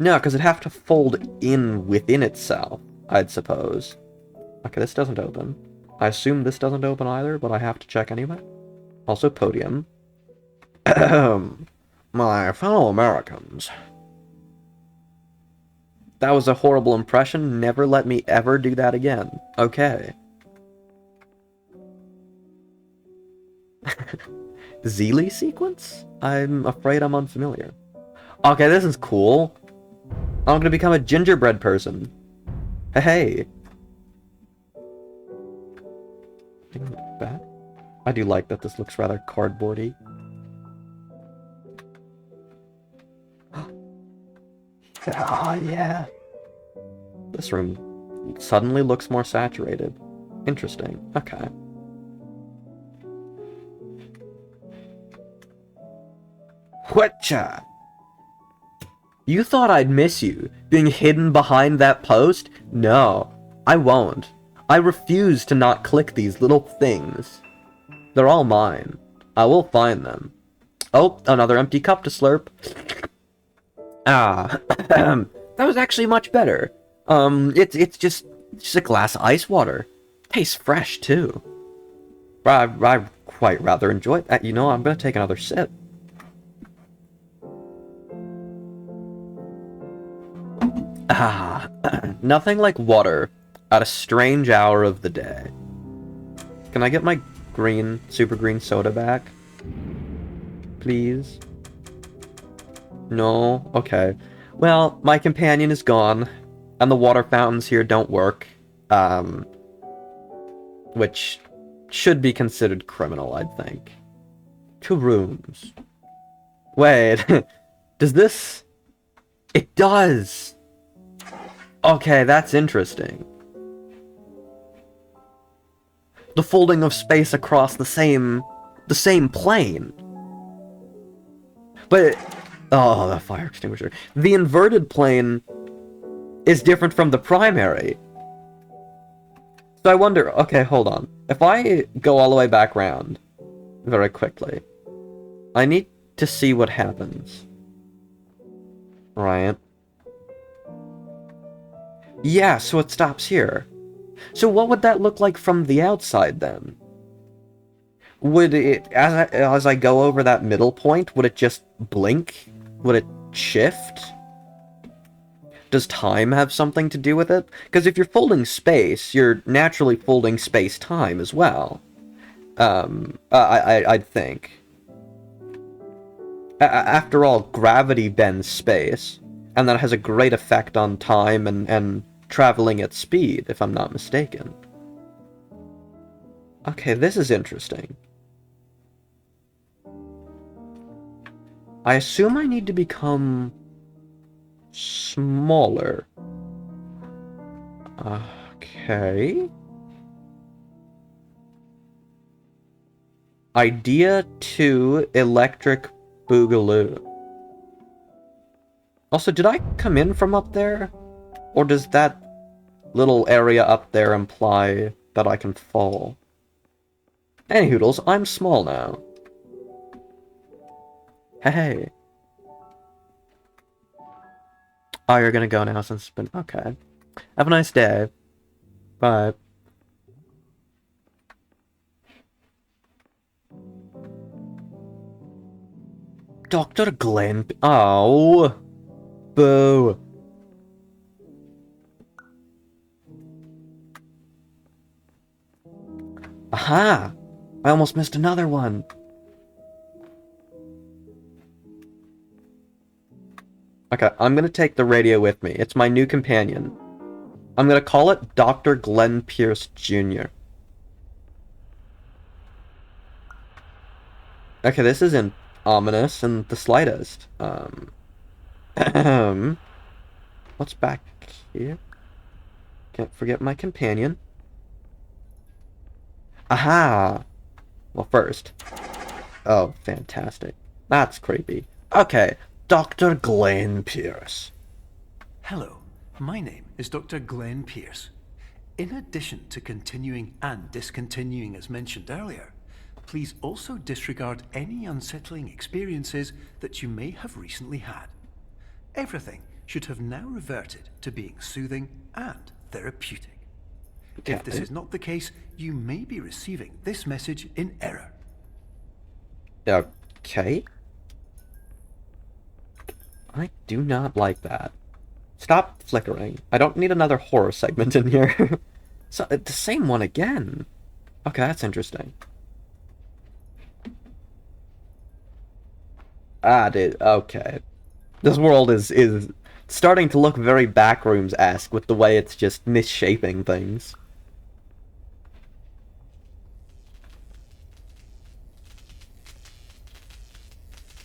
No, because it'd have to fold in within itself, I'd suppose. Okay, this doesn't open. I assume this doesn't open either, but I have to check anyway. Also, podium. My fellow Americans. That was a horrible impression. Never let me ever do that again. Okay. Zeely sequence? I'm afraid I'm unfamiliar. Okay, this is cool. I'm gonna become a gingerbread person. Hey. Back. I do like that this looks rather cardboardy. Oh, yeah. This room suddenly looks more saturated. Interesting. Okay. Whatcha? You thought I'd miss you, being hidden behind that post? No, I won't. I refuse to not click these little things. They're all mine. I will find them. Oh, another empty cup to slurp. Ah, that was actually much better. It's just a glass of ice water. Tastes fresh, too. I quite rather enjoy that. You know, I'm gonna take another sip. Ah, nothing like water at a strange hour of the day. Can I get my green, super green soda back? Please? No? Okay. Well, my companion is gone, and the water fountains here don't work, which should be considered criminal, I'd think. 2 rooms. Wait, does this... It does! Okay, that's interesting. The folding of space across the same plane. But, oh, the fire extinguisher. The inverted plane is different from the primary. So I wonder, okay, hold on. If I go all the way back round very quickly, I need to see what happens. Right. Yeah, so it stops here. So what would that look like from the outside, then? Would it, as I go over that middle point, would it just blink? Would it shift? Does time have something to do with it? Because if you're folding space, you're naturally folding space-time as well. I'd think. After all, gravity bends space, and that has a great effect on time and traveling at speed, if I'm not mistaken. Okay, this is interesting. I assume I need to become smaller. Okay. Idea 2, Electric Boogaloo. Also, did I come in from up there? Or does that little area up there imply that I can fall? Anyhoodles, I'm small now. Hey. Oh, you're gonna go now since it's been... Okay. Have a nice day. Bye. Dr. Glenn... Oh. Boo. Aha! I almost missed another one. Okay, I'm gonna take the radio with me. It's my new companion. I'm gonna call it Dr. Glenn Pierce Jr. Okay, this isn't ominous in the slightest. What's back here? Can't forget my companion. Aha! Well, first. Oh, fantastic. That's creepy. Okay, Dr. Glenn Pierce. Hello, my name is Dr. Glenn Pierce. In addition to continuing and discontinuing as mentioned earlier, please also disregard any unsettling experiences that you may have recently had. Everything should have now reverted to being soothing and therapeutic. If this is not the case, you may be receiving this message in error. Okay. I do not like that. Stop flickering. I don't need another horror segment in here. So, the same one again. Okay, that's interesting. Ah, dude, okay. This world is starting to look very Backrooms-esque with the way it's just misshaping things.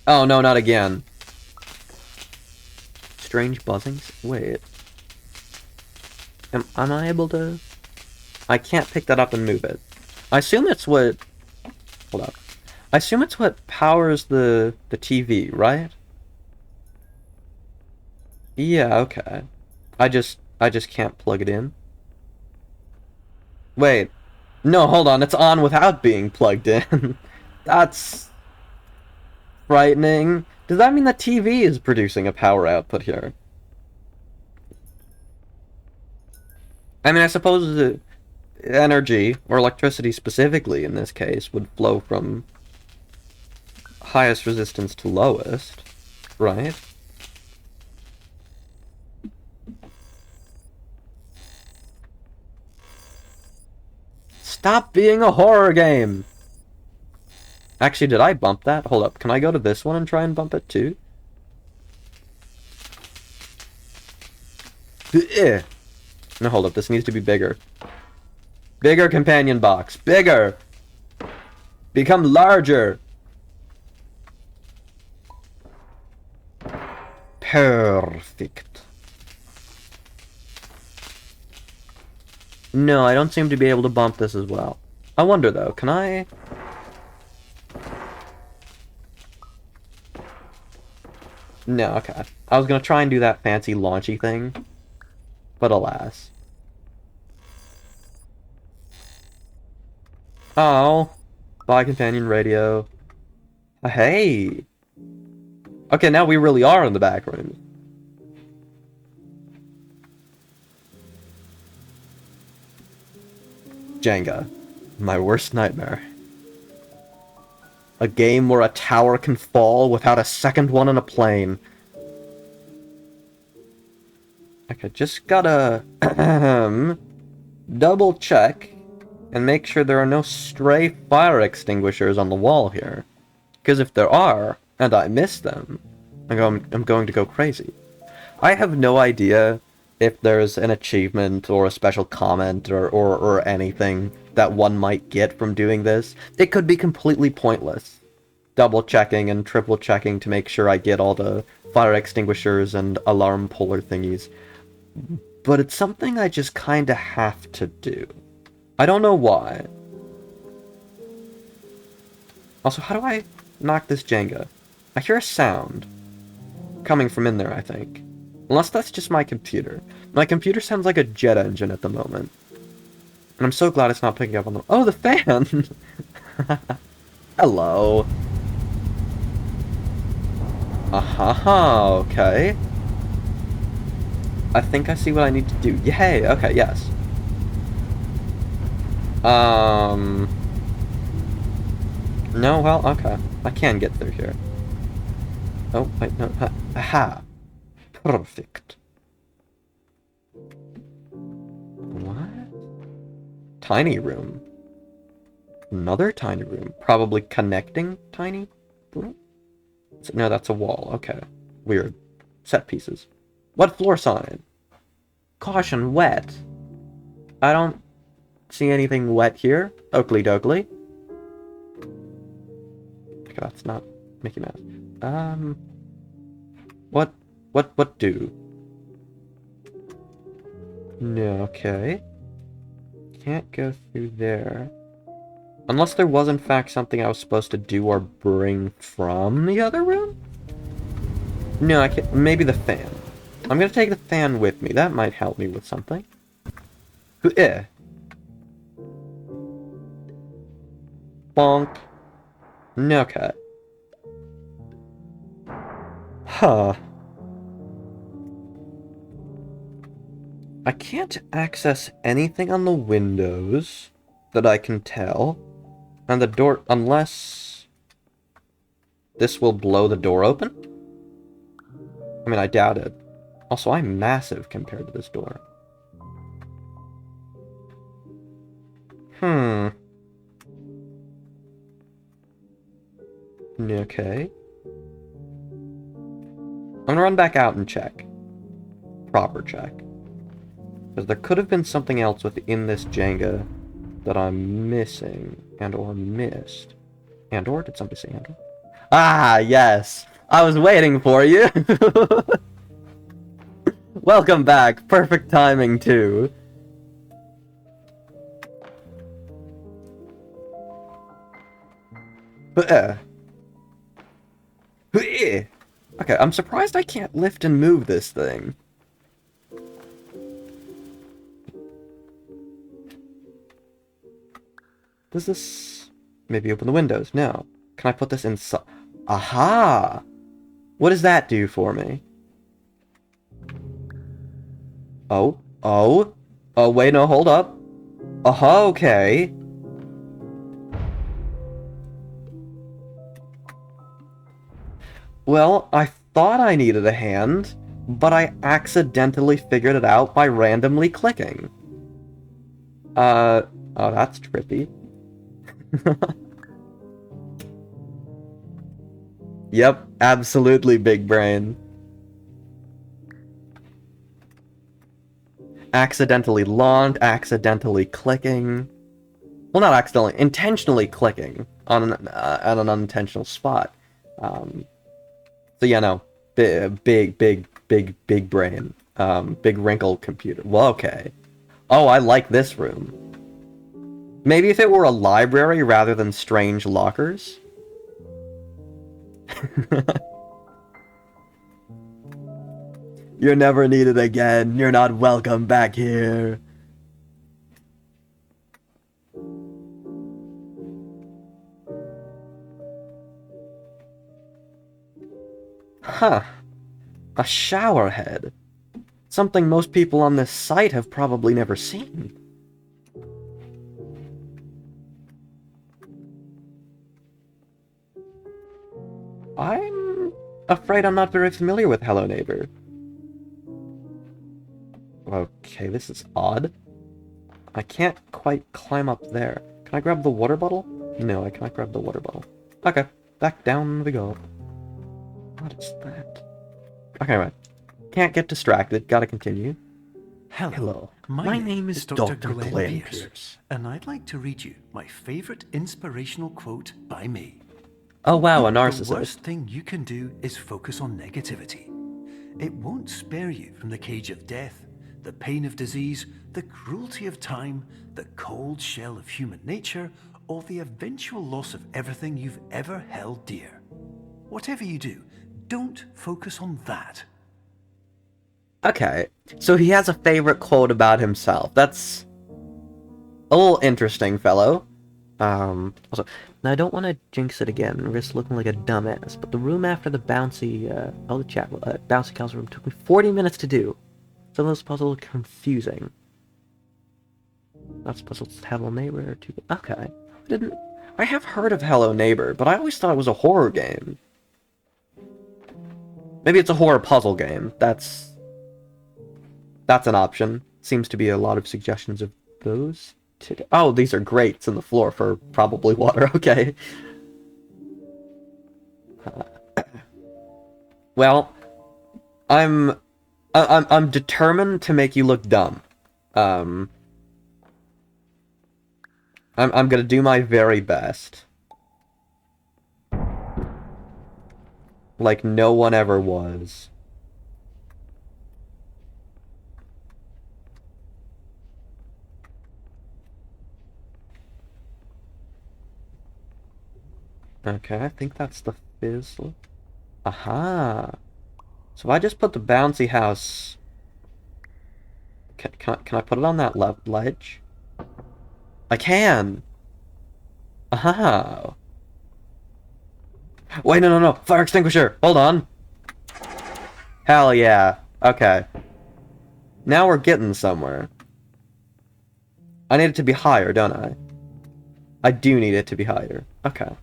Oh, no, not again. Strange buzzings? Wait. Am I able to... I can't pick that up and move it. I assume it's what... Hold up. I assume it's what powers the TV, right? Yeah, okay. I just can't plug it in. Wait. No, hold on. It's on without being plugged in. That's frightening. Does that mean the TV is producing a power output here? I mean, I suppose the energy, or electricity specifically in this case, would flow from highest resistance to lowest, right? Stop being a horror game! Actually, did I bump that? Hold up, can I go to this one and try and bump it too? No, hold up, this needs to be bigger. Bigger companion box. Bigger! Become larger! Perfect. No, I don't seem to be able to bump this as well. I wonder though, can I... No, okay. I was gonna try and do that fancy launchy thing, but alas. Oh, bye companion radio. Hey! Okay, now we really are in the back room. Jenga. My worst nightmare. A game where a tower can fall without a second one in a plane. Okay, just gotta double check and make sure there are no stray fire extinguishers on the wall here. Because if there are, and I miss them, I'm going to go crazy. I have no idea if there's an achievement or a special comment or anything that one might get from doing this. It could be completely pointless. Double checking and triple checking to make sure I get all the fire extinguishers and alarm puller thingies. But it's something I just kinda have to do. I don't know why. Also, how do I knock this Jenga? I hear a sound coming from in there, I think. Unless that's just my computer. My computer sounds like a jet engine at the moment. And I'm so glad it's not picking up on the... Oh, the fan! Hello. Aha, okay. I think I see what I need to do. Yay, okay, yes. No, well, okay. I can get through here. Oh, wait, no. Aha. Perfect. What? Tiny room. Another tiny room. Probably connecting tiny room? No, that's a wall. Okay. Weird. Set pieces. What floor sign? Caution, wet. I don't see anything wet here. Oakley dokley. Okay, that's not Mickey Mouse. What do? No, okay. Can't go through there. Unless there was, in fact, something I was supposed to do or bring from the other room? No, I can't. Maybe the fan. I'm gonna take the fan with me. That might help me with something. Eh. Bonk. Okay. Huh. I can't access anything on the windows that I can tell. And the door, unless this will blow the door open? I mean, I doubt it. Also, I'm massive compared to this door. Okay. I'm gonna run back out and check. Proper check. Because there could have been something else within this Jenga that I'm missing and or missed. And or? Did somebody say and or? Ah, yes! I was waiting for you! Welcome back! Perfect timing, too. Okay, I'm surprised I can't lift and move this thing. Does this... maybe open the windows? No. Can I put this inside? Aha! What does that do for me? Oh. Oh. Oh, wait, no, hold up. Aha, okay. Well, I thought I needed a hand, but I accidentally figured it out by randomly clicking. Oh, that's trippy. Yep, absolutely big brain. Accidentally launched, accidentally clicking. Well, not accidentally, intentionally clicking on at an unintentional spot. So yeah, no, big brain. Big wrinkle computer. Well, okay. Oh, I like this room. Maybe if it were a library rather than strange lockers. You're never needed again. You're not welcome back here. Huh. A shower head. Something most people on this site have probably never seen. I'm afraid I'm not very familiar with Hello Neighbor. Okay, this is odd. I can't quite climb up there. Can I grab the water bottle? No, I cannot grab the water bottle. Okay, back down we go. What is that? Okay, right. Can't get distracted. Gotta continue. Hello. My name is Dr. Glenn Glenn Pierce, and I'd like to read you my favorite inspirational quote by me. Oh wow, a The narcissist. worst thing you can do is focus on negativity. It won't spare you from the cage of death, the pain of disease, the cruelty of time, the cold shell of human nature, or the eventual loss of everything you've ever held dear. Whatever you do, don't focus on that. Okay, so he has a favorite quote about himself. That's a little interesting, fellow. Also, now I don't want to jinx it again, risk looking like a dumbass, but the room after the bouncy, bouncy castle room took me 40 minutes to do. Some of those puzzles are confusing. That's puzzles Hello Neighbor or two. Okay, I have heard of Hello Neighbor, but I always thought it was a horror game. Maybe it's a horror puzzle game. That's an option. Seems to be a lot of suggestions of those today. Oh, these are grates in the floor for probably water. Okay. Well, I'm determined to make you look dumb. I'm gonna do my very best. Like no one ever was. Okay, I think that's the fizzle. Aha! So if I just put the bouncy house... Can I put it on that ledge? I can! Aha! Wait, no. Fire extinguisher! Hold on! Hell yeah. Okay. Now we're getting somewhere. I need it to be higher, don't I? I do need it to be higher. Okay.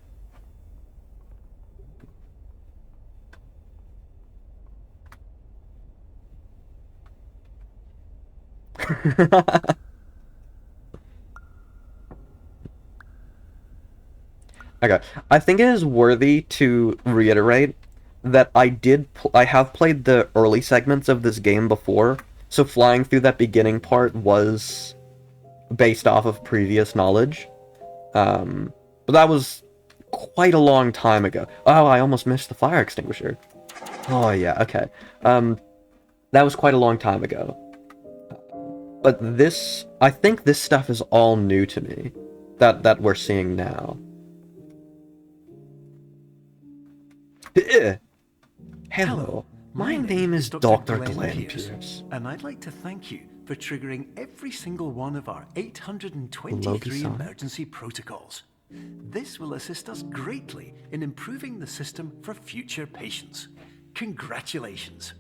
Okay. I think it is worthy to reiterate that I have played the early segments of this game before, so flying through that beginning part was based off of previous knowledge. But that was quite a long time ago. Oh, I almost missed the fire extinguisher. Oh yeah, okay. That was quite a long time ago. But I think this stuff is all new to me. That we're seeing now. Hello, my name is Dr. Glenn Pierce. And I'd like to thank you for triggering every single one of our Loki 823 sign. emergency protocols. This will assist us greatly in improving the system for future patients. Congratulations.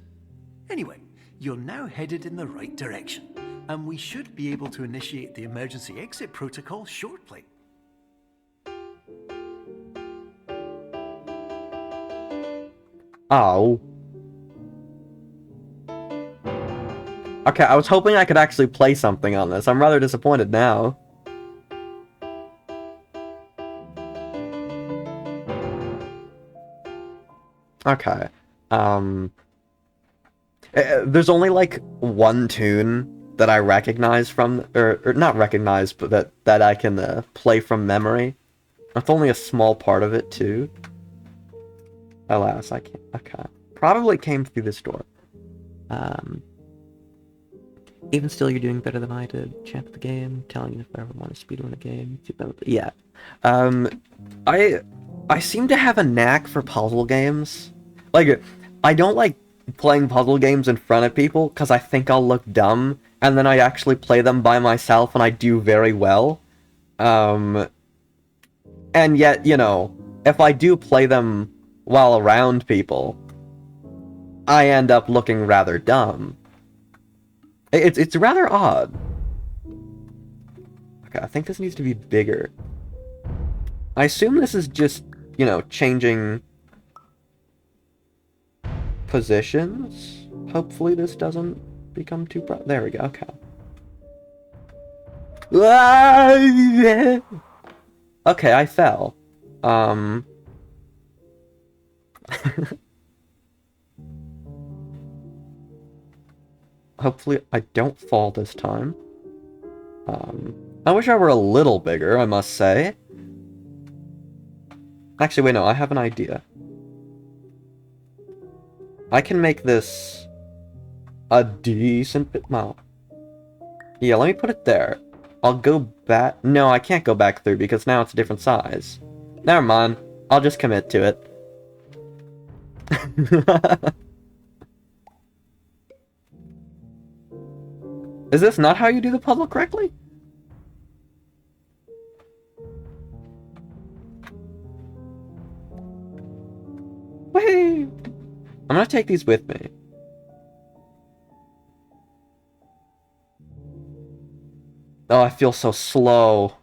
Anyway, you're now headed in the right direction, and we should be able to initiate the emergency exit protocol shortly. Oh. Okay, I was hoping I could actually play something on this. I'm rather disappointed now. Okay. There's only like one tune that I recognize from, or not recognize, but that I can play from memory. It's only a small part of it too. Alas, I can't. Okay. Probably came through this door. Even still, you're doing better than I did. Champ the game, telling you if I ever want to speedrun a game. Yeah. I seem to have a knack for puzzle games. Like, I don't like playing puzzle games in front of people because I think I'll look dumb, and then I actually play them by myself and I do very well. And yet, you know, if I do play them while around people, I end up looking rather dumb. It's rather odd. Okay, I think this needs to be bigger. I assume this is just, you know, changing positions. Hopefully this doesn't become too bright. There we go, okay. Okay, I fell. Hopefully I don't fall this time. I wish I were a little bigger, I must say. Actually, wait, no, I have an idea. I can make this a decent bit... Well, yeah, let me put it there. I'll go back... No, I can't go back through because now it's a different size. Never mind. I'll just commit to it. Is this not how you do the puzzle correctly? Whee! I'm gonna take these with me. Oh, I feel so slow.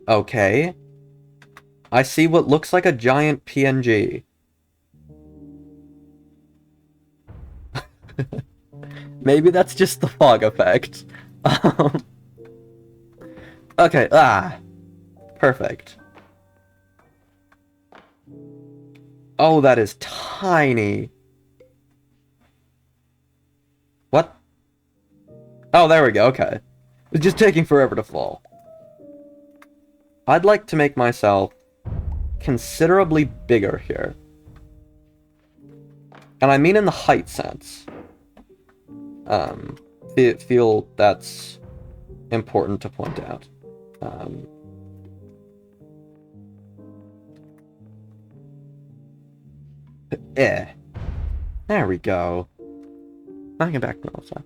Okay. I see what looks like a giant PNG. Maybe that's just the fog effect. Okay, perfect. Oh, that is tiny. What? Oh, there we go, okay. It's just taking forever to fall. I'd like to make myself considerably bigger here. And I mean in the height sense. feel that's important to point out. There we go. Now get back to the side.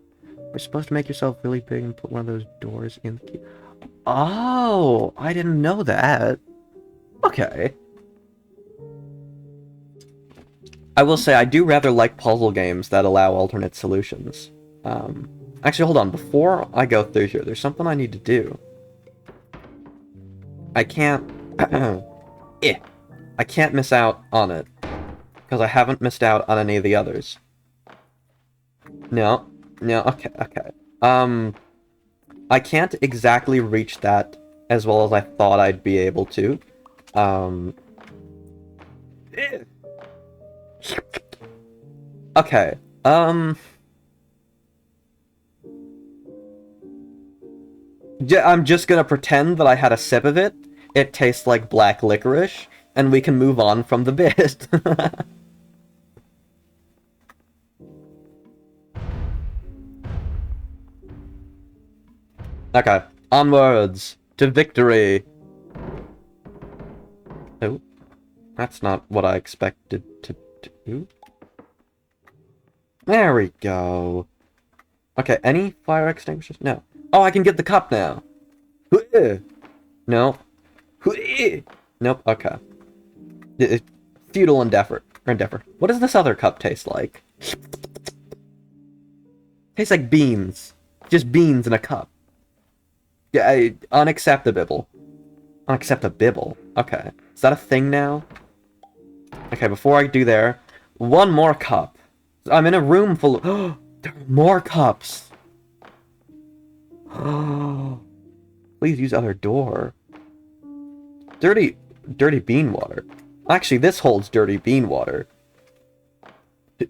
We're supposed to make yourself really big and put one of those doors in the key. Oh, I didn't know that. Okay. I will say I do rather like puzzle games that allow alternate solutions. Actually, hold on. Before I go through here, there's something I need to do. I can't... I can't miss out on it. Because I haven't missed out on any of the others. No, okay. I can't exactly reach that as well as I thought I'd be able to. Okay, I'm just gonna pretend that I had a sip of it. It tastes like black licorice, and we can move on from the bit. Okay, onwards to victory. Oh, that's not what I expected to do. There we go. Okay, any fire extinguishers? No. Oh, I can get the cup now. No. Nope, okay. Futile endeavor. What does this other cup taste like? Tastes like beans. Just beans in a cup. Yeah, unacceptable. Unacceptable. Okay. Is that a thing now? Okay, before I do there, one more cup. I'm in a room full of... there are more cups! Please use other door. Dirty bean water. Actually, this holds dirty bean water.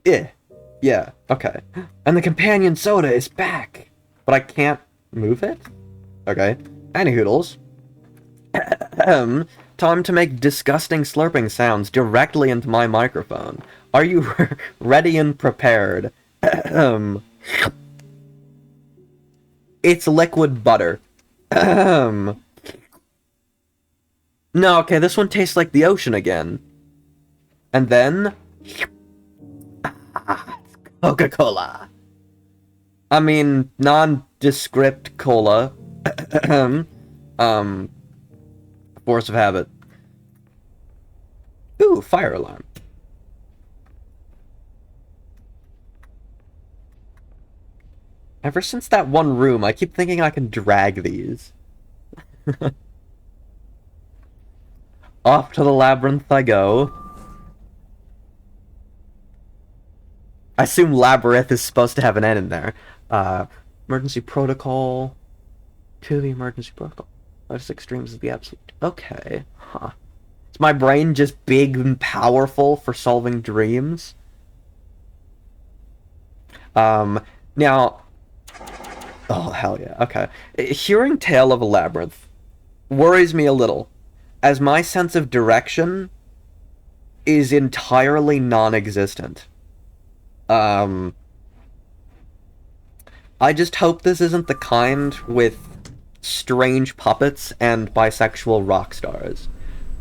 Yeah, okay. And the companion soda is back! But I can't move it? Okay. Anyhoodles. Time to make disgusting slurping sounds directly into my microphone. Are you ready and prepared? It's liquid butter. No, okay, this one tastes like the ocean again. And then... Coca-Cola. I mean, nondescript cola. Force of habit. Ooh, fire alarm. Ever since that one room, I keep thinking I can drag these. Off to the labyrinth I go. I assume labyrinth is supposed to have an N in there. Emergency protocol. To the emergency protocol. Life's extremes is the absolute. Okay. Huh. Is my brain just big and powerful for solving dreams? Now... Oh, hell yeah. Okay. Hearing Tale of a Labyrinth worries me a little, as my sense of direction is entirely non-existent. I just hope this isn't the kind with strange puppets and bisexual rock stars.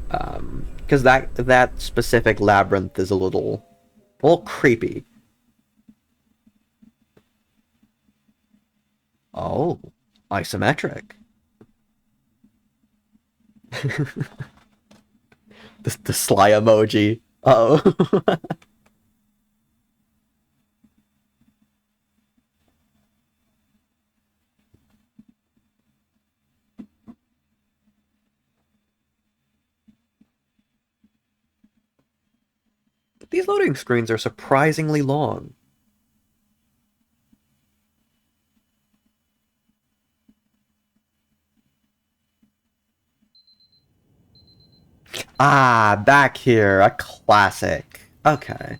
Because that specific labyrinth is a little creepy. Oh, isometric. the sly emoji. Uh-oh. These loading screens are surprisingly long. Ah, back here. A classic. Okay.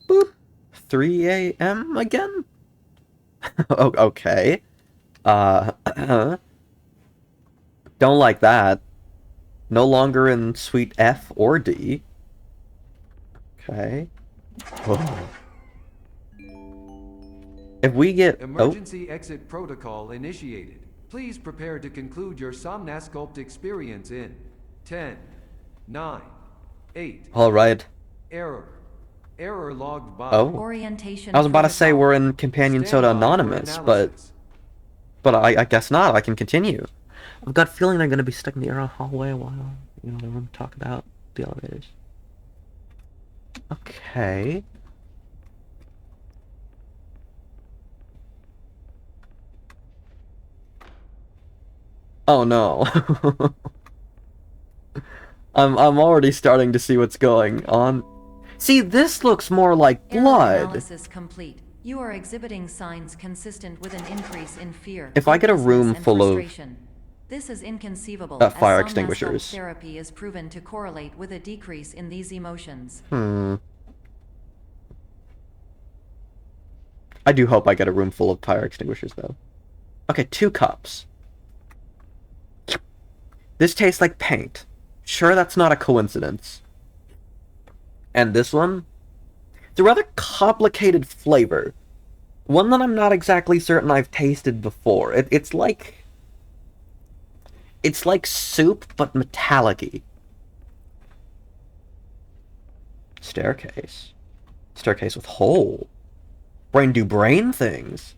Boop. 3 a.m. again? Okay. Don't like that. No longer in suite F or D. Okay. Whoa. If we get... Oh, Emergency exit protocol initiated. Please prepare to conclude your Somnasculpt experience in 10, 9, 8. alright. Error. Error logged by. Oh. Orientation I was about to say protocol. we're in Companion Stand Soda by for Anonymous, but analysis. I guess not. I can continue. I've got a feeling they're going to be stuck in the error hallway while, you know, they want to talk about the elevators. Okay. Oh no. I'm already starting to see what's going on. See, this looks more like Error blood. analysis complete. You are exhibiting signs consistent with an increase in fear. If I get a hopelessness, room and full of frustration. This is inconceivable, fire as extinguishers. Somnasculpt therapy is proven to correlate with a decrease in these emotions. I do hope I get a room full of fire extinguishers, though. Okay, 2 cups. This tastes like paint. Sure, that's not a coincidence. And this one? It's a rather complicated flavor. One that I'm not exactly certain I've tasted before. It's like... It's like soup, but metallic-y. Staircase. Staircase with hole. Brain do brain things.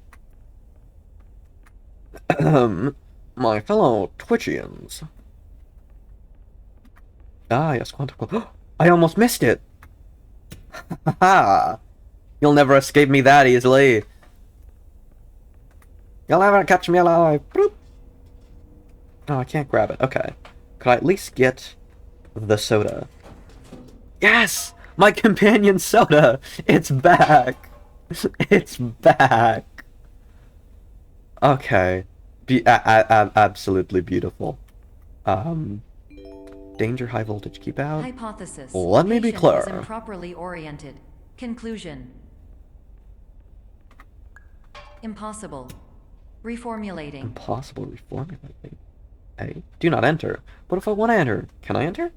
My fellow Twitchians. Ah, yes, quantum. I almost missed it! Haha! You'll never escape me that easily. You'll never catch me alive. Bloop. Oh, I can't grab it. Okay. Could I at least get the soda? Yes! My companion soda! It's back! It's back! Okay. Absolutely beautiful. Danger, high voltage, keep out. Hypothesis. Let me be Patient clear. is improperly oriented. Conclusion. Impossible. Reformulating. Impossible reformulating. Hey, do not enter. What if I want to enter? Can I enter?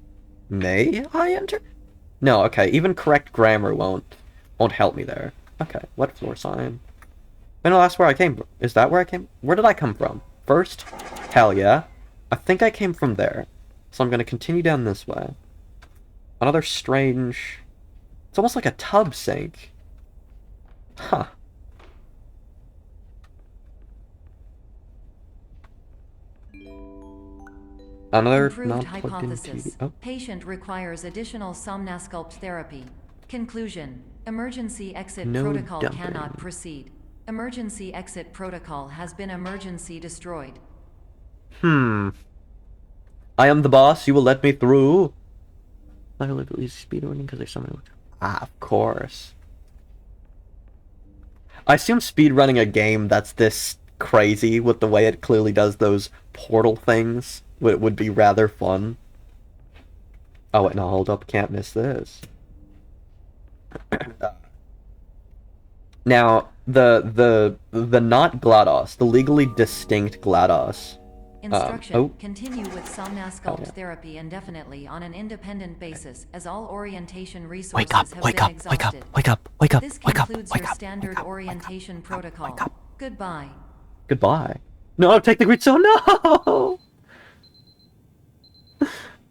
May I enter? No, okay, even correct grammar won't help me there. Okay, what floor sign? I know that's where I came from. Is that where I came? Where did I come from? First? Hell yeah. I think I came from there. So I'm going to continue down this way. Another strange... It's almost like a tub sink. Huh. Another Improved not plugged in hypothesis. TV. Oh. Patient requires additional Somnasculpt therapy. Conclusion. Emergency exit No protocol dumping. cannot proceed. Emergency exit protocol has been emergency destroyed. I am the boss, you will let me through. I look at least speedrunning because there's something. Ah, of course. I assume speedrunning a game that's this crazy with the way it clearly does those portal things would be rather fun. Oh wait, no, hold up, can't miss this. Now, the not GLaDOS, the legally distinct GLaDOS. Instruction. Continue with Somnasculpt therapy indefinitely on an independent basis, as all orientation resources have been exhausted. Wake up, This concludes your standard orientation protocol. Goodbye. Goodbye. No, take the green so no!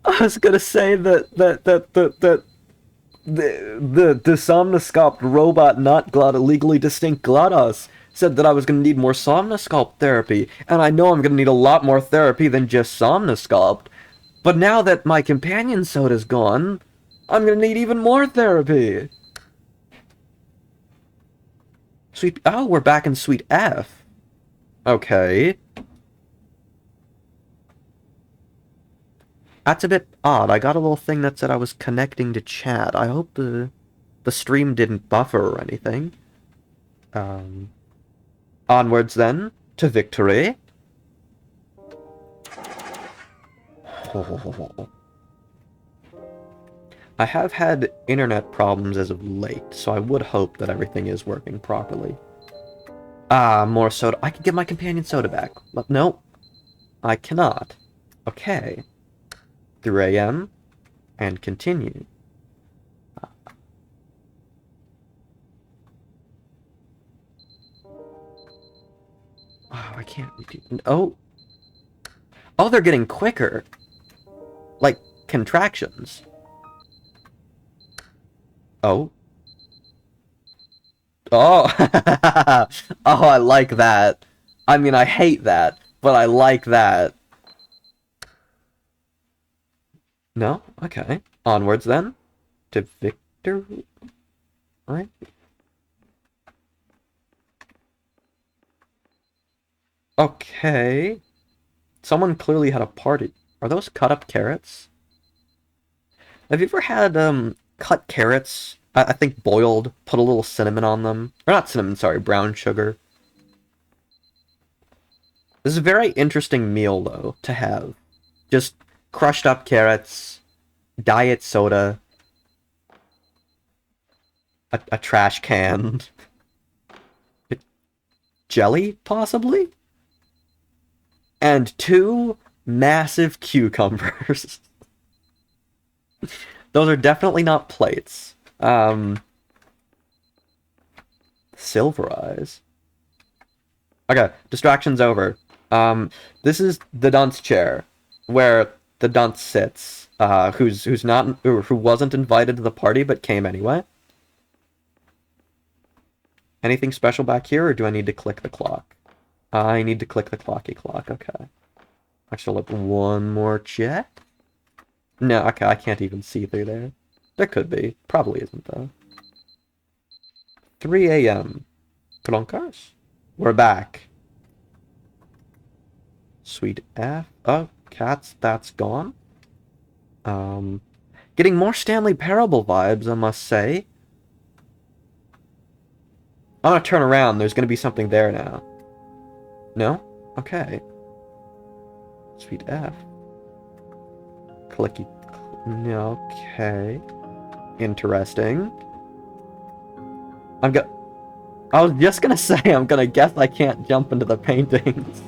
I was gonna say that the Somnasculpt robot not legally distinct GLaDOS said that I was gonna need more Somnasculpt therapy, and I know I'm gonna need a lot more therapy than just Somnasculpt. But now that my companion soda's gone, I'm gonna need even more therapy. Sweet. Oh, we're back in Suite F. Okay. That's a bit odd. I got a little thing that said I was connecting to chat. I hope the stream didn't buffer or anything. Onwards then to victory. I have had internet problems as of late, so I would hope that everything is working properly. Ah, more soda. I could get my companion soda back. But no, I cannot. Okay. 3 a.m. and continue. Oh, I can't repeat. Oh. Oh, they're getting quicker. Like, contractions. Oh. Oh. Oh, I like that. I mean, I hate that, but I like that. No? Okay. Onwards, then. To victory? Right? Okay. Someone clearly had a party. Are those cut up carrots? Have you ever had cut carrots? I think boiled, put a little cinnamon on them. Or not cinnamon, sorry, brown sugar. This is a very interesting meal though to have. Just crushed up carrots, diet soda, a trash can, jelly possibly, and 2 massive cucumbers. Those are definitely not plates. Silver eyes. Okay, distraction's over. This is the dunce chair, where the dunce sits, who wasn't invited to the party but came anyway. Anything special back here, or do I need to click the clock? I need to click the clocky clock, okay. Actually, look, one more check. No, okay, I can't even see through there. There could be. Probably isn't, though. 3 a.m. Croncars? We're back. Sweet F. Oh, cats, that's gone. Getting more Stanley Parable vibes, I must say. I'm gonna turn around, there's gonna be something there now. No? Okay. Sweet F. Clicky. Okay. Interesting. I was just gonna say, I'm gonna guess I can't jump into the paintings.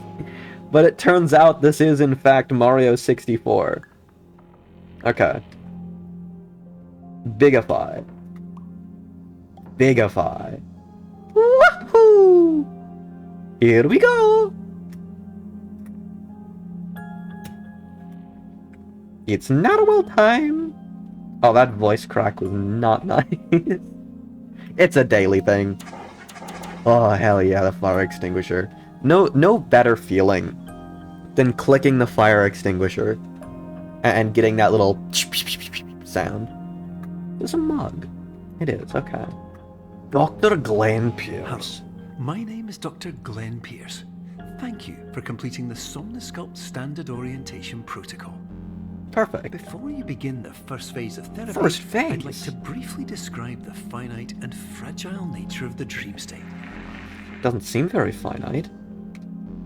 But it turns out this is, in fact, Mario 64. Okay. Bigify. Bigify. Woohoo! Here we go! It's Narwhal time! Oh, that voice crack was not nice. It's a daily thing. Oh, hell yeah, the fire extinguisher. No better feeling than clicking the fire extinguisher and getting that little sound. There's a mug. It is, okay. Dr. Glenn Pierce. Hello, my name is Dr. Glenn Pierce. Thank you for completing the Somnosculpt Standard Orientation Protocol. Perfect. Before you begin the first phase of therapy, First phase? I'd like to briefly describe the finite and fragile nature of the dream state. Doesn't seem very finite.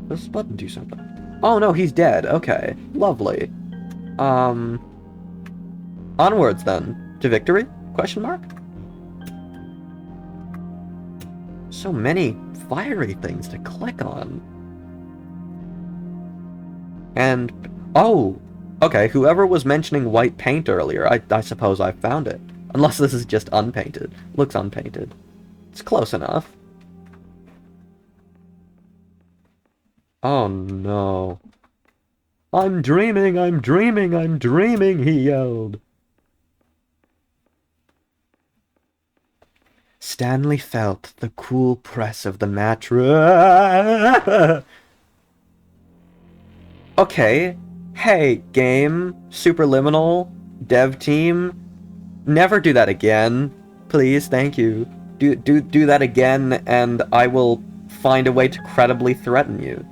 Does this button do something? Oh no, he's dead. Okay. Lovely. Onwards then. To victory? Question mark? So many fiery things to click on. And... oh! Okay, whoever was mentioning white paint earlier, I suppose I found it. Unless this is just unpainted. Looks unpainted. It's close enough. Oh no. I'm dreaming, I'm dreaming, I'm dreaming, he yelled. Stanley felt the cool press of the mattress. Okay. Hey, game, Superliminal, dev team, never do that again. Please, thank you. Do that again, and I will find a way to credibly threaten you.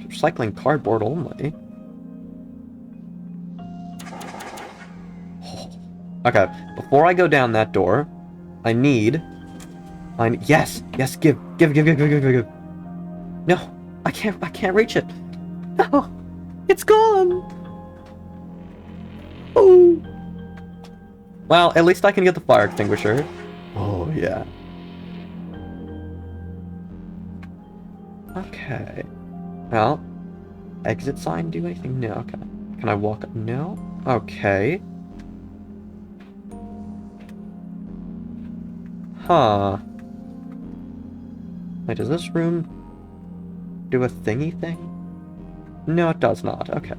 Recycling cardboard only. Okay, before I go down that door, I need... yes, give. No, I can't reach it. No, it's gone. Oh. Well, at least I can get the fire extinguisher. Oh, yeah. Okay. Well, exit sign do anything? No, okay. Can I walk up? No? Okay. Huh. Wait, does this room do a thingy thing? No, it does not. Okay.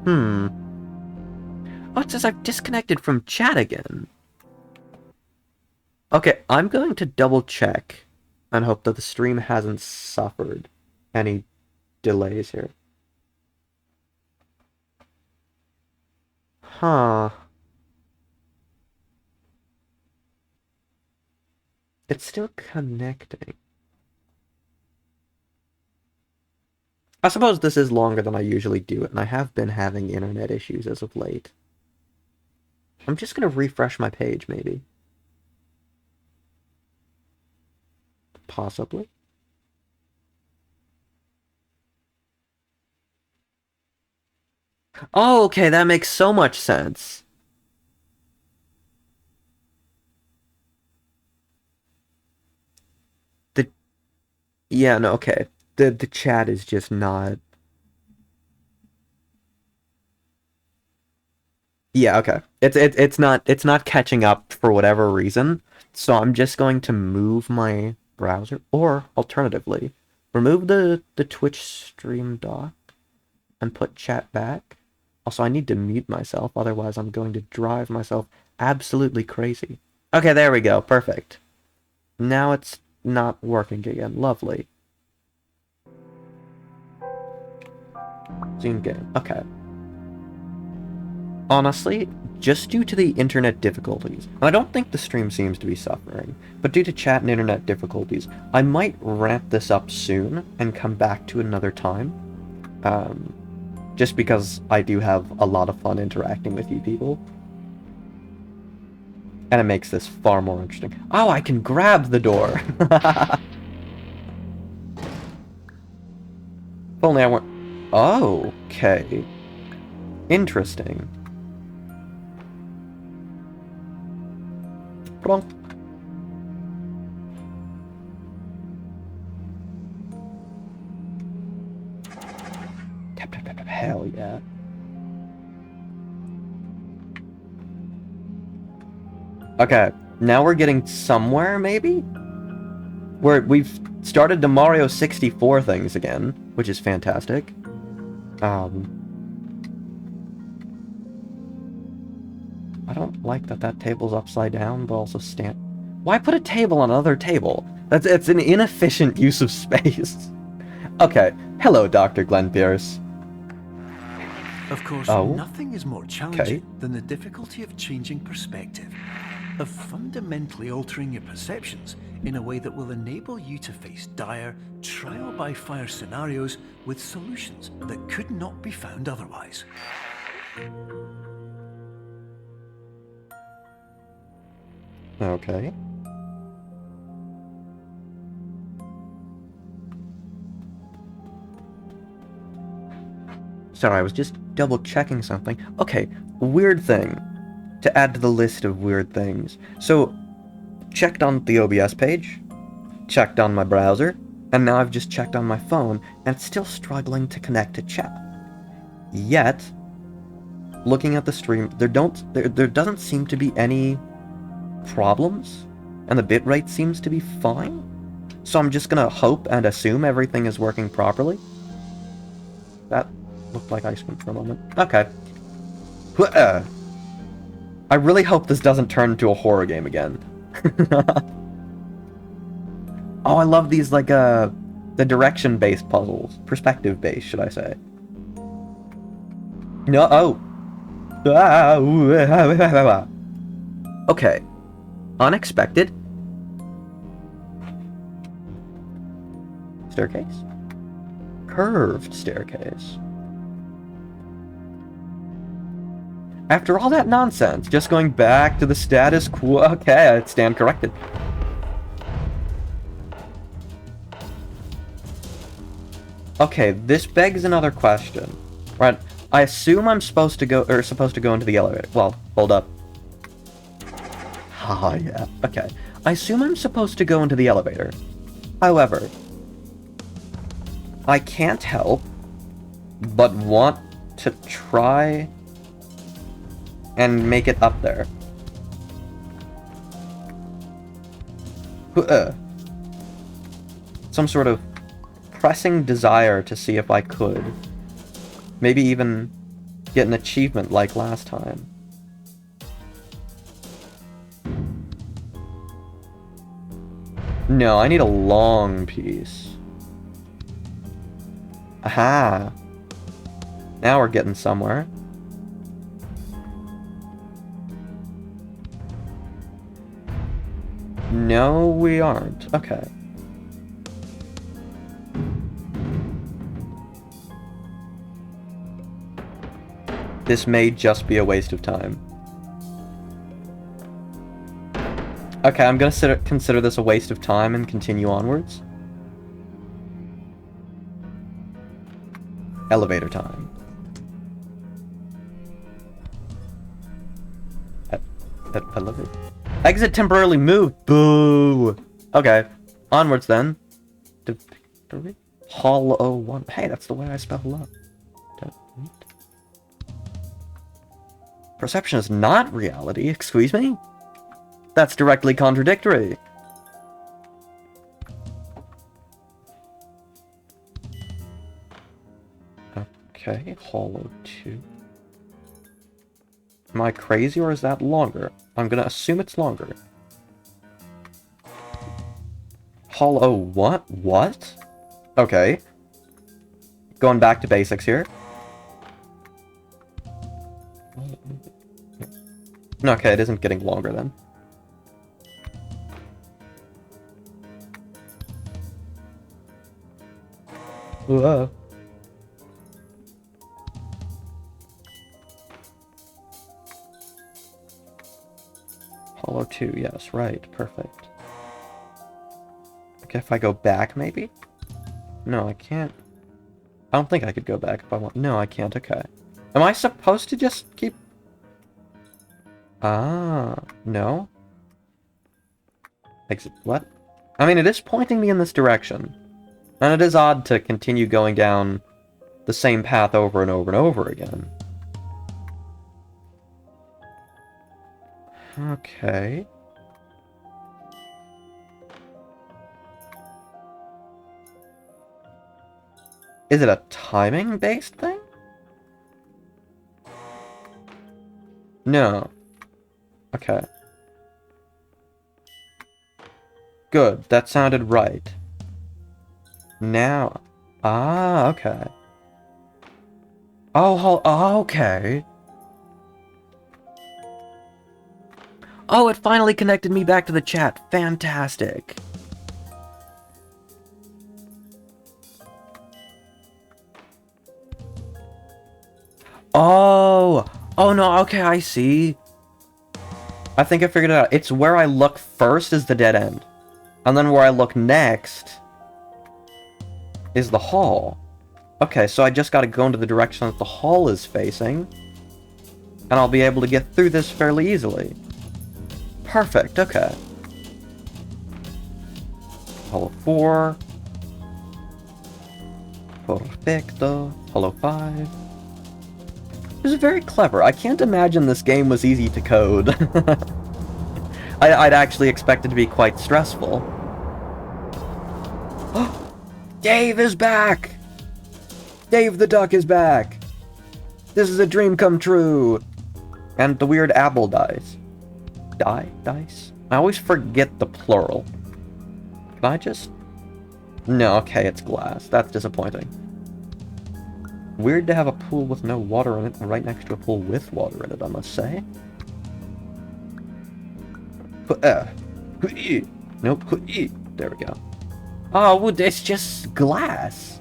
Oh, it says I've disconnected from chat again. Okay, I'm going to double check and hope that the stream hasn't suffered any delays here. Huh. It's still connecting. I suppose this is longer than I usually do it, and I have been having internet issues as of late. I'm just gonna refresh my page, maybe. Possibly. Oh, okay, that makes so much sense. Yeah, no, okay. The chat is just not... Yeah, okay. It's not catching up for whatever reason. So I'm just going to move my browser, or alternatively, remove the Twitch stream dock and put chat back. Also, I need to mute myself, otherwise I'm going to drive myself absolutely crazy. Okay, there we go. Perfect. Now it's not working again. Lovely. Zoom game. Okay. Honestly, just due to the internet difficulties, and I don't think the stream seems to be suffering, but due to chat and internet difficulties, I might ramp this up soon and come back to another time. Just because I do have a lot of fun interacting with you people. And it makes this far more interesting. Oh, I can grab the door! If only I weren't... Oh, okay. Interesting. Plonk. Tap, tap, tap, tap. Hell yeah. Okay, now we're getting somewhere, maybe? We've started the Mario 64 things again, which is fantastic. I don't like that table's upside down, but also stand... Why put a table on another table? It's an inefficient use of space. Okay, hello, Dr. Glenn Pierce. Of course, Oh. nothing is more challenging than the difficulty of changing perspective, of fundamentally altering your perceptions in a way that will enable you to face dire, trial-by-fire scenarios with solutions that could not be found otherwise. Okay. Sorry, I was just double-checking something. Okay, weird thing to add to the list of weird things. So, checked on the OBS page, checked on my browser, and now I've just checked on my phone, and it's still struggling to connect to chat. Yet, looking at the stream, there doesn't seem to be any problems, and the bitrate seems to be fine. So I'm just gonna hope and assume everything is working properly. That looked like ice cream for a moment. Okay. I really hope this doesn't turn into a horror game again. Oh, I love these, like, the direction-based puzzles. Perspective-based, should I say. No, oh. Okay. Unexpected. Staircase? Curved staircase. After all that nonsense, just going back to the status quo. Okay, I stand corrected. Okay, this begs another question. Right, I assume I'm supposed to go into the elevator. Well, hold up. Ah, yeah, okay. I assume I'm supposed to go into the elevator. However, I can't help but want to try and make it up there. some sort of pressing desire to see if I could. Maybe even get an achievement like last time. No, I need a long piece. Aha! Now we're getting somewhere. No, we aren't. Okay. This may just be a waste of time. Okay, I'm gonna consider this a waste of time and continue onwards. Elevator time. Elevator. Exit temporarily moved. Boo. Okay, onwards then. Victory. Hollow one. Hey, that's the way I spell love. Perception is not reality. Excuse me? That's directly contradictory. Okay, Hollow 2. Am I crazy or is that longer? I'm gonna assume it's longer. Hollow what? What? Okay. Going back to basics here. Okay, it isn't getting longer then. Whoa. Hollow 2, yes, right, perfect. Okay, if I go back, maybe? No, I can't. I don't think I could go back if I want. No, I can't, okay. Am I supposed to just keep... Ah, no? Exit, what? I mean, it is pointing me in this direction. And it is odd to continue going down the same path over and over and over again. Okay. Is it a timing-based thing? No. Okay. Good, that sounded right. Now. Ah, okay. Oh, okay. Oh, it finally connected me back to the chat. Fantastic. Oh. Oh, no, okay, I see. I think I figured it out. It's where I look first is the dead end. And then where I look next is the hall. Okay, so I just gotta go into the direction that the hall is facing. And I'll be able to get through this fairly easily. Perfect, okay. Hollow 4. Perfecto. Hollow 5. This is very clever. I can't imagine this game was easy to code. I'd actually expect it to be quite stressful. Dave is back! Dave the Duck is back! This is a dream come true! And the weird apple dice. Dice? I always forget the plural. Can I just... No, okay, it's glass. That's disappointing. Weird to have a pool with no water in it right next to a pool with water in it, I must say. Nope. There we go. Oh, well, it's just glass.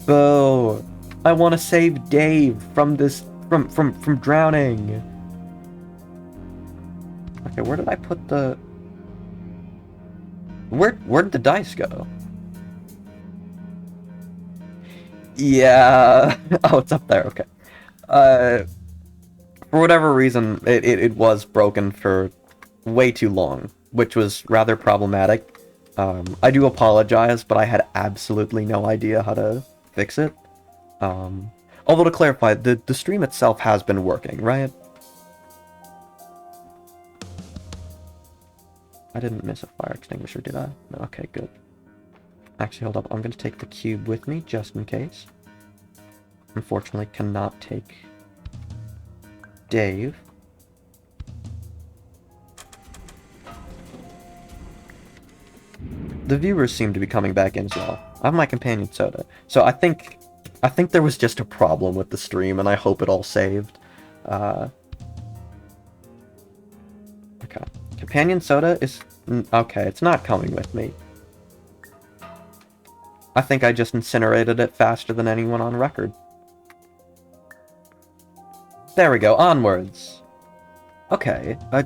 Oh, I want to save Dave from this, from drowning. Okay, where did I put the... Where did the dice go? Yeah. Oh, it's up there. Okay. For whatever reason, it was broken for way too long, which was rather problematic. I do apologize, but I had absolutely no idea how to fix it. Although to clarify, the stream itself has been working, right? I didn't miss a fire extinguisher, did I? No, okay, good. Actually, hold up. I'm going to take the cube with me, just in case. Unfortunately, cannot take Dave. The viewers seem to be coming back in as well. I have my companion soda. So I think there was just a problem with the stream, and I hope it all saved. Okay. Companion soda is... Okay, it's not coming with me. I think I just incinerated it faster than anyone on record. There we go, onwards. Okay, a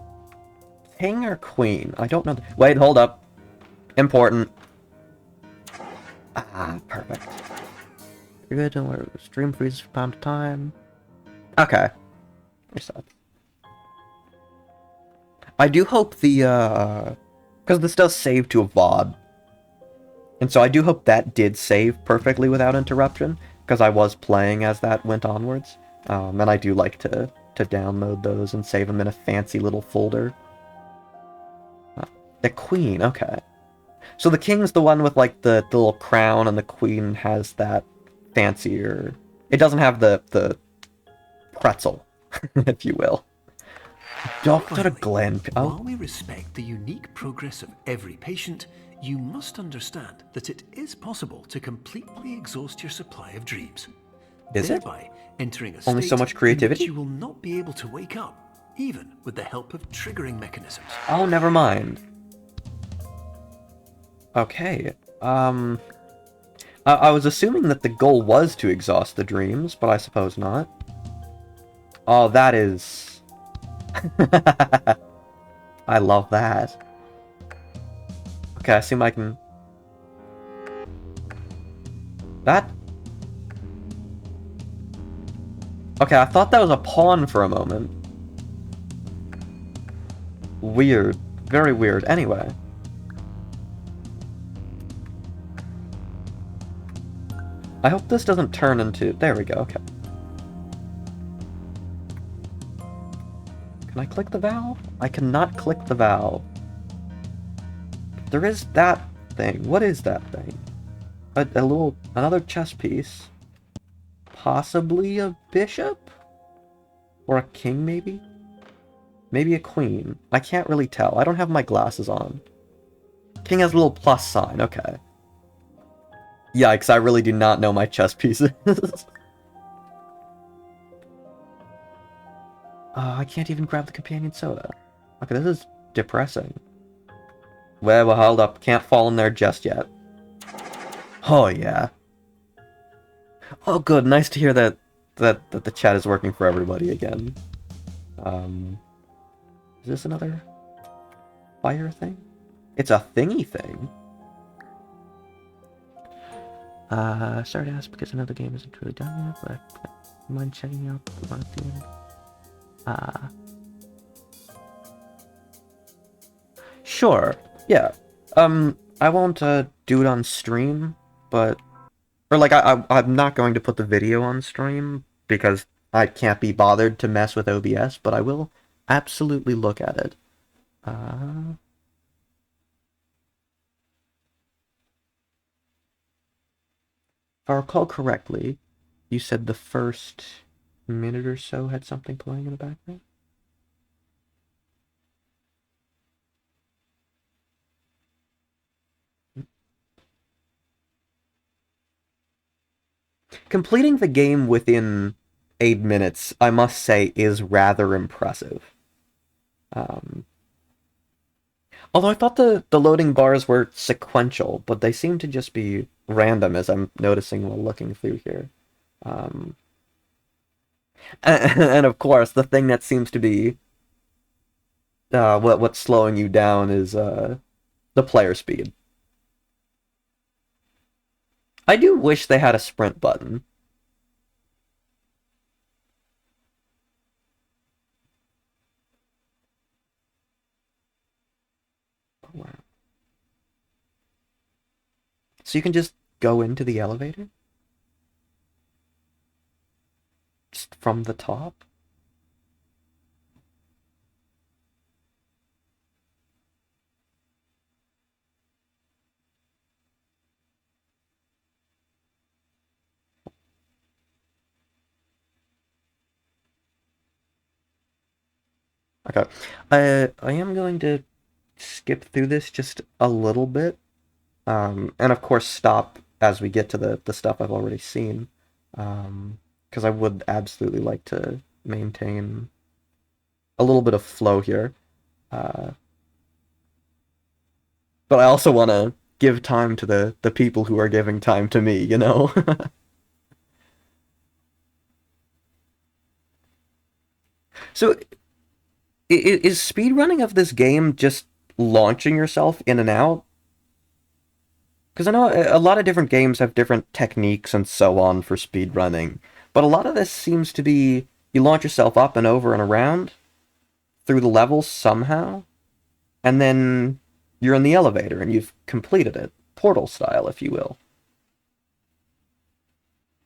king or queen? I don't know. Wait, hold up. Important. Ah, perfect. You're good, don't worry. Stream freezes from time to time. Okay. Reset. I do hope the, because this does save to a VOD. And so I do hope that did save perfectly without interruption, because I was playing as that went onwards. And I do like to download those and save them in a fancy little folder. The queen, okay. So the king's the one with, like, the little crown, and the queen has that fancier... It doesn't have the pretzel, if you will. Dr. Finally, Glenn... Oh, while we respect the unique progress of every patient, you must understand that it is possible to completely exhaust your supply of dreams. Is it? Thereby entering a Only state so much in creativity? which you will not be able to wake up, even with the help of triggering mechanisms. Oh, never mind. Okay, I was assuming that the goal was to exhaust the dreams, but I suppose not. Oh, that is... I love that. Okay, I assume I can... That... Okay, I thought that was a pawn for a moment. Weird. Very weird. Anyway. I hope this doesn't turn into... There we go, okay. Can I click the valve? I cannot click the valve. There is that thing. What is that thing? A little... Another chess piece. Possibly a bishop? Or a king, maybe? Maybe a queen. I can't really tell. I don't have my glasses on. King has a little plus sign, okay. Yikes, I really do not know my chess pieces. I can't even grab the companion soda. Okay, this is depressing. Well, hold up. Can't fall in there just yet. Oh, yeah. Oh, good. Nice to hear that the chat is working for everybody again. Is this another fire thing? It's a thingy thing. Sorry to ask because another game isn't really done yet, but I mind checking out the one at the end. Sure. Yeah. I won't do it on stream, but or like I'm not going to put the video on stream because I can't be bothered to mess with OBS, but I will absolutely look at it. If I recall correctly, you said the first minute or so had something playing in the background? Completing the game within 8 minutes, I must say, is rather impressive. Although I thought the loading bars were sequential, but they seem to just be random, as I'm noticing while looking through here. And of course, the thing that seems to be what's slowing you down is the player speed. I do wish they had a sprint button. Oh, wow. So you can just go into the elevator? Just from the top? Okay. I am going to skip through this just a little bit. And of course stop as we get to the stuff I've already seen. Because I would absolutely like to maintain a little bit of flow here. Uh, but I also want to give time to the people who are giving time to me, you know? So, is speedrunning of this game just launching yourself in and out? Because I know a lot of different games have different techniques and so on for speedrunning, but a lot of this seems to be you launch yourself up and over and around through the levels somehow, and then you're in the elevator and you've completed it, Portal style, if you will.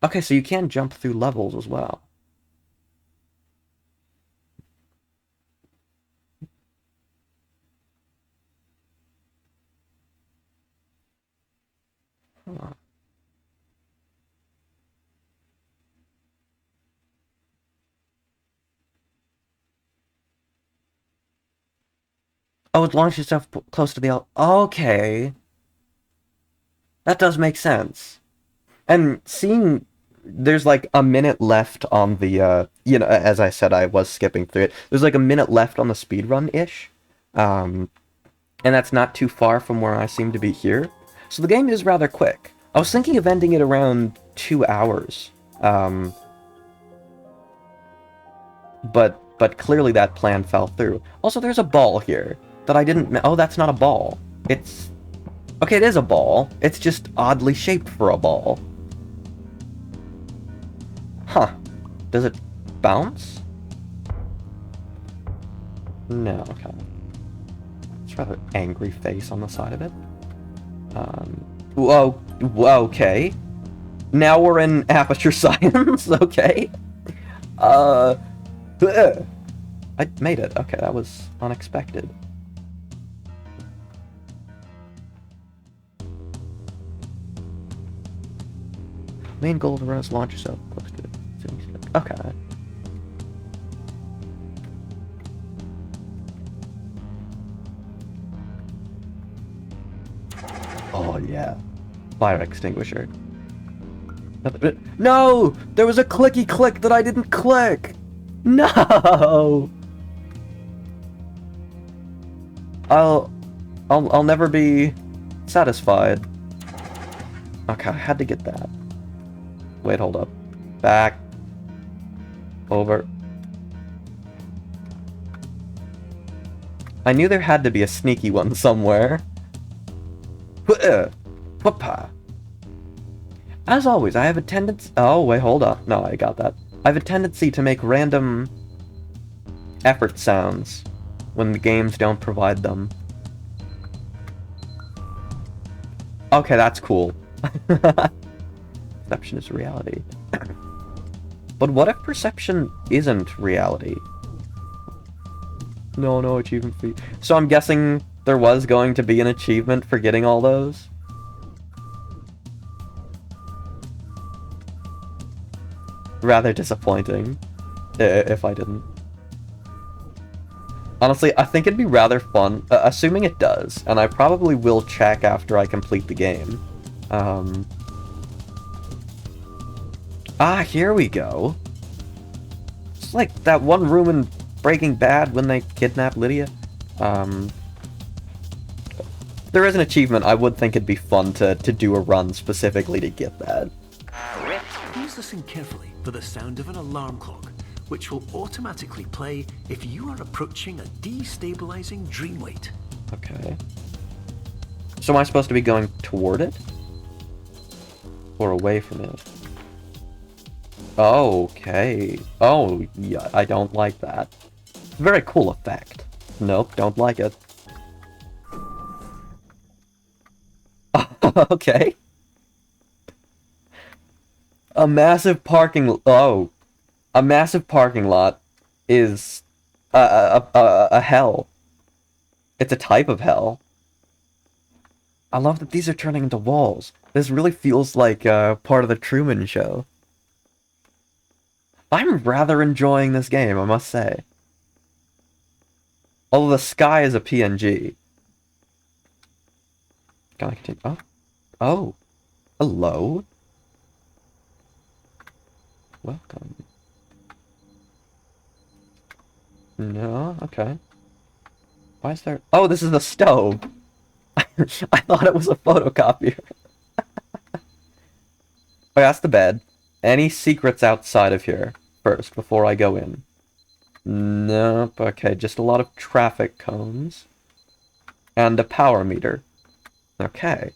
Okay, so you can jump through levels as well. Huh. Oh, it launched itself close to the Okay, that does make sense. And seeing there's like a minute left on the as I said, I was skipping through it. There's like a minute left on the speedrun ish. Um and that's not too far from where I seem to be here. So the game is rather quick. I was thinking of ending it around 2 hours. But clearly that plan fell through. Also, there's a ball here that I didn't oh, that's not a ball. It's okay, it is a ball. It's just oddly shaped for a ball. Huh. Does it bounce? No, okay. It's rather angry face on the side of it. Whoa, okay. Now we're in aperture science, okay. I made it. Okay, that was unexpected. Main goal of the run is launch yourself close to it. Okay. Oh yeah. Fire extinguisher. No! There was a clicky click that I didn't click! No! I'll never be satisfied. Okay, I had to get that. Wait, hold up. Back. Over. I knew there had to be a sneaky one somewhere. Whoopah. As always, I have a tendency... Oh, wait, hold up. No, I got that. I have a tendency to make random effort sounds when the games don't provide them. Okay, that's cool. Perception is reality. But what if perception isn't reality? No achievement fee. So I'm guessing there was going to be an achievement for getting all those? Rather disappointing if I didn't. Honestly, I think it'd be rather fun, assuming it does, and I probably will check after I complete the game. Here we go. It's like that one room in Breaking Bad when they kidnap Lydia. There is an achievement. I would think it'd be fun to do a run specifically to get that. Please listen carefully for the sound of an alarm clock, which will automatically play if you are approaching a destabilizing dream weight. Okay. So am I supposed to be going toward it? Or away from it? Okay. Oh, yeah, I don't like that. Very cool effect. Nope, don't like it. Okay. A massive parking lot is a hell. It's a type of hell. I love that these are turning into walls. This really feels like part of the Truman Show. I'm rather enjoying this game, I must say. Although the sky is a PNG. Can I continue? Oh. Oh. Hello. Welcome. No, okay. Why is there... Oh, this is the stove! I thought it was a photocopier. Okay, that's the bed. Any secrets outside of here first, before I go in? Nope, okay, just a lot of traffic cones. And a power meter. Okay.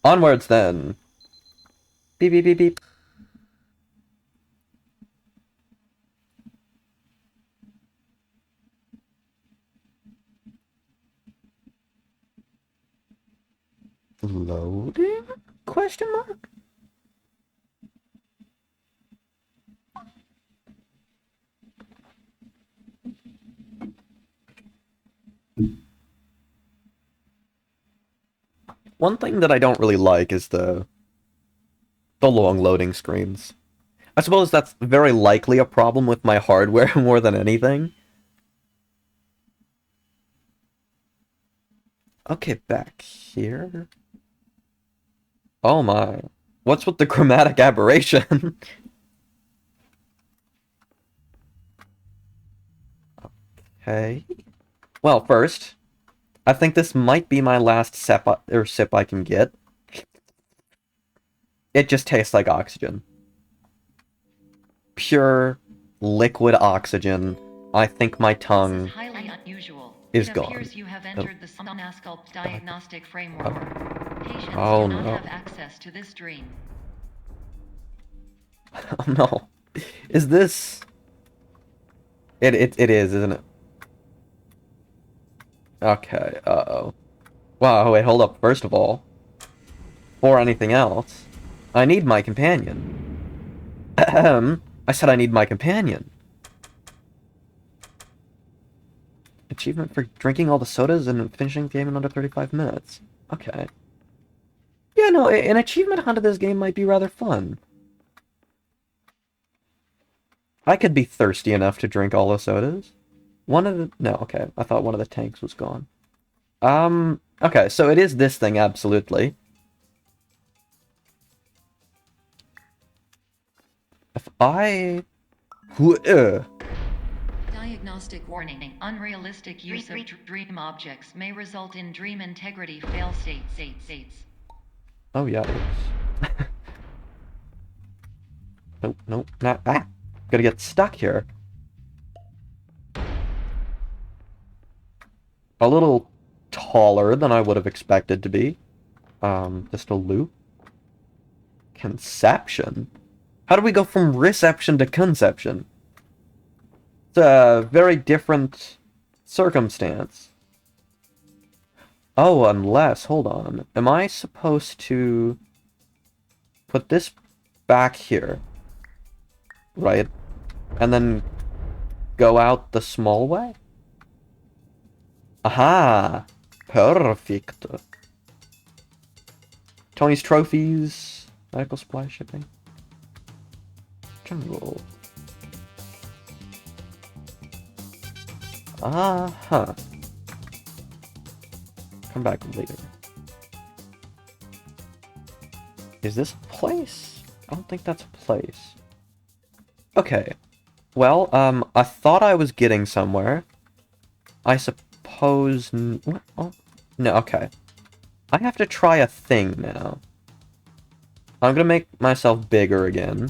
Onwards, then. Beep, beep, beep, beep. Loading? Question mark? One thing that I don't really like is the long loading screens. I suppose that's very likely a problem with my hardware more than anything. Okay, back here. Oh my. What's with the chromatic aberration? Okay. Well, first, I think this might be my last sip I can get. It just tastes like oxygen. Pure, liquid oxygen. I think my tongue This is highly unusual. is It gone. appears you have entered the Somnasculpt diagnostic framework. Patients Oh do not no. have access to this dream. Oh no. Is this... It is, isn't it? Okay, uh-oh. Wow, wait, hold up. First of all, before anything else, I need my companion. Ahem. I said I need my companion. Achievement for drinking all the sodas and finishing the game in under 35 minutes. Okay. Yeah, no, an achievement hunt of this game might be rather fun. I could be thirsty enough to drink all the sodas. One of the... No, okay. I thought one of the tanks was gone. Okay, so it is this thing, absolutely. If I... Diagnostic warning. Unrealistic use of dream objects may result in dream integrity fail states. Oh, yeah. Nope, nope, not... Ah! Gonna get stuck here. A little taller than I would have expected to be. Just a loop. Conception? How do we go from reception to conception? It's a very different circumstance. Oh, unless, hold on. Am I supposed to put this back here? Right? And then go out the small way? Aha! Perfect. Tony's trophies. Medical supply shipping. Jungle. Uh-huh. Come back later. Is this a place? I don't think that's a place. Okay. Well, I thought I was getting somewhere. I suppose... What? Oh, no, okay. I have to try a thing now. I'm gonna make myself bigger again.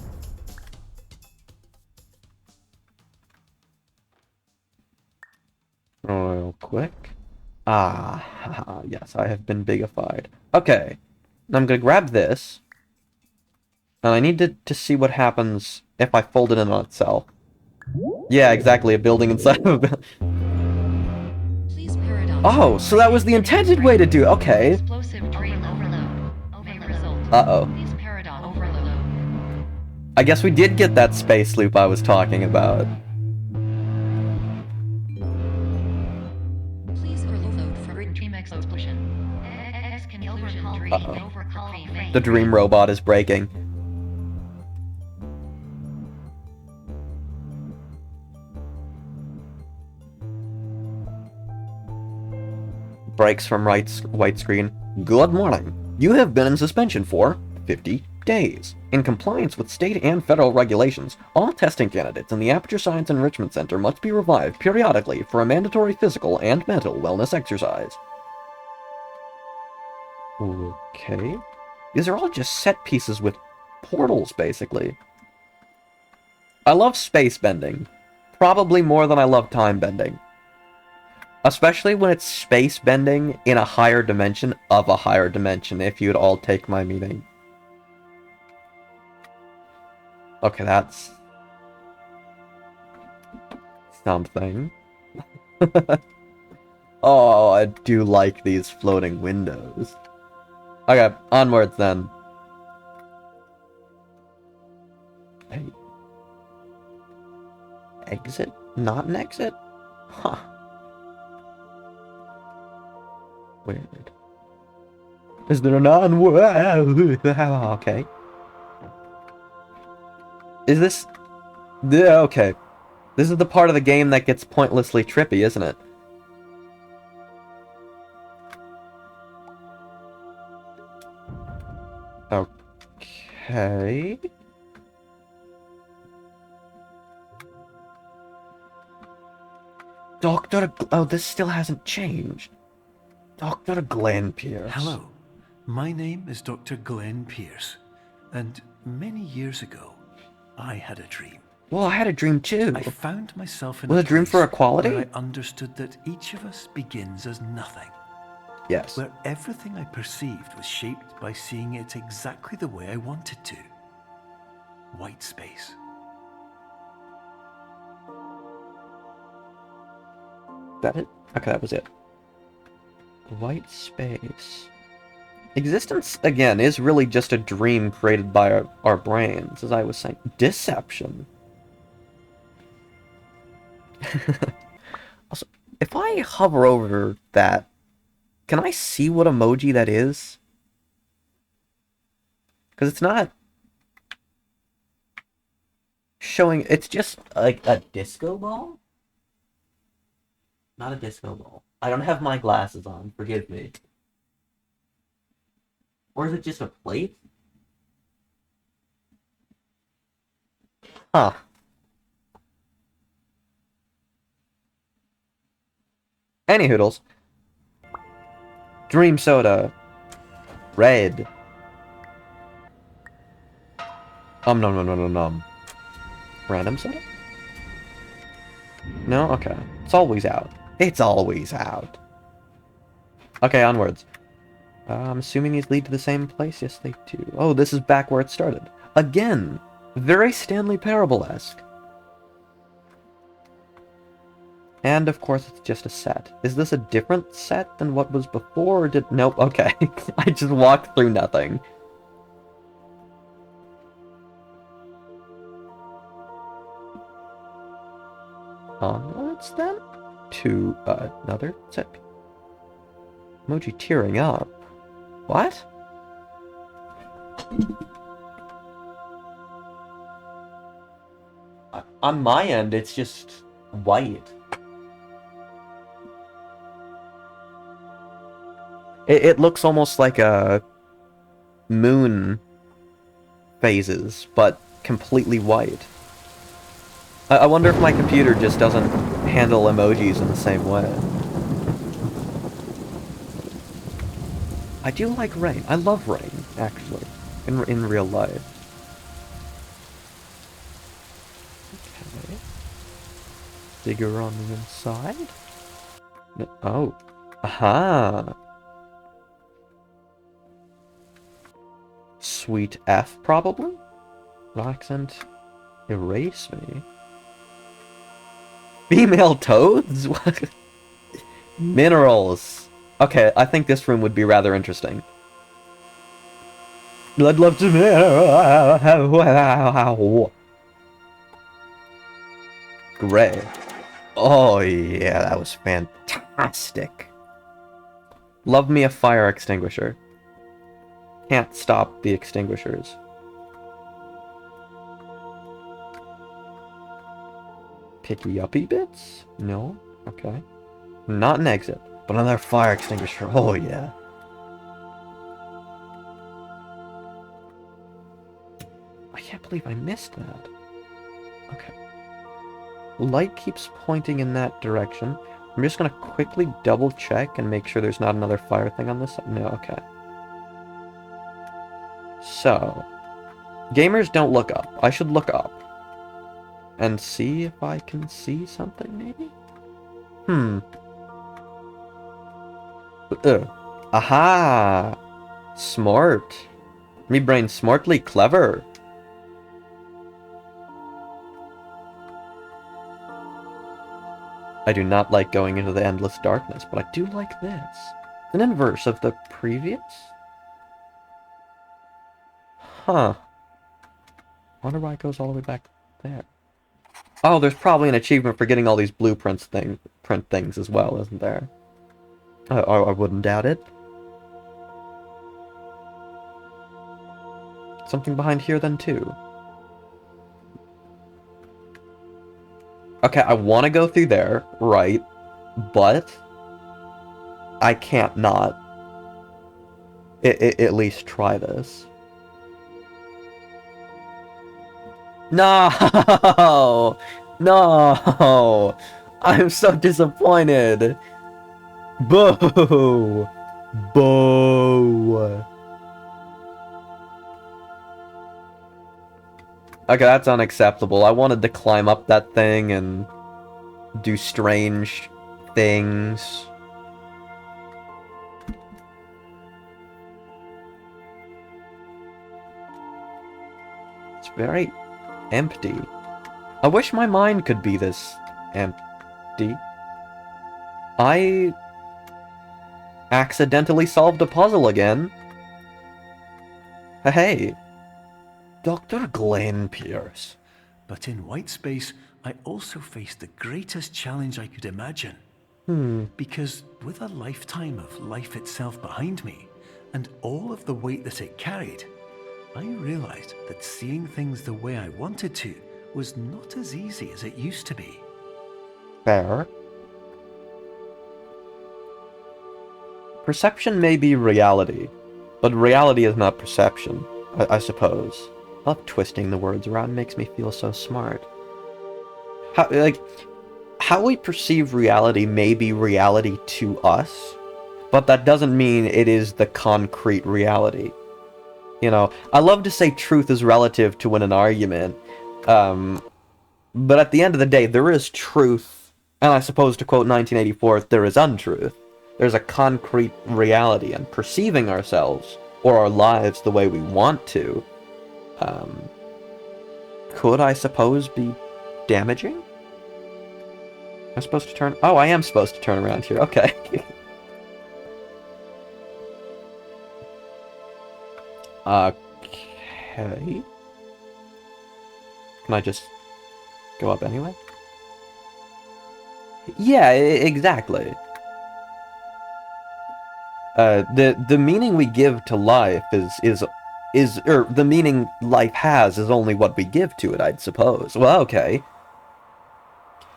Real quick. Ah, yes, I have been bigified. Okay. I'm gonna grab this. And I need to see what happens if I fold it in on itself. Yeah, exactly, a building inside of a building. Oh, so that was the intended way to do it. Okay. Uh-oh. I guess we did get that space loop I was talking about. Uh-oh. The dream robot is breaking. breaks from white screen. Good morning. You have been in suspension for 50 days. In compliance with state and federal regulations, all testing candidates in the Aperture Science Enrichment Center must be revived periodically for a mandatory physical and mental wellness exercise. Okay. These are all just set pieces with portals, basically. I love space bending. Probably more than I love time bending. Especially when it's space bending in a higher dimension of a higher dimension, if you'd all take my meaning. Okay, that's something. Oh, I do like these floating windows. Okay, onwards then. Hey. Exit? Not an exit? Huh. Weird. Is there an onward? Okay. Is this... Yeah, okay. This is the part of the game that gets pointlessly trippy, isn't it? Okay... Oh, this still hasn't changed. Dr. Glenn Pierce. Hello, my name is Dr. Glenn Pierce, and many years ago, I had a dream. Well, I had a dream too. I found myself in Was a dream for place equality? where I understood that each of us begins as nothing. Yes. Where everything I perceived was shaped by seeing it exactly the way I wanted to. White space. That it? Okay, that was it. White space. Existence, again, is really just a dream created by our brains, as I was saying. Deception. Also, if I hover over that, can I see what emoji that is? Because it's not showing, it's just like a disco ball? Not a disco ball. I don't have my glasses on, forgive me. Or is it just a plate? Huh. Any hoodles. Dream soda. Red. Nom. Random soda? No? Okay. It's always out. It's always out. Okay, onwards. I'm assuming these lead to the same place? Yes, they do. Oh, this is back where it started. Again! Very Stanley Parable-esque. And, of course, it's just a set. Is this a different set than what was before, or did... Nope, okay. I just walked through nothing. Onwards, then? To another set. Emoji tearing up. What? On my end, it's just white. It looks almost like a moon phases, but completely white. I wonder if my computer just doesn't handle emojis in the same way. I do like rain. I love rain, actually, in real life. Okay. Figure on the inside. Oh. Aha. Sweet F, probably? Accent. Erase me. Female toads? What? Minerals. Okay, I think this room would be rather interesting. I'd love to... Gray. Oh yeah, that was fantastic. Love me a fire extinguisher. Can't stop the extinguishers. Picky uppy bits? No? Okay. Not an exit. But another fire extinguisher, oh yeah. I can't believe I missed that. Okay. Light keeps pointing in that direction. I'm just gonna quickly double check and make sure there's not another fire thing on this side. No, okay. So, gamers don't look up. I should look up. And see if I can see something, maybe? Aha! Smart. Me brain smartly clever. I do not like going into the endless darkness, but I do like this. An inverse of the previous? Huh. Wonder why it goes all the way back there. Oh, there's probably an achievement for getting all these blueprints print things as well, isn't there? I wouldn't doubt it. Something behind here then too. Okay, I want to go through there, right? But I can't not at least try this. No! No! I'm so disappointed. Boo! Boo! Okay, that's unacceptable. I wanted to climb up that thing and do strange things. It's very empty. I wish my mind could be this empty. I accidentally solved a puzzle again. Hey, Dr. Glenn Pierce. But in white space, I also faced the greatest challenge I could imagine. Because with a lifetime of life itself behind me, and all of the weight that it carried, I realized that seeing things the way I wanted to was not as easy as it used to be. Fair. Perception may be reality, but reality is not perception, I suppose. I love twisting the words around, makes me feel so smart. How we perceive reality may be reality to us, but that doesn't mean it is the concrete reality. You know, I love to say truth is relative to win an argument, but at the end of the day, there is truth, and I suppose to quote 1984, there is untruth. There's a concrete reality, and perceiving ourselves, or our lives the way we want to, could, I suppose, be damaging? Am I supposed to turn? Oh, I am supposed to turn around here, okay. Okay. Can I just go up anyway? Yeah, exactly. The meaning we give to life or the meaning life has is only what we give to it, I'd suppose. Well, okay.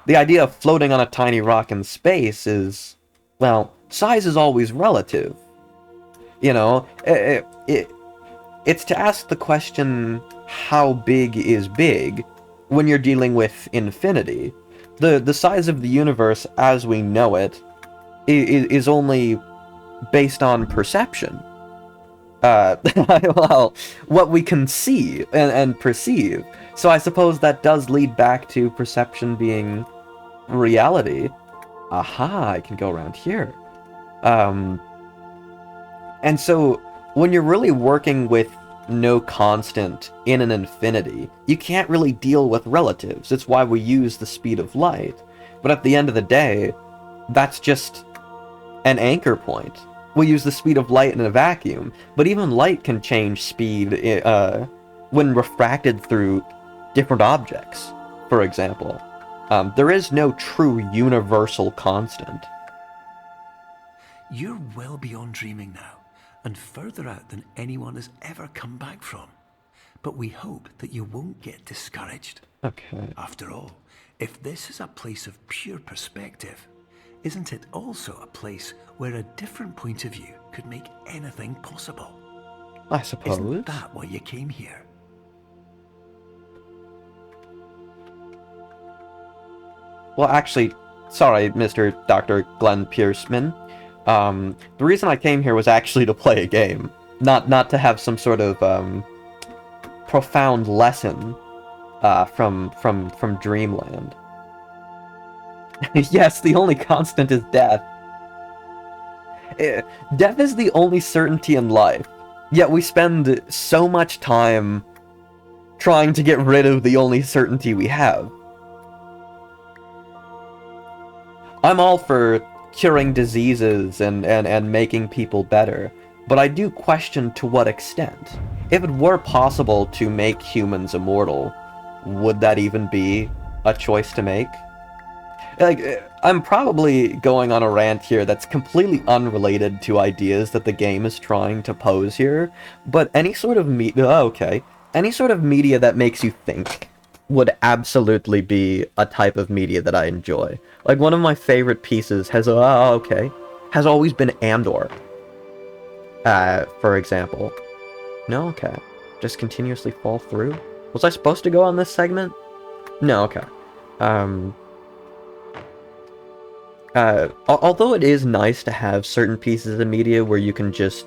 The idea of floating on a tiny rock in space is, well, size is always relative. You know, it's to ask the question, how big is big, when you're dealing with infinity. The size of the universe as we know it is only based on perception. Well, what we can see and perceive. So I suppose that does lead back to perception being reality. Aha, I can go around here. And so, when you're really working with no constant in an infinity, you can't really deal with relatives. It's why we use the speed of light. But at the end of the day, that's just an anchor point. We use the speed of light in a vacuum, but even light can change speed when refracted through different objects, for example. There is no true universal constant. You're well beyond dreaming now, and further out than anyone has ever come back from. But we hope that you won't get discouraged. Okay. After all, if this is a place of pure perspective, isn't it also a place where a different point of view could make anything possible? I suppose. Isn't that why you came here? Well, actually, sorry, Mr. Dr. Glenn Pierceman. The reason I came here was actually to play a game, not to have some sort of profound lesson from Dreamland. Yes, the only constant is death. Death is the only certainty in life, yet we spend so much time trying to get rid of the only certainty we have. I'm all for curing diseases and making people better, but I do question to what extent. If it were possible to make humans immortal, would that even be a choice to make? Like, I'm probably going on a rant here that's completely unrelated to ideas that the game is trying to pose here, but any sort of any sort of media that makes you think would absolutely be a type of media that I enjoy. Like, one of my favorite pieces has always been Andor. For example. No? Okay. Just continuously fall through? Was I supposed to go on this segment? No, okay. Although it is nice to have certain pieces of media where you can just...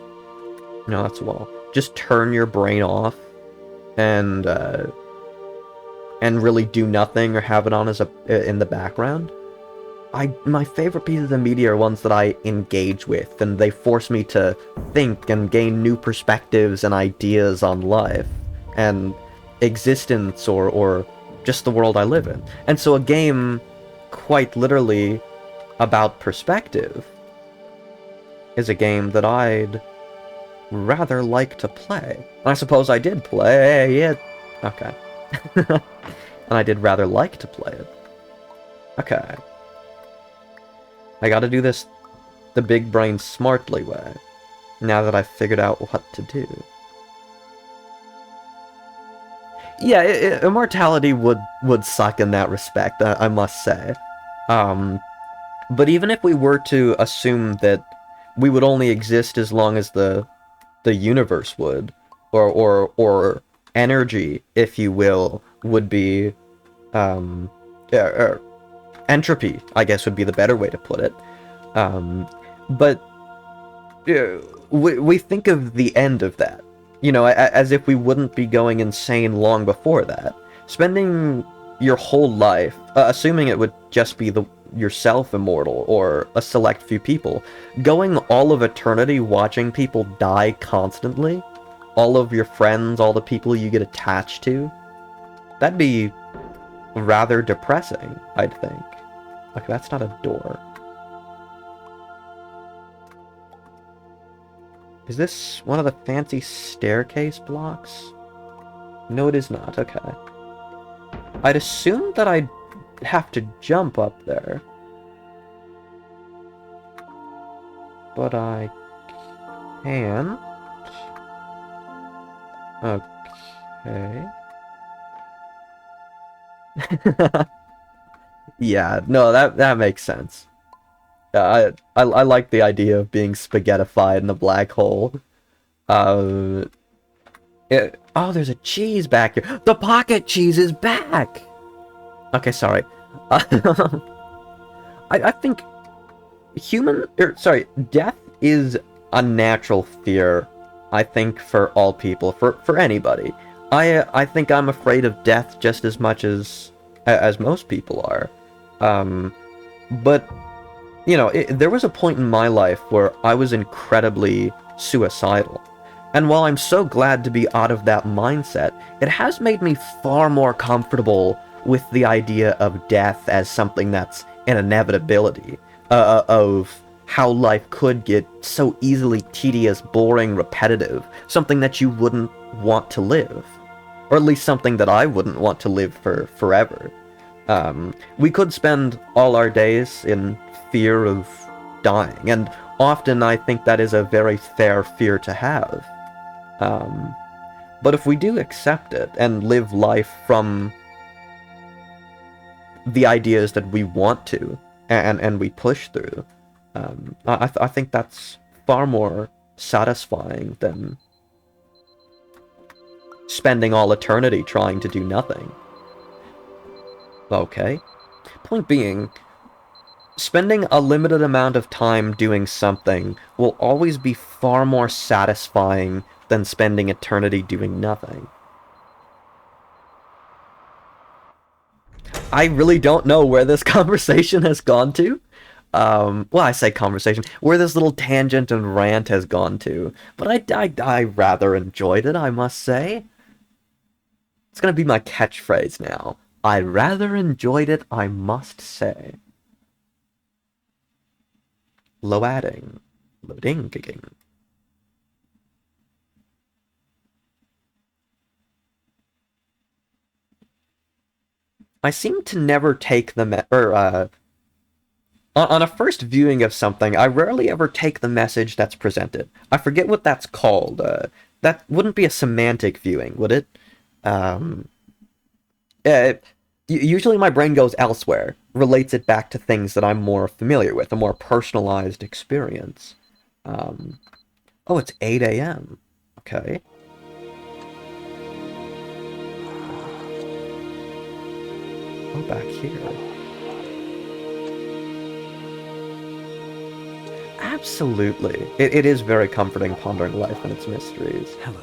No, that's well. Just turn your brain off and really do nothing or have it on as in the background. My favorite pieces of media are ones that I engage with, and they force me to think and gain new perspectives and ideas on life and existence or just the world I live in. And so a game, quite literally about perspective, is a game that I'd rather like to play. And I suppose I did play it. Okay. And I did rather like to play it. Okay. I gotta do this the big brain smartly way, now that I've figured out what to do. Yeah, immortality would suck in that respect, I must say. But even if we were to assume that we would only exist as long as the universe would, or energy, if you will, would be, entropy, I guess would be the better way to put it. But we think of the end of that, you know, as if we wouldn't be going insane long before that. Spending your whole life, assuming it would just be yourself immortal, or a select few people, going all of eternity watching people die constantly, all of your friends, all the people you get attached to, that'd be rather depressing, I'd think. Like, that's not a door. Is this one of the fancy staircase blocks? No, it is not. Okay. I'd assume that I'd have to jump up there. But I can't. Okay. Yeah, no, that makes sense. I like the idea of being spaghettified in a black hole. Oh, there's a cheese back here. The pocket cheese is back! Okay, sorry. I think death is a natural fear, I think, for all people, for anybody. I think I'm afraid of death just as much as most people are. But, you know, there was a point in my life where I was incredibly suicidal. And while I'm so glad to be out of that mindset, it has made me far more comfortable with the idea of death as something that's an inevitability, of how life could get so easily tedious, boring, repetitive, something that you wouldn't want to live. Or at least something that I wouldn't want to live for forever. We could spend all our days in fear of dying, and often I think that is a very fair fear to have. But if we do accept it and live life from the ideas that we want to, and we push through. I think that's far more satisfying than spending all eternity trying to do nothing. Okay. Point being, spending a limited amount of time doing something will always be far more satisfying than spending eternity doing nothing. I really don't know where this conversation has gone to. Well, I say conversation, where this little tangent and rant has gone to. But I rather enjoyed it, I must say. It's gonna be my catchphrase now. I rather enjoyed it, I must say. Loading. Loading. I seem to never take the on a first viewing of something, I rarely ever take the message that's presented. I forget what that's called. That wouldn't be a semantic viewing, would it? Um, Usually my brain goes elsewhere, relates it back to things that I'm more familiar with, a more personalized experience. Um, oh, it's 8 a.m. Okay. Oh, back here. Absolutely. It is very comforting pondering life and its mysteries. Hello,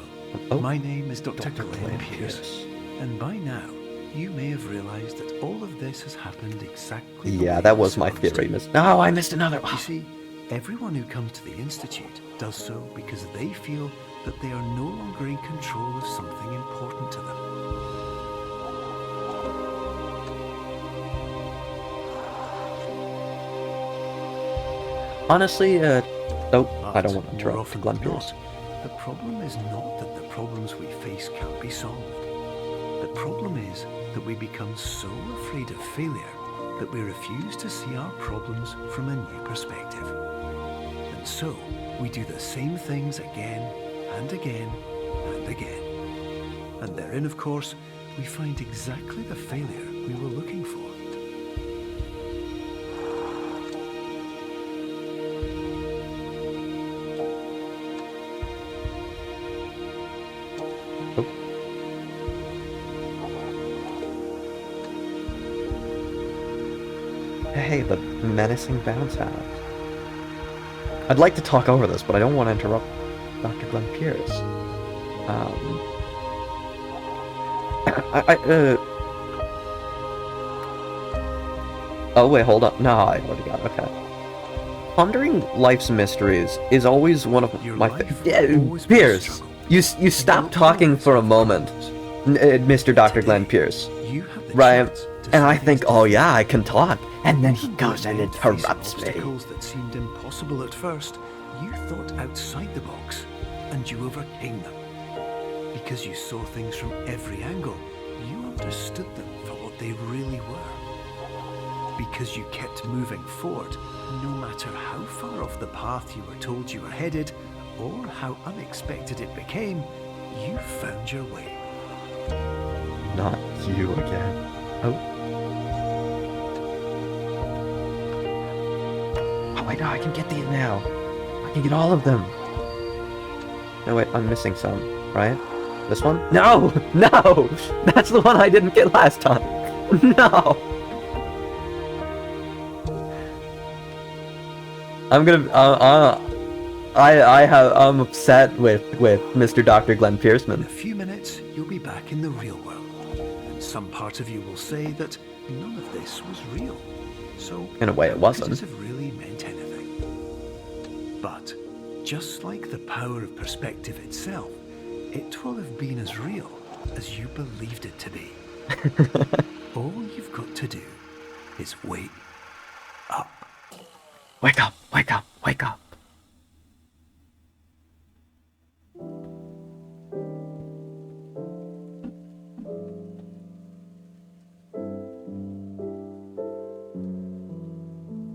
Oh, my name is Dr. Dr. Glenn Glenn Pierce, Pierce. and by now you may have realised that all of this has happened exactly the Yeah, way that it was my supposed theory. to. No, I missed another. You see, everyone who comes to the Institute does so because they feel that they are no longer in control of something important to them. Honestly, I don't But want to more interrupt often Glenn than Pierce. not, the problem is not that the problems we face can't be solved. The problem is that we become so afraid of failure that we refuse to see our problems from a new perspective. And so, we do the same things again and again and again. And therein, of course, we find exactly the failure we were looking for. Oh. Hey, the menacing bounce house. I'd like to talk over this, but I don't want to interrupt Dr. Glenn Pierce. Oh wait, hold up. No, I already got it. Okay. Pondering life's mysteries is always one of Your my life will always be a Pierce, struggle. you stop talking for a moment, Mr. Dr. Glenn Pierce. You have the Right, chance to and I see think, things oh yeah, I can talk, and then he Even goes though and you faced interrupts me. obstacles that seemed impossible at first, you thought outside the box, and you overcame them. Because you saw things from every angle, you understood them for what they really were. Because you kept moving forward, no matter how far off the path you were told you were headed, or how unexpected it became, you found your way. Not you again. Oh. Oh wait, no, I can get these now. I can get all of them. No wait, I'm missing some, right? This one? No! No! That's the one I didn't get last time. No! I'm gonna, I'm upset with Mr. Dr. Glenn In Pierceman. a few minutes, you'll be back in the real world. And some part of you will say that none of this was real. So, In a way, it how wasn't. could it have really meant anything? But, just like the power of perspective itself, it will have been as real as you believed it to be. All you've got to do is wake up. Wake up, wake up, wake up.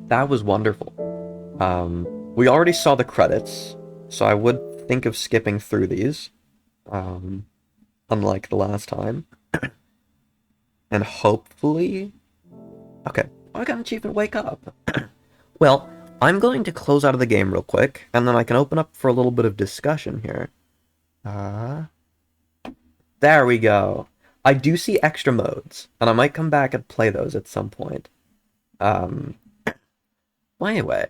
That was wonderful. We already saw the credits, so I would think of skipping through these, unlike the last time. And hopefully... Okay, I got an achievement, wake up. Well, I'm going to close out of the game real quick, and then I can open up for a little bit of discussion here. There we go. I do see extra modes, and I might come back and play those at some point. Well, anyway,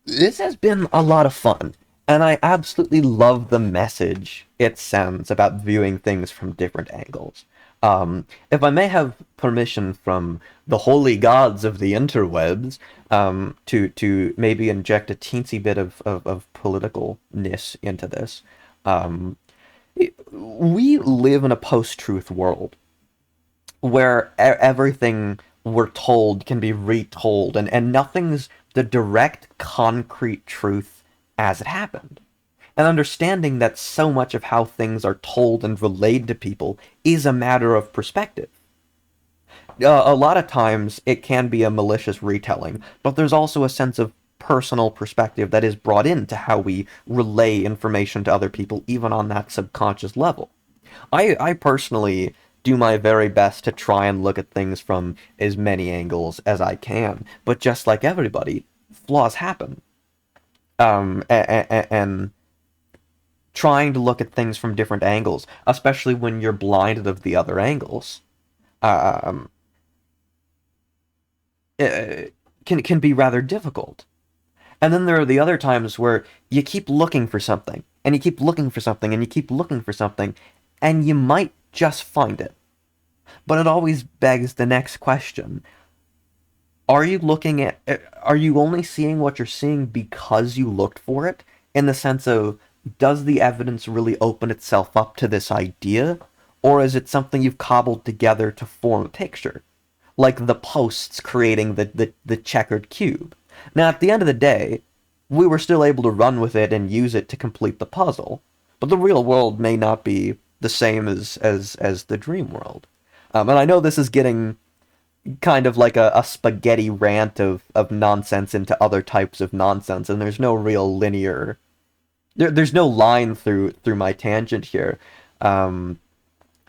this has been a lot of fun, and I absolutely love the message it sends about viewing things from different angles. If I may have permission from the holy gods of the interwebs, to maybe inject a teensy bit of politicalness into this, we live in a post-truth world where everything we're told can be retold, and nothing's the direct, concrete truth as it happened. And understanding that so much of how things are told and relayed to people is a matter of perspective. A lot of times it can be a malicious retelling, but there's also a sense of personal perspective that is brought into how we relay information to other people, even on that subconscious level. I personally do my very best to try and look at things from as many angles as I can, but just like everybody, flaws happen. And trying to look at things from different angles, especially when you're blinded of the other angles, um, can be rather difficult. And then there are the other times where you keep looking for something, and you keep looking for something, and you keep looking for something, and you might just find it. But it always begs the next question. Are you only seeing what you're seeing because you looked for it? In the sense of, does the evidence really open itself up to this idea? Or is it something you've cobbled together to form a picture? Like the posts creating the checkered cube. Now, at the end of the day, we were still able to run with it and use it to complete the puzzle. But the real world may not be the same as the dream world. And I know this is getting kind of like a spaghetti rant of nonsense into other types of nonsense, and there's no real linear... There's no line through my tangent here.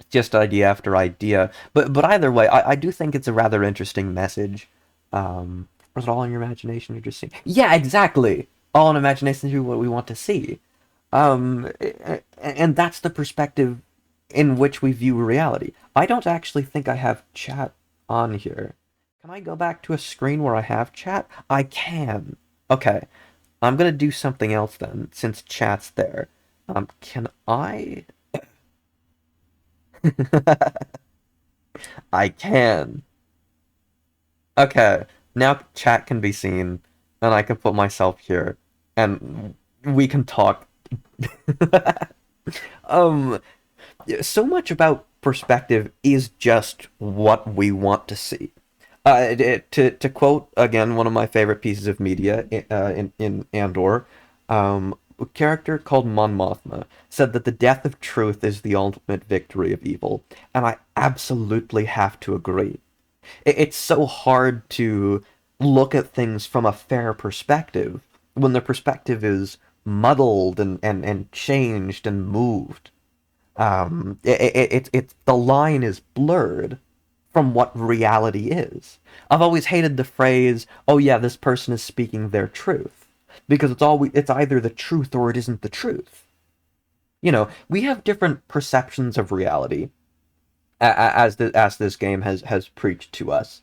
Just idea after idea. But either way, I do think it's a rather interesting message. Or is it all in your imagination you're just seeing? Yeah, exactly! All in imagination is what we want to see. And that's the perspective in which we view reality. I don't actually think I have chat on here. Can I go back to a screen where I have chat? I can. Okay. I'm gonna do something else then, since chat's there. Can I? I can. Okay. Now chat can be seen, and I can put myself here, and we can talk. So much about perspective is just what we want to see. To quote again one of my favorite pieces of media in Andor, a character called Mon Mothma said that the death of truth is the ultimate victory of evil, and I absolutely have to agree. It's so hard to look at things from a fair perspective when the perspective is muddled and changed and moved. The line is blurred from what reality is. I've always hated the phrase, "Oh yeah, this person is speaking their truth," because it's either the truth or it isn't the truth. You know, we have different perceptions of reality, as this game has preached to us.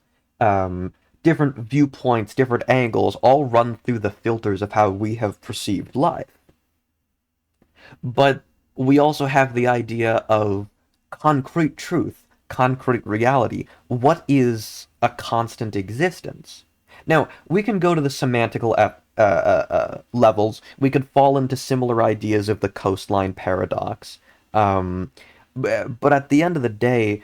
Different viewpoints, different angles, all run through the filters of how we have perceived life. But we also have the idea of concrete truth, concrete reality. What is a constant existence? Now, we can go to the semantical levels. We could fall into similar ideas of the coastline paradox. But at the end of the day,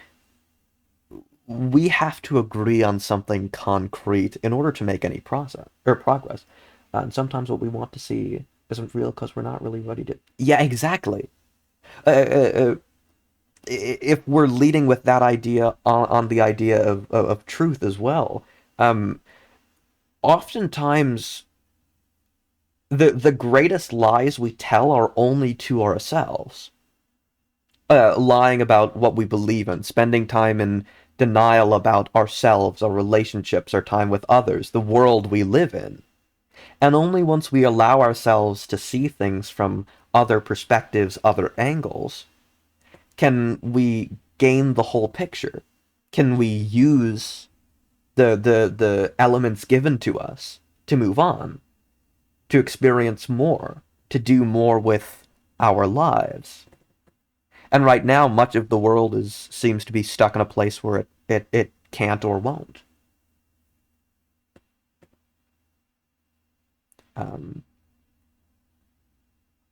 we have to agree on something concrete in order to make any progress. And sometimes what we want to see isn't real because we're not really ready to... Yeah, exactly. If we're leading with that idea on the idea of truth as well, oftentimes the greatest lies we tell are only to ourselves. Lying about what we believe in, spending time in denial about ourselves, our relationships, our time with others, the world we live in. And only once we allow ourselves to see things from other perspectives, other angles, can we gain the whole picture. Can we use the elements given to us to move on, to experience more, to do more with our lives. And right now, much of the world seems to be stuck in a place where it can't or won't. Um,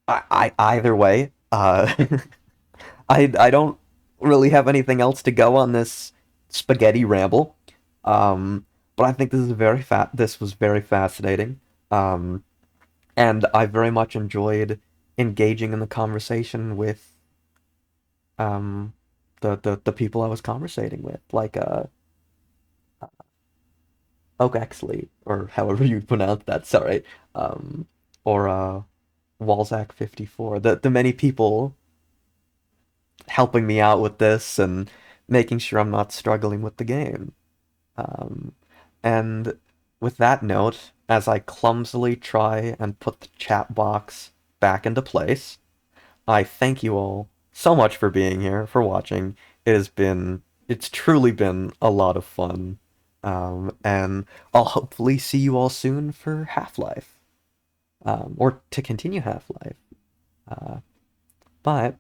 either way, I don't really have anything else to go on this spaghetti ramble. But I think this was very fascinating. Um, and I very much enjoyed engaging in the conversation with um the people I was conversating with, like Oak Exley, or however you pronounce that, sorry. Um or Walzak 54. The many people helping me out with this and making sure I'm not struggling with the game. Um and with that note, as I clumsily try and put the chat box back into place, I thank you all so much for being here, for watching. It's truly been a lot of fun. And I'll hopefully see you all soon for Half-Life, or to continue Half-Life. But